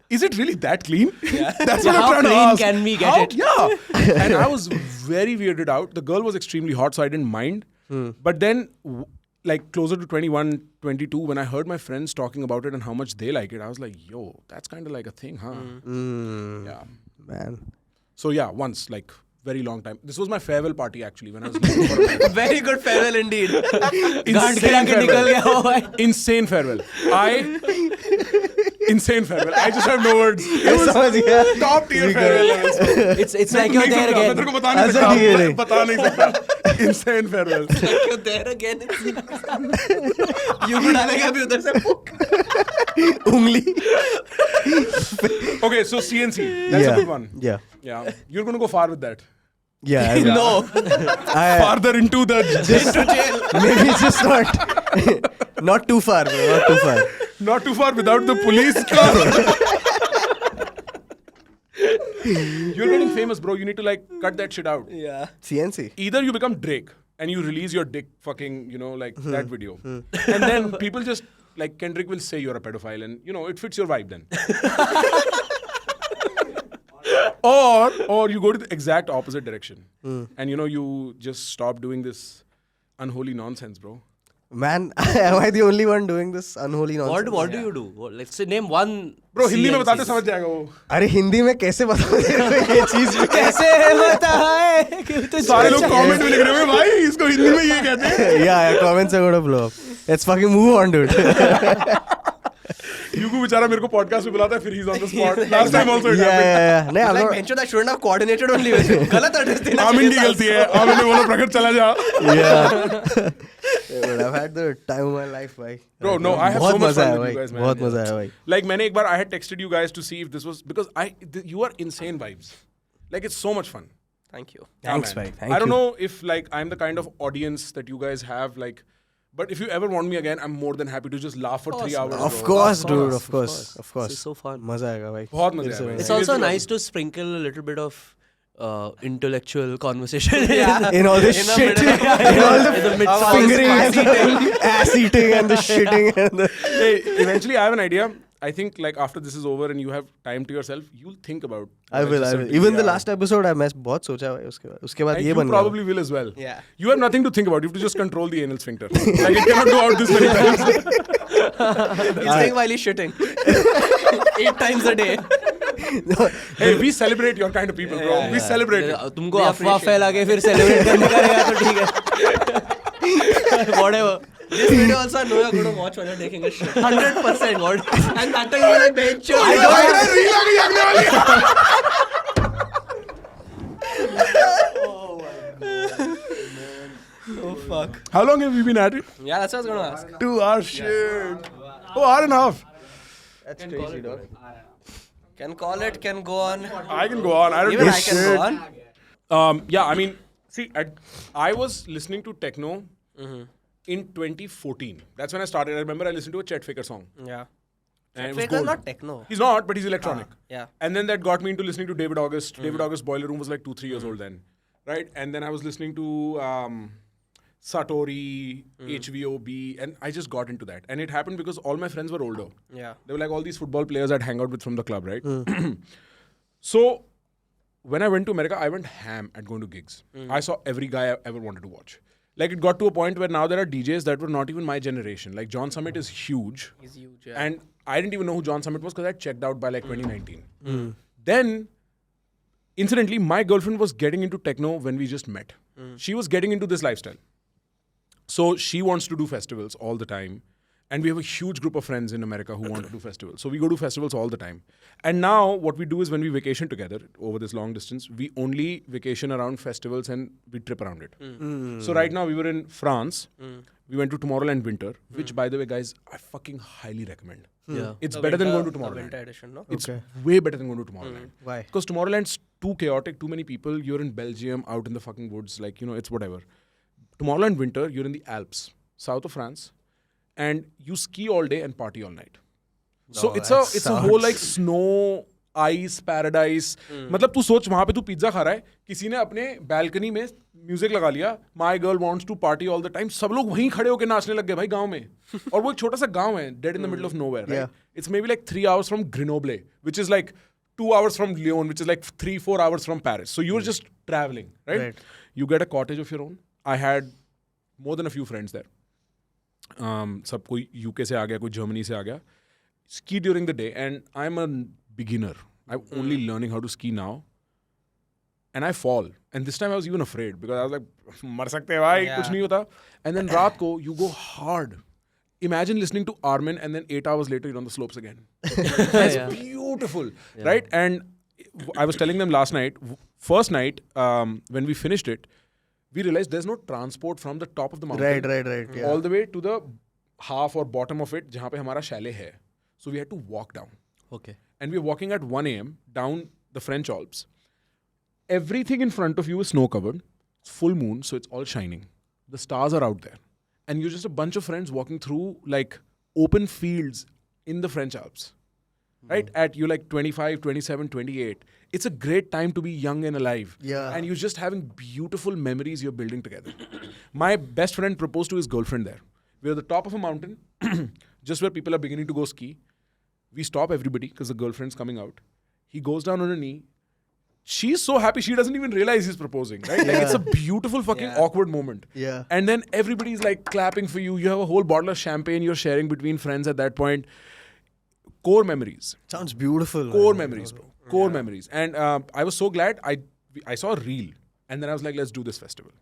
is it really that clean? That's what How I'm trying to clean ask. can we get How- it? Yeah. And I was very weirded out. The girl was extremely hot, so I didn't mind. But then, like, closer to 21, 22, when I heard my friends talking about it and how much they like it, I was like, yo, that's kind of like a thing, huh? Yeah. man. So, yeah, once, like, very long time. This was my farewell party, actually, when I was looking for a wife. Very good farewell indeed. गांठ गिरा के निकल गया वो भाई. Insane farewell. Insane farewell. I just have no words. It was समझ गया. top tier farewell levels. It's like you're there मैं again. तेरे को बता नहीं ऐसा नहीं है सकता. रे. मैं बता नहीं सकता. Insane farewell. You're there again. You भी डालेगा अभी उधर से. उंगली. Okay, so CNC. That's a good one. Yeah. Yeah. You're going to go far with that. Yeah. I will. No. Farther into the Maybe just not too far, bro. Not too far. Not too far without the police car. You're getting famous, bro. You need to like cut that shit out. Yeah. CNC. Either you become Drake and you release your dick fucking, you know, like that video. And then people just, like Kendrick will say you're a pedophile and, you know, it fits your vibe then. Or you go to the exact opposite direction. And, you know, you just stop doing this unholy nonsense, bro. Man, am I the only one doing this unholy nonsense? What do you do? Let's say name one. Bro, Hindi में बताते CNC. समझ जाएगा वो. अरे हिंदी में कैसे बताऊं ये चीज भी कैसे होता है कि तो सारे लोग कमेंट में लिख रहे हैं भाई इसको हिंदी में ये कहते हैं. yeah, comments are gonna blow up. Let's fucking move on, dude. यूगू बेचारा मेरे को पॉडकास्ट पे बुलाता है फिर he's on the spot. Last time also it happened. yeah. नहीं, I'm Like not. mentioned, I shouldn't have coordinated only with you. गलत address देना आमिन की चाहिए था. गलती है. आमिन ने बोला प्रकट चला जा. Yeah. But I've had the time of my life, भाई. Bro, no, I have बहुत so much मजा fun आया with भाई. you guys, man. बहुत मजा आया भाई. Like मैंने एक बार I had texted you guys to see if this was because you are insane vibes. Like it's so much fun. Thank you. Thanks, man. bhai. Thank I don't you. know if like I'm the kind of audience that you guys have like, but if you ever want me again, I'm more than happy to just laugh for 3 hours. Of bro. course, dude. Of course. It's so fun. मजा आएगा भाई. बहुत मजा आया भाई. It's also nice to sprinkle a little bit of intellectual conversation. In all this In the shit, middle. in all the In the midst of fingering ass and the ass eating and the shitting and the. Hey, eventually I have an idea. I think like after this is over and you have time to yourself, you'll think about. I will. Even the last episode, मैं बहुत सोचा भाई उसके बाद ये you बन गया. probably will as well. Yeah. You have nothing to think about. You have to just control the anal sphincter. Like it cannot go out this many times. He's doing while he's shitting. 8 times a day. Hey, we celebrate your kind of people, bro. We celebrate it. तुमको अफवाह फैला के फिर celebrate करने का रहेगा तो ठीक है. Whatever. This video also I know you're going to watch when you're taking a shit. 100%. What? And that time you're like, bench. I don't reel आगे आगने वाली है. Oh fuck. How long have you been at it? Yeah, that's what I was going to ask. 2 hours. Shit. Oh, hour and a half. That's crazy, dog. Can call it, can go on. I can go on. I don't Even give a I can shit. go on. Yeah, I mean, see, I was listening to techno in 2014. That's when I started. I remember I listened to a Chet Faker song. Yeah. And it was Faker's gold. not techno. He's not, but he's electronic. Yeah. And then that got me into listening to David August. David August Boiler Room was like 2-3 years old then. Right? And then I was listening to Satori, HVOB, and I just got into that. And it happened because all my friends were older. Yeah. They were like all these football players I'd hang out with from the club, right? So when I went to America, I went ham at going to gigs. I saw every guy I ever wanted to watch. Like it got to a point where now there are DJs that were not even my generation. Like John Summit is huge. He's huge. Yeah. And I didn't even know who John Summit was because I checked out by like 2019. Then, incidentally, my girlfriend was getting into techno when we just met. She was getting into this lifestyle. So she wants to do festivals all the time. And we have a huge group of friends in America who want to do festivals. So we go to festivals all the time. And now what we do is when we vacation together over this long distance, we only vacation around festivals and we trip around it. So right now we were in France. We went to Tomorrowland Winter, which by the way, guys, I fucking highly recommend. Yeah. It's The better than going winter- to the Tomorrowland. winter edition, no? It's way better than going to Tomorrowland. Why? Because Tomorrowland's too chaotic, too many people. You're in Belgium, out in the fucking woods. Like, you know, it's whatever. Tomorrowland Winter, you're in the Alps, south of France. And you ski all day and party all night. So Oh, it's that a whole sucks. like snow, ice, paradise. मतलब तू सोच वहाँ पे तू pizza खा रहा है किसी ने अपने बालकनी में म्यूजिक लगा लिया my girl wants to party all the time सब लोग वहीं खड़े होकर नाचने लग गए भाई गांव में और वो एक छोटा सा गांव है dead in the middle of nowhere Yeah. Right it's may be like 3 hours from Grenoble which is like 2 hours from Lyon which is like 3-4 hours from Paris so you're just traveling right you get a cottage of your own I had more than a few friends there सब कोई UK से आ गया कोई Germany से आ गया ski during the day and I'm a beginner I'm only learning how to ski now and I fall and this time I was even afraid because I was like मर सकते हैं भाई कुछ नहीं होता and then रात को you go hard imagine listening to Armin and then 8 hours later you're on the slopes again it's beautiful right and I was telling them last night first night when we finished it we realized there's no transport from the top of the mountain Right. Yeah. all the way to the half or bottom of it जहाँ पे हमारा chalet है. So we had to walk down. Okay. And we were walking at 1 a.m. down the French Alps. Everything in front of you is snow covered. It's full moon, so it's all shining. The stars are out there. And you're just a bunch of friends walking through like open fields in the French Alps. Right? At you're like 25, 27, 28. It's a great time to be young and alive. Yeah. And you're just having beautiful memories you're building together. My best friend proposed to his girlfriend there. We're at the top of a mountain, just where people are beginning to go ski. We stop everybody because the girlfriend's coming out. He goes down on her knee. She's so happy she doesn't even realize he's proposing, right? Like it's a beautiful fucking awkward moment. Yeah. And then everybody's like clapping for you. You have a whole bottle of champagne you're sharing between friends at that point. Core memories. Sounds beautiful. Core man. memories, bro. Core memories. And I was so glad I saw a reel. And then I was like, let's do this festival.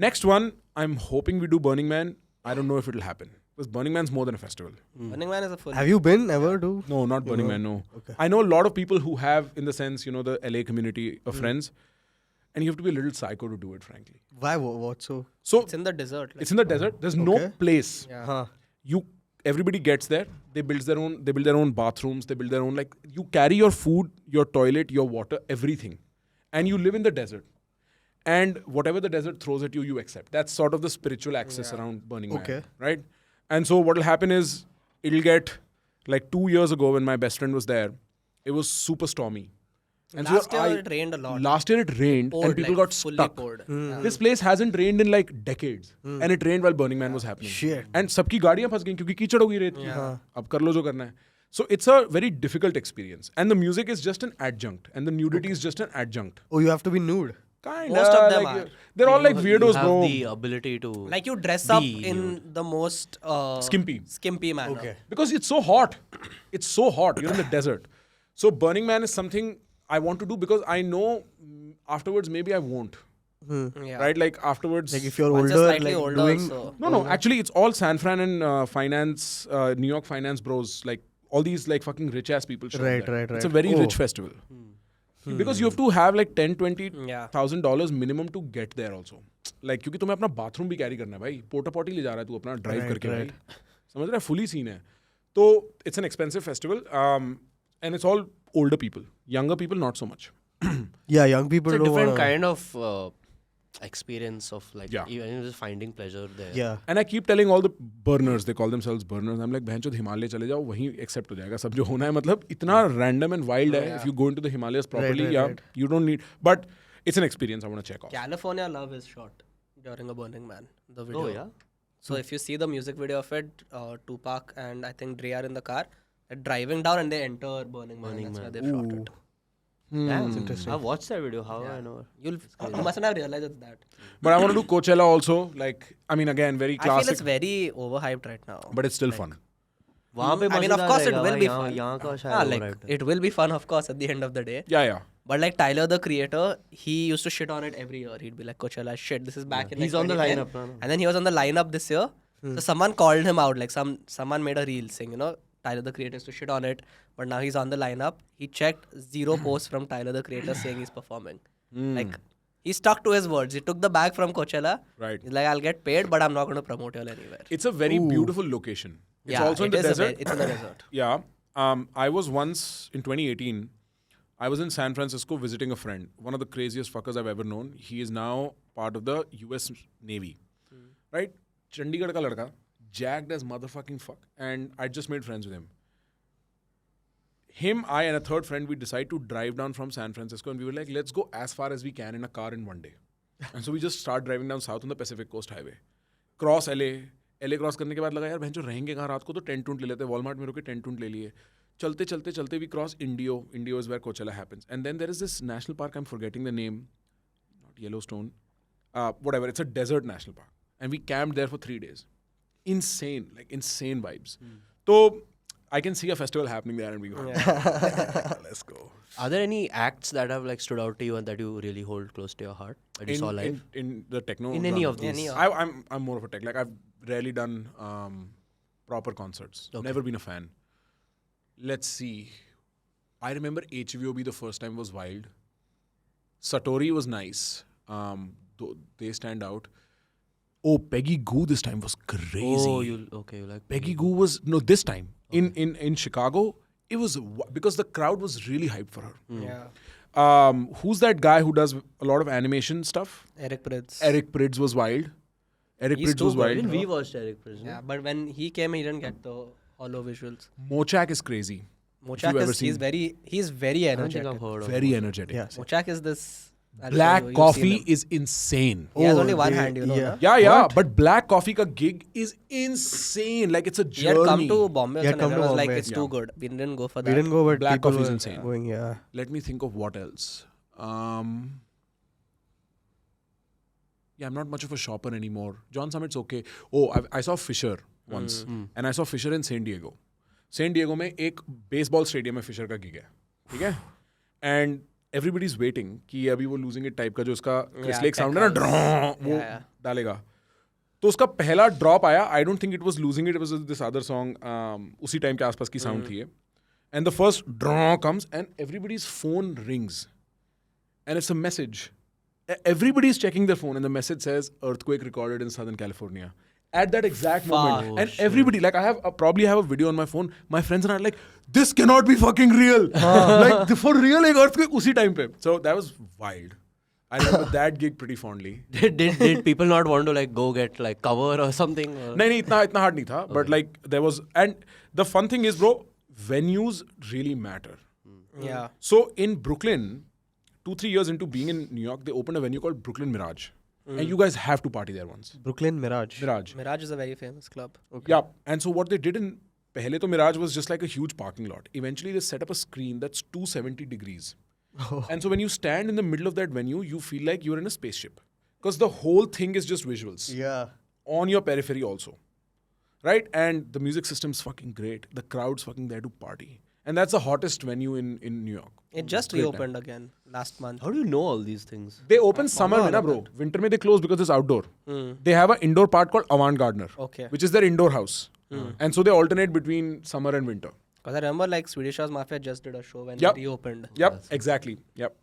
Next one, I'm hoping we do Burning Man. I don't know if it'll happen. Because Burning Man's more than a festival. Burning Man is a full. Have you been ever to? No, not Burning Man, no. Okay. I know a lot of people who have, in the sense, you know, the LA community of friends. And you have to be a little psycho to do it, frankly. Why? What so? So, It's in the desert. Like, it's in the desert. There's no Okay. place. yeah. Huh. Everybody gets there. They build their own bathrooms. They build their own, like, you carry your food, your toilet, your water, everything. And you live in the desert. And whatever the desert throws at you, you accept. That's sort of the spiritual access around Burning Man. Okay. Right? And so what will happen is, it'll get, like 2 years ago when my best friend was there, it was super stormy. And Last so year it rained a lot. Last year it rained Poured, and people like, got fully stuck. poured. This place hasn't rained in like decades. And it rained while Burning Man was happening. Shit. And सबकी गाड़ियां फंस गई क्योंकि कीचड़ हो गई रेत की. अब कर लो जो करना है. So it's a very difficult experience. And the music is just an adjunct. And the nudity is just an adjunct. Oh, you have to be nude. Kind Most of them are. They're all like weirdos, you have bro. the ability to Like you dress up be in nude. the most Skimpy manner. Okay. Because it's so hot. It's so hot. You're in the desert. So Burning Man is something I want to do because I know afterwards maybe I won't. Yeah. Right? Like afterwards. Like if you're Once older, you're slightly like older, doing. so No, actually, it's all San Fran and finance, New York finance bros. Like all these like fucking rich ass people. Show Right, there. right, It's a right. very Oh. rich festival. Because you have to have like $10,000-$20,000 minimum to get there also. Like क्योंकि तुम्हें अपना bathroom भी carry करना है भाई. Porta potty ले जा रहा है तू अपना drive Right, करके right. भाई. समझ रहा है fully scene है. तो it's an expensive festival. And it's all older people. Younger people not so much. Yeah, young people it's a don't different wanna, kind of experience of like Yeah. even just finding pleasure there. Yeah. And I keep telling all the burners, they call themselves burners. I'm like, बहनचोद Himalaya चले जाओ वहीं accept हो जाएगा सब जो होना है मतलब इतना random and wild है if you go into the Himalayas properly right, yeah right. you don't need but it's an experience I want to check off. California Love is shot during a Burning Man. The video. Oh yeah. So if you see the music video of it, Tupac and I think Dre are in the car. They're driving down and they enter Burning Man. That's where they shot it. Damn, interesting. I've watched that video. How I know? You mustn't have realized it's that. But I want to do Coachella also. Like, I mean, again, very I feel classic, it's very overhyped right now. but it's still fun. वहाँ पे I mean, of मजेदार course it रहेगा, will be यहाँ- fun. यहाँ का शायद Ah, overhyped like है. it will be fun, of course, at the end of the day. Yeah, yeah. But like Tyler, the creator, he used to shit on it every year. He'd be like, Coachella, shit, this is back in He's like on the 2010. lineup now, no? And then he was on the lineup this year. So someone called him out, like someone made a reel saying, Tyler, the creator, used to shit on it. But now he's on the lineup. He checked 0 posts from Tyler, the creator, saying he's performing. Like, he stuck to his words. He took the bag from Coachella. Right. He's like, I'll get paid, but I'm not going to promote you anywhere. It's a very beautiful location. It's Yeah, also in it the is desert. it's in the desert. Yeah. I was once in 2018. I was in San Francisco visiting a friend, one of the craziest fuckers I've ever known. He is now part of the US Navy. Right? Chandigarh ka ladka, jacked as motherfucking fuck. And I just made friends with him. Him, I, and a third friend, we decided to drive down from San Francisco, and we were like, let's go as far as we can in a car in one day. And so we just start driving down south on the Pacific Coast Highway. Cross LA. LA cross करने के बाद लगा यार भैंचो रहेंगे कहाँ रात को, तो टेंट टूंट ले लेते, वॉलमार्ट में रुके टेंट टूंट ले लिए. चलते चलते चलते we cross Indio is where Coachella happens, and then there is this national park, I am forgetting the name, not Yellowstone, whatever, it's a desert national park, and we camped there for 3 days. Insane, like insane vibes. So I can see a festival happening there, and we go, let's go. Are there any acts that have like stood out to you and that you really hold close to your heart that you saw live? In the techno, In any genre. of these? I'm more of a tech. Like I've rarely done proper concerts. Never been a fan. Let's see. I remember HVOB the first time was wild. Satori was nice. They stand out. Oh, Peggy Goo this time was crazy. Oh, you like Peggy Goo was this time in Chicago. It was because the crowd was really hyped for her. Yeah. Who's that guy who does a lot of animation stuff? Eric Prydz. Eric Prydz was wild. Eric He's Prydz too was good. wild. Even we watched Eric Prydz. Yeah, but when he came, he didn't get the hollow visuals. Mochak is crazy. Mochak ever is seen- he's very I don't think I've energetic. heard of Very energetic. Yeah. Mochak is this. I'll show Black you, you've Coffee seen him. is insane. He has Oh, only one they- hand, yeah. na? Yeah, but Black Coffee ka gig is insane. Like it's a He journey. had come to Bombay, He and had come to everyone was like, Bombay. it's too good. We didn't go for that. We didn't go, but Black people Coffee is were insane. going, yeah. Let me think of what else. Yeah, I'm not much of a shopper anymore. John Summit's okay. Oh, I saw Fisher once. And I saw Fisher in San Diego. San Diego में एक baseball stadium में Fisher का gig है. ठीक है? And everybody's waiting कि अभी वो losing it type का जो उसका Chris Lake sound है ना, ड्रॉं, वो डालेगा. तो उसका पहला ड्रॉप आया. I don't think it was losing it. It was this other song. उसी टाइम के आसपास की साउंड थी. And the first draw comes and everybody's phone rings. And it's a message. Everybody's checking their phone and the message says earthquake recorded in Southern California. At that exact moment. And everybody, like I probably have a video on my phone. My friends and I are like, this cannot be fucking real. Like for real, like earthquake usi time pe. So that was wild. I remember that gig pretty fondly. did people not want to like go get like cover or something? Or? नहीं इतना hard नहीं था. But like there was, and the fun thing is, bro, venues really matter. Yeah. So in Brooklyn, 2-3 years into being in New York, they opened a venue called Brooklyn Mirage. And you guys have to party there once. Brooklyn Mirage. Mirage is a very famous club. Okay. Yeah. And so what they did in Pehle to Mirage was just like a huge parking lot. Eventually they set up a screen that's 270 degrees. And so when you stand in the middle of that venue, you feel like you're in a spaceship. Because the whole thing is just visuals. Yeah. On your periphery also. Right? And the music system's fucking great. The crowd's fucking there to party. And that's the hottest venue in New York. It just Great reopened again last month. How do you know all these things? They open summer mein na, bro. Winter mein they close because it's outdoor. They have an indoor part called Avant Gardner. Okay. Which is their indoor house. And so they alternate between summer and winter. Because I remember like Swedish House Mafia just did a show when Yep. they reopened. Yep, exactly. Yep.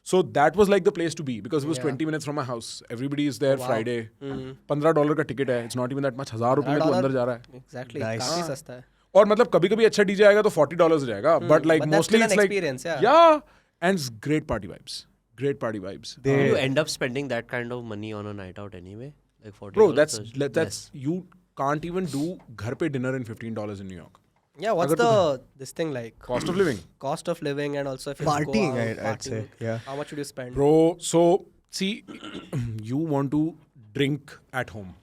So that was like the place to be because it was 20 minutes from my house. Everybody is there Friday. $15 का ticket है. It's not even that much. 1000 रुपए में तू अंदर जा रहा है. Exactly. Nice. काफी सस्ता है. और मतलब कभी-कभी अच्छा DJ आएगा तो $40 जाएगा. But like But that's mostly still it's an like experience, yeah. Yeah, and it's great party vibes. Great party vibes. How do you end up spending that kind of money on a night out anyway? Like $40. Bro, that's you can't even do घर पे dinner in $15 in New York. Yeah, what's this thing like? Cost of living. Cost of living and also if you have to Partying, go out, I'd say. Yeah. How much would you spend? Bro, so see, you want to drink at home.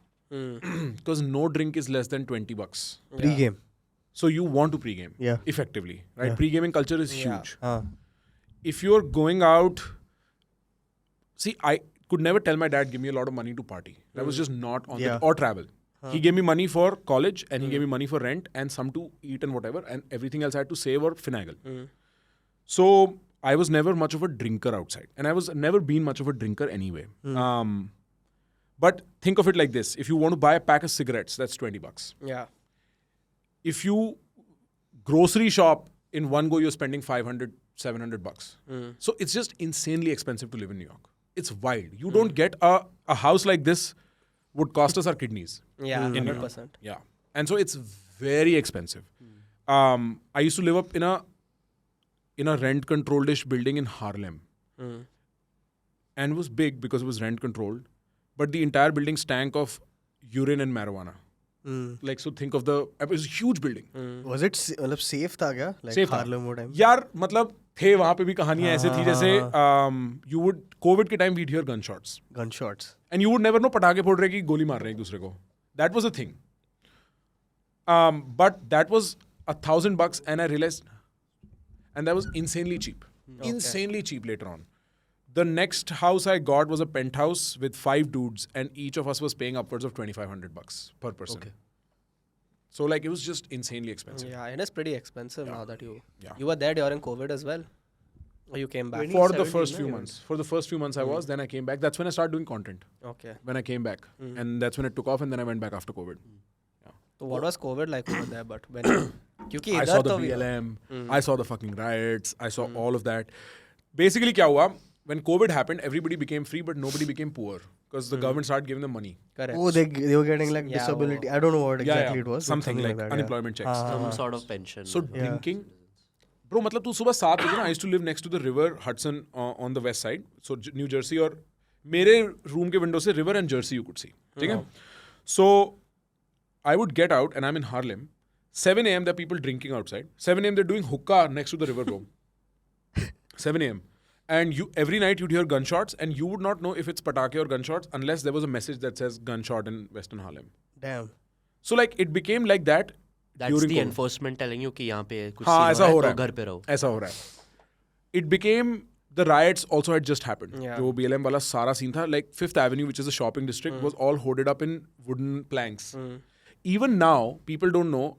Because no drink is less than $20. Pre-game. So you want to pre-game. Yeah. Effectively. Right? Yeah. Pre-gaming culture is Yeah. huge. if you're going out, see, I could never tell my dad, give me a lot of money to party. That was just not on Yeah. the, or travel. He gave me money for college and he gave me money for rent and some to eat and whatever, and everything else I had to save or finagle. So I was never much of a drinker outside, and I was never been much of a drinker anyway. But think of it like this: if you want to buy a pack of cigarettes, that's $20. Yeah. If you grocery shop in one go, you're spending $500, $700. So it's just insanely expensive to live in New York. It's wild. You don't get a house like this would cost us our kidneys. Yeah, in New York. 100%. Yeah. And so it's very expensive. I used to live up in a rent controlled-ish building in Harlem. And it was big because it was rent controlled. But the entire building stank of urine and marijuana. Like, so think of it was a huge building. Was it मतलब safe था क्या? Like Safe था. Harlem वो time? यार मतलब थे वहाँ पे भी कहानियाँ ऐसे थी जैसे you would COVID के time we'd hear gunshots. Gunshots. And you would never know पटाखे फोड़ रहे कि गोली मार रहे हैं एक दूसरे को. That was a thing. But that was $1,000 and I realized, and that was insanely cheap. Insanely cheap later on. The next house I got was a penthouse with 5 dudes and each of us was paying upwards of $2,500 per person. Okay. So like it was just insanely expensive. Yeah, and it's pretty expensive now that you Yeah. you were there during COVID as well. Or you came back? For the first few months. For the first few months I was, then I came back. That's when I started doing content. Okay. When I came back. And that's when it took off and then I went back after COVID. So what was COVID like over there? But when क्योंकि I इधर saw the तो भी- BLM. I saw the fucking riots. I saw all of that. Basically क्या हुआ? When COVID happened, everybody became free, but nobody became poor because the government started giving them money. Correct. Oh, they were getting like Yeah, disability. I don't know what exactly it was. but Something like that, unemployment checks. Some sort of pension. So drinking, bro, मतलब तू सुबह 7 बजे ना, I used to live next to the river Hudson on the west side, so New Jersey, और मेरे room के window से river and Jersey you could see, ठीक है? So I would get out and I'm in Harlem. 7 a.m. there are people drinking outside. 7 a.m. they're doing hookah next to the river, bro. 7 a.m. And every night you'd hear gunshots and you would not know if it's patake or gunshots unless there was a message that says gunshot in Western Harlem. Damn. So like it became like that. That's during the COVID. enforcement telling you कि यहाँ पे कुछ हाँ, scene ऐसा हो है रहा तो है. घर पे रहो. ऐसा हो रहा है. It became the riots also had just happened. Yeah. जो BLM वाला सारा scene था, like Fifth Avenue, which is a shopping district, was all hoarded up in wooden planks. Even now, people don't know,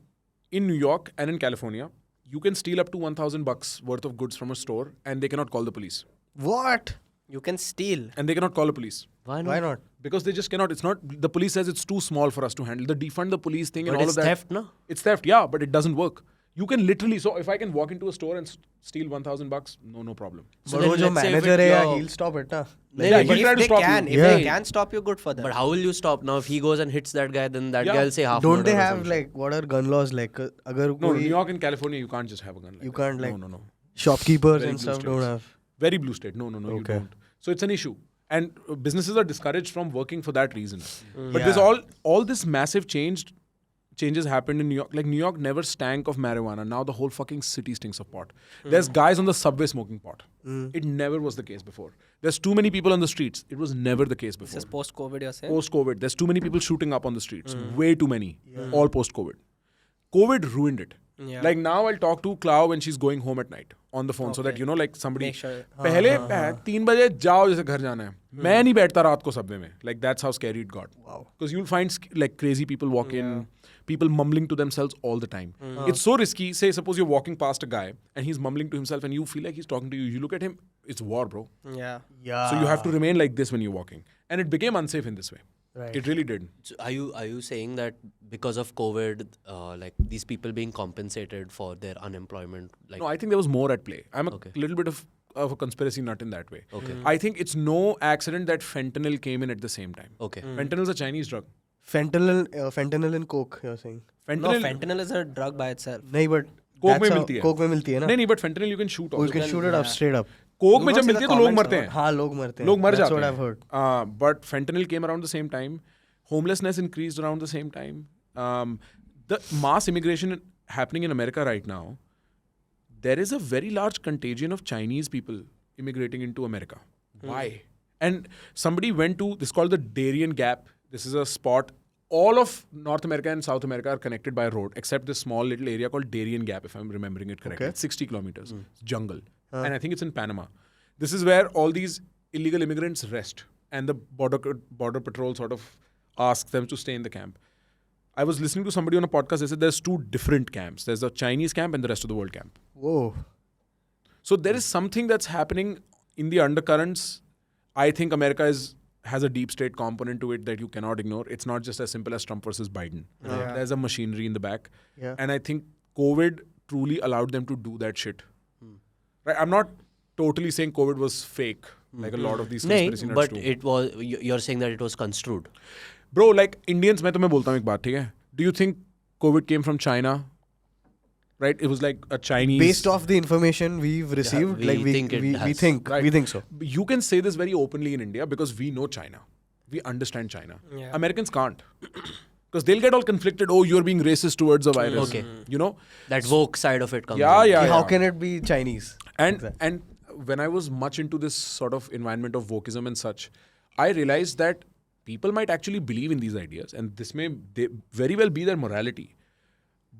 in New York and in California, you can steal up to $1,000 worth of goods from a store and they cannot call the police. What? You can steal. And they cannot call the police. Why not? Why not? Because they just cannot. It's not. The police says it's too small for us to handle. The defund the police thing and But all it's of that. theft, no? It's theft, yeah, but it doesn't work. You can literally. So if I can walk into a store and steal $1,000, no problem. So But then वो जो let's say if manager it's है, your- he'll stop it, ना? Yeah, he'll if try to they stop can, you. if Yeah. they can stop you, good for them. But how will you stop now? If he goes and hits that guy, then that Yeah. guy will say half Don't murder they or have some shit. like what are gun laws like? अगर No, कोई New York and California, you can't just have a gun. Like You that. can't, like- No. shopkeepers Very and blue stuff don't states. have. Very blue state. No, you Okay. don't. So it's an issue. And businesses are discouraged from working for that reason. But Yeah. there's all this massive changes happened in New York. Like New York never stank of marijuana. Now the whole fucking city stinks of pot. There's guys on the subway smoking pot. It never was the case before. There's too many people on the streets. It was never the case This before. is post-COVID, you're saying? Post-COVID, there's too many people shooting up on the streets. Way too many. All post-COVID. COVID ruined it. Yeah. Like now I'll talk to Clau when she's going home at night on the phone so that, you know, like somebody... Make sure. पहले 3 बजे जाओ जैसे घर जाना है. मैं नहीं बैठता रात को सबवे में. Like that's how scary it got. Wow. Because you'll find like crazy people walk in, people mumbling to themselves all the time. It's so risky. Say suppose you're walking past a guy and he's mumbling to himself and you feel like he's talking to you. You look at him, it's war, bro. Yeah. Yeah. So you have to remain like this when you're walking. And it became unsafe in this way. Right. It really did. So are you saying that because of COVID, like these people being compensated for their unemployment, like No, I think there was more at play. I'm a Okay. little bit of a conspiracy nut in that way. Okay. I think it's no accident that fentanyl came in at the same time. okay, Fentanyl is a Chinese drug. fentanyl and coke, you're saying? No, Fentanyl, fentanyl is a drug by itself. नहीं, but Coke that's में how- मिलती है. Coke में मिलती है ना? नहीं, but fentanyl you can shoot Oh, you also. can shoot it up, straight up. Coke में You जब don't see मिलती है the तो लोग comments मरते now. हैं. हाँ, लोग मरते हैं. लोग मर That's जाते what हैं. I've heard. But fentanyl came around the same time. Homelessness increased around the same time. The mass immigration happening in America right now, there is a very large contagion of Chinese people immigrating into America. Why? And somebody went to, this is called the Darien Gap. This is a spot. All of North America and South America are connected by a road, except this small little area called Darien Gap, if I'm remembering it correctly. Okay. It's 60 kilometers. It's jungle. and I think it's in Panama. This is where all these illegal immigrants rest, and the border patrol sort of asks them to stay in the camp. I was listening to somebody on a podcast. They said there's 2 different camps. There's the Chinese camp and the rest of the world camp. Whoa. So there is something that's happening in the undercurrents. I think America has a deep state component to it that you cannot ignore. It's not just as simple as Trump versus Biden. Yeah. There's a machinery in the back. Yeah. And I think COVID truly allowed them to do that shit. Right? I'm not totally saying COVID was fake, like a lot of these conspiracy nuts but do. it was. You're saying that it was construed. Bro, like Indians, मैं तुम्हें बोलता हूँ एक बात, ठीक है? Do you think COVID came from China? Right? It was like a Chinese... Based off the information we've received, we like think it we has. think Right. we think so. You can say this very openly in India because we know China. We understand China. Yeah. Americans can't. Because they'll get all conflicted. Oh, you're being racist towards a virus. Okay. You know? That woke side of it comes. Yeah, in. yeah, How yeah. can it be Chinese? And when I was much into this sort of environment of wokeism and such, I realized that people might actually believe in these ideas, and this may very well be their morality.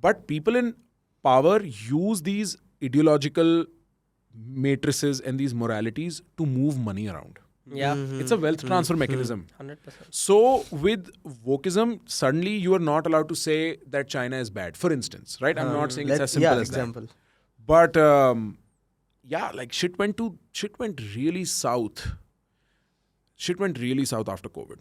But people in power use these ideological matrices and these moralities to move money around. Yeah. It's a wealth transfer mechanism. 100%. So with wokeism, suddenly you are not allowed to say that China is bad, for instance, right? I'm not saying it's as simple as example. that. But yeah, like shit went really south. Shit went really south after COVID.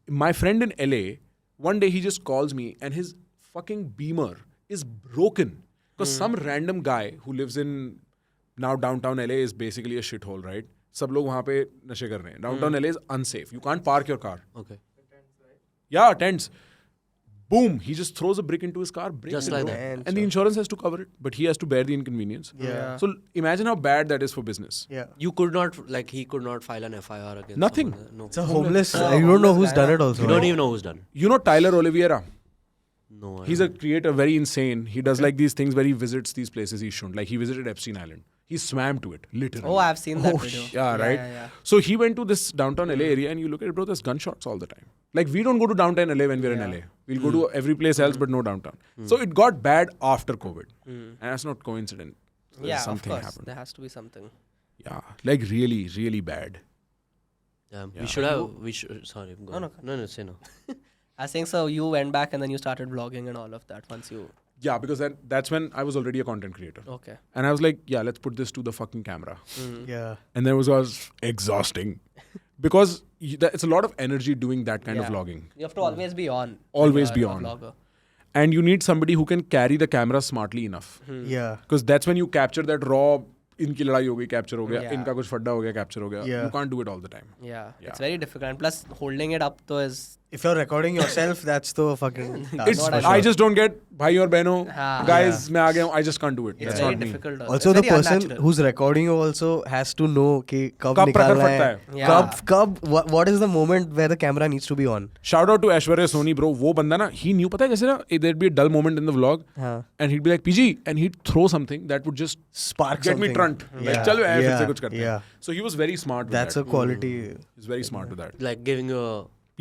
My friend in LA, one day he just calls me and his fucking Beamer is broken. Because some random guy who lives in now downtown LA is basically a shithole, right? सब लोग वहाँ पे नशे कर रहे हैं. Downtown LA is unsafe. You can't park your car. Okay. Yeah, tents. Boom. He just throws a brick into his car. Breaks Just it, like bro. that. And the insurance has to cover it. But he has to bear the inconvenience. Yeah. So imagine how bad that is for business. Yeah. You could not, like, he could not file an FIR against Nothing. someone. No. It's a homeless. You don't know who's done it also. You don't even know who's done. You know Tyler Oliveira? No. He's a creator, very insane. He does like these things where he visits these places he shouldn't. Like he visited Epstein Island. He swam to it, literally. Oh, I've seen that video. Yeah, right? Yeah. So he went to this downtown LA area and you look at it, bro, there's gunshots all the time. Like we don't go to downtown LA when we're in LA. We'll go to every place else but no downtown. So it got bad after COVID. And that's not coincident. Yeah, of Something course. happened. There has to be something. Yeah, like really, really bad. Yeah, Yeah. we should, sorry. Go on. no. No, say no. I think so. You went back and then you started vlogging and all of that once you. Yeah, because that's when I was already a content creator. Okay. And I was like, yeah, let's put this to the fucking camera. Yeah. And then it was exhausting. Because it's a lot of energy doing that kind of vlogging. You have to always be on. Always when be you're a on. vlogger. And you need somebody who can carry the camera smartly enough. Yeah. Because that's when you capture that raw, इनकी लड़ाई हो गई, capture हो गया, Yeah. इनका कुछ फड्डा हो गया, capture हो गया. Yeah. You can't do it all the time. Yeah. Yeah. It's very difficult. And plus, holding it up though is. If you're recording yourself, that's the fucking task. It's, what I I mean. just don't get, भाई और बहनों, हाँ. guys, मैं आ गया हूँ, I just can't do it. It's That's very not me. difficult. Also, It's the very person unnatural. who's recording you also has to know कि कब कब प्रखर निकालना फटता है. है. Yeah. कब what is the moment where the camera needs to be on? Shout out to Aishwarya Soni, bro. वो बंदा ना, he knew, पता है जैसे ना, there'd be a dull moment in the vlog, हाँ. and he'd be like, PG, and he'd throw something that would just Spark get me something. trunt. Like, Yeah. चलो यार, फिर से Yeah. कुछ करते हैं. Yeah. So he was very smart with That's that. a quality. He's very smart with that. Like giving you a.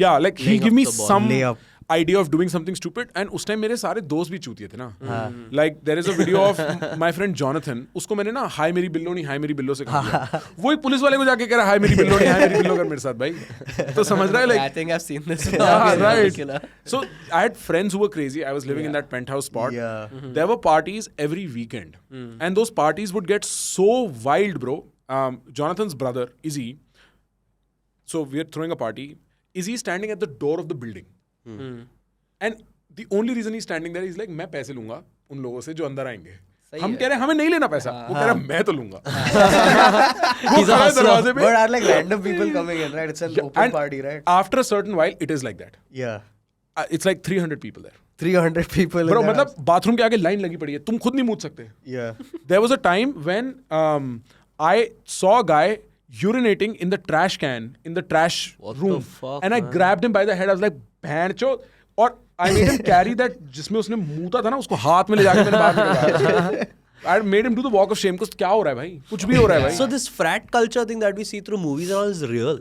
Yeah, like he Laying give up me the ball. some Lay up. idea of doing something stupid, and उस time मेरे सारे दोस्त भी चूतिए थे ना. Like there is a video of my friend Jonathan. उसको मैंने ना हाय मेरी बिल्लो नहीं हाय मेरी बिल्लो से कहा दिया. वो एक पुलिस वाले को जाके कह रहा हाय मेरी बिल्लो नहीं हाय मेरी बिल्लो कर मेरे साथ भाई. तो समझ रहा है Yeah, I like. think I've seen this. Yeah, It's right. ridiculous. So I had friends who were crazy. I was living in that penthouse spot. Yeah. There were parties every weekend, and those parties would get so wild, bro. Jonathan's brother Izzy. So we are throwing a party. Izzy is standing at the door of the building, and the only reason he's standing there is like मैं पैसे लूँगा उन लोगों से जो अंदर आएंगे. सही हम है. कह रहे हैं हमें नहीं लेना पैसा. वो कह रहा है मैं तो लूँगा. वो खड़ा है दरवाजे पे. But are like random people coming in, right? It's an open And party, right? after a certain while, it is like that. Yeah. It's like 300 people there. 300 people. Bro, in the मतलब bathroom के आगे line लगी पड़ी है. तुम खुद नहीं मूत सकते. house. Yeah. There was a time when I saw a guy urinating in the trash can in the trash What room, the fuck, and I man? grabbed him by the head. I was like, "Bhancho!" और I made him carry that जिसमें उसने मूता था ना उसको हाथ में ले जाके मैंने बाहर निकाला. I made him do the walk of shame. कुछ क्या हो रहा है भाई? कुछ भी हो रहा है भाई. So this frat culture thing that we see through movies and all is real.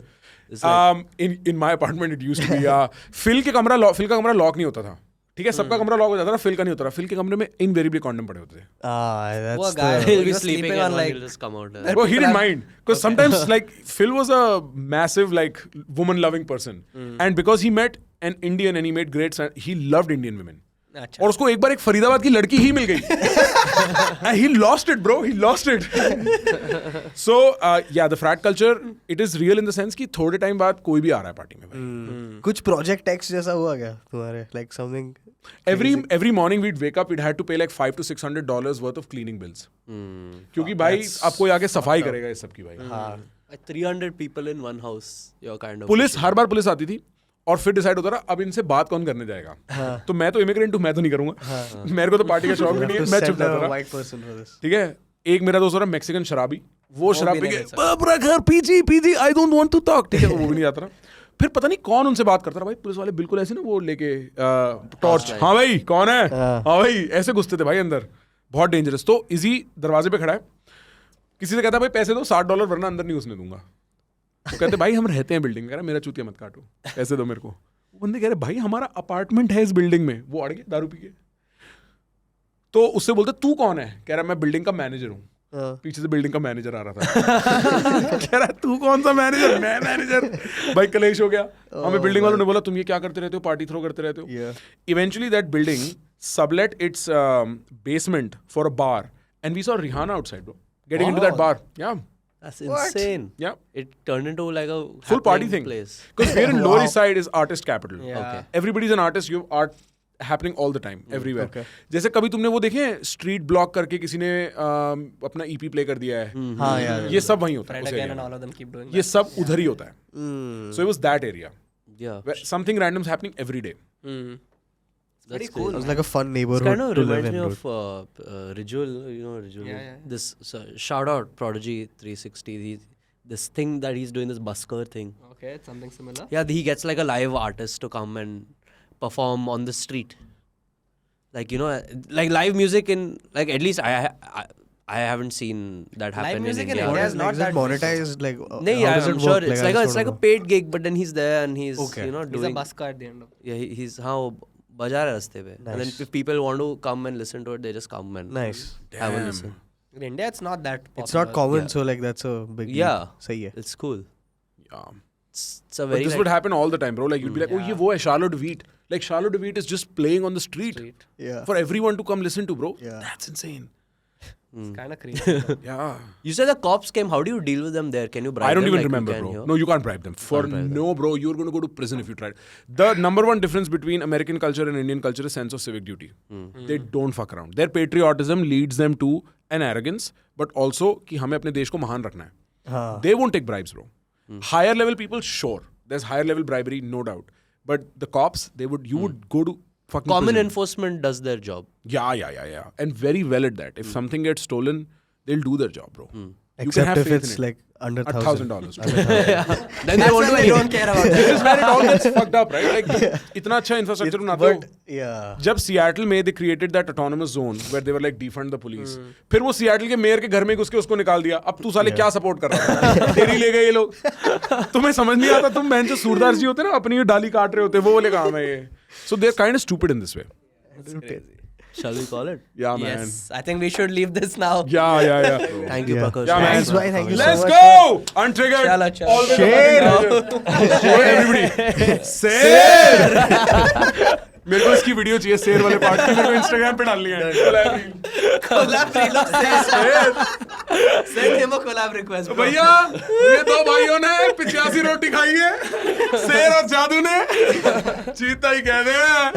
It's like, in my apartment it used to be. Phil का कमरा lock नहीं होता था. ठीक है, सबका कमरा लॉक हो जाता था, फिल का नहीं होता था. फिल के कमरे में इनवेरियबली कॉन्डम पड़े होते थे. वो That's guy the... He'll be was sleeping sleeping and on one like will just come out. Well, he didn't mind because sometimes like Phil was a massive like woman-loving person, and because he met an Indian and he made great sense, he loved Indian women. अच्छा. और उसको एक बार एक फरीदाबाद की लड़की ही मिल गई. And he lost it, bro. He lost it. So yeah, the frat culture, it is real in the sense कि थोड़े टाइम बाद कोई भी आ रहा है पार्टी में भाई. कुछ project X जैसा हुआ क्या तुम्हारे? Like something... Every morning we'd wake up, we'd had to pay like $500 to $600 worth of cleaning bills. क्योंकि भाई अब कोई आके सफाई करेगा इस सब की भाई. Like 300 people in one house. You're kind of. Police her bar police आती थी और फिर डिसाइड होता रहा अब इनसे बात कौन करने जाएगा. तो मैं तो इमिग्रेंट हूँ, मैं तो नहीं करूंगा. मेरे को तो पार्टी का शौक भी नहीं है, मैं चुप जाता रहा. white person for this. ठीक है, एक मेरा दोस्त हो रहा मैक्सिकन शराबी, वो शराब पी के पूरा घर PG I don't want to talk. ठीक है, वो भी नहीं जाता रहा. फिर पता नहीं कौन उनसे बात करता रहा भाई. पुलिस वाले बिल्कुल ऐसे ना वो लेके टॉर्च, हाँ भाई कौन है, हाँ भाई, ऐसे घुसते थे भाई अंदर. बहुत डेंजरस. तो इजी दरवाजे पे खड़ा है, किसी से कहता भाई पैसे दो $60 वरना अंदर नहीं घुसने दूंगा. तो कहते भाई हम रहते हैं बिल्डिंग में. कह रहा मेरा चूतिया मत काटो, पैसे दो मेरे को. वो बंदे कह रहे भाई हमारा अपार्टमेंट है इस बिल्डिंग में. वो अड़ गए दारू पी के. तो उससे बोलते तू कौन है. कह रहा मैं बिल्डिंग का मैनेजर हूँ. पीछे से बिल्डिंग का मैनेजर आ रहा था. कह रहा तू कौन सा मैनेजर. मैं मैनेजर. भाई कलेश हो गया. हमें बिल्डिंग वालों ने बोला तुम ये क्या करते रहते हो, पार्टी थ्रो करते रहते हो. Eventually that building sublet its basement for a bar and we saw Rihanna outside, bro, getting into that bar. Yeah, That's insane. yeah, It turned into like a full party happening thing place. because we're in Lower East Side is artist capital. Yeah. Okay. Everybody's an artist. You have art happening all the time everywhere. Okay. जैसे कभी तुमने वो देखे street block करके किसी ने अपना EP play कर दिया है. हाँ यार. ये सब वहीं होता है. Fred उस again area and में. all of them keep doing ये that. सब उधर ही होता है. So it was that area Yeah. where something random's happening every day. That's pretty cool. cool. It was like a fun It neighborhood kind of to live reminds in. me dude. of Rijul, you know Rijul. Yeah. This shout out Prodigy 360. This thing that he's doing, this busker thing. Okay, it's something similar. Yeah, he gets like a live artist to come and perform on the street. Like like live music in like at least I haven't seen that happen music in India. India What is is not like, is it that monetized? Like, No, how does I'm it sure work? it's I like just it's like a don't know. paid gig, but then he's there and he's Okay. He's a doing. busker at the end of. Yeah, he's how baja raha raste pe. And then Nice. if people want to come and listen to it, they just come and Nice. have a listen. In India, it's not that popular. It's not common, Yeah. so like that's a big deal. Yeah. सही है. It's cool. Yeah. It's a But very this like, would happen all the time, bro. Like you'd be like, oh, Yeah. ये वो है Charlotte Wheat. Like Charlotte Wheat is just playing on the street Yeah. for everyone to come listen to, bro. Yeah. That's insane. It's kind of crazy. Yeah. You said the cops came. How do you deal with them there? Can you bribe I don't them even like you remember, can bro. here? No, you can't bribe them. For Can't bribe no, bro, you're going to go to prison if you tried. The number one difference between American culture and Indian culture is sense of civic duty. They don't fuck around. Their patriotism leads them to an arrogance, but also कि हमें अपने देश को महान रखना है. हाँ. They won't take bribes, bro. Higher level people, sure. There's higher level bribery, no doubt. But the cops, you would go to fucking Common prison. enforcement does their job. Yeah. And very well at that. If something gets stolen, they'll do their job, bro. You can Except have if faith it's in it. like under $1,000. Then they won't do They anything. don't care about that. This is where it all gets fucked up, right? Like, इतना अच्छा infrastructure बनाते हो. But yeah. जब Seattle में they created that autonomous zone where they were like defund the police. फिर वो Seattle के mayor के घर में घुस के उसको निकाल दिया. अब तू साले क्या सपोर्ट कर रहा है? तेरी ले गए ये लोग. तुम्हें समझ नहीं आता. तुम बहन जो सूरदास जी होते हैं ना अपनी डाली काट रहे होते. वो वाले काम है ये. So they're kind of stupid in this way. Shall we call it? Yeah, man. Yes, I think we should leave this now. Yeah. Thank you, Yeah. Prakash. Yeah, man. Thanks, bye. Thank you so Let's much. go! Untriggered. Chalo. Always Share. Share everybody. Share. मेरे को इसकी video चाहिए शेर वाले part की. मेरे को Instagram पे डालनी है. Collab reel. Send him a collab request, bro. भैया ये दो भाइयों ने 85 रोटी खाई है. शेर और जादू ने चीता ही कह रहे हैं.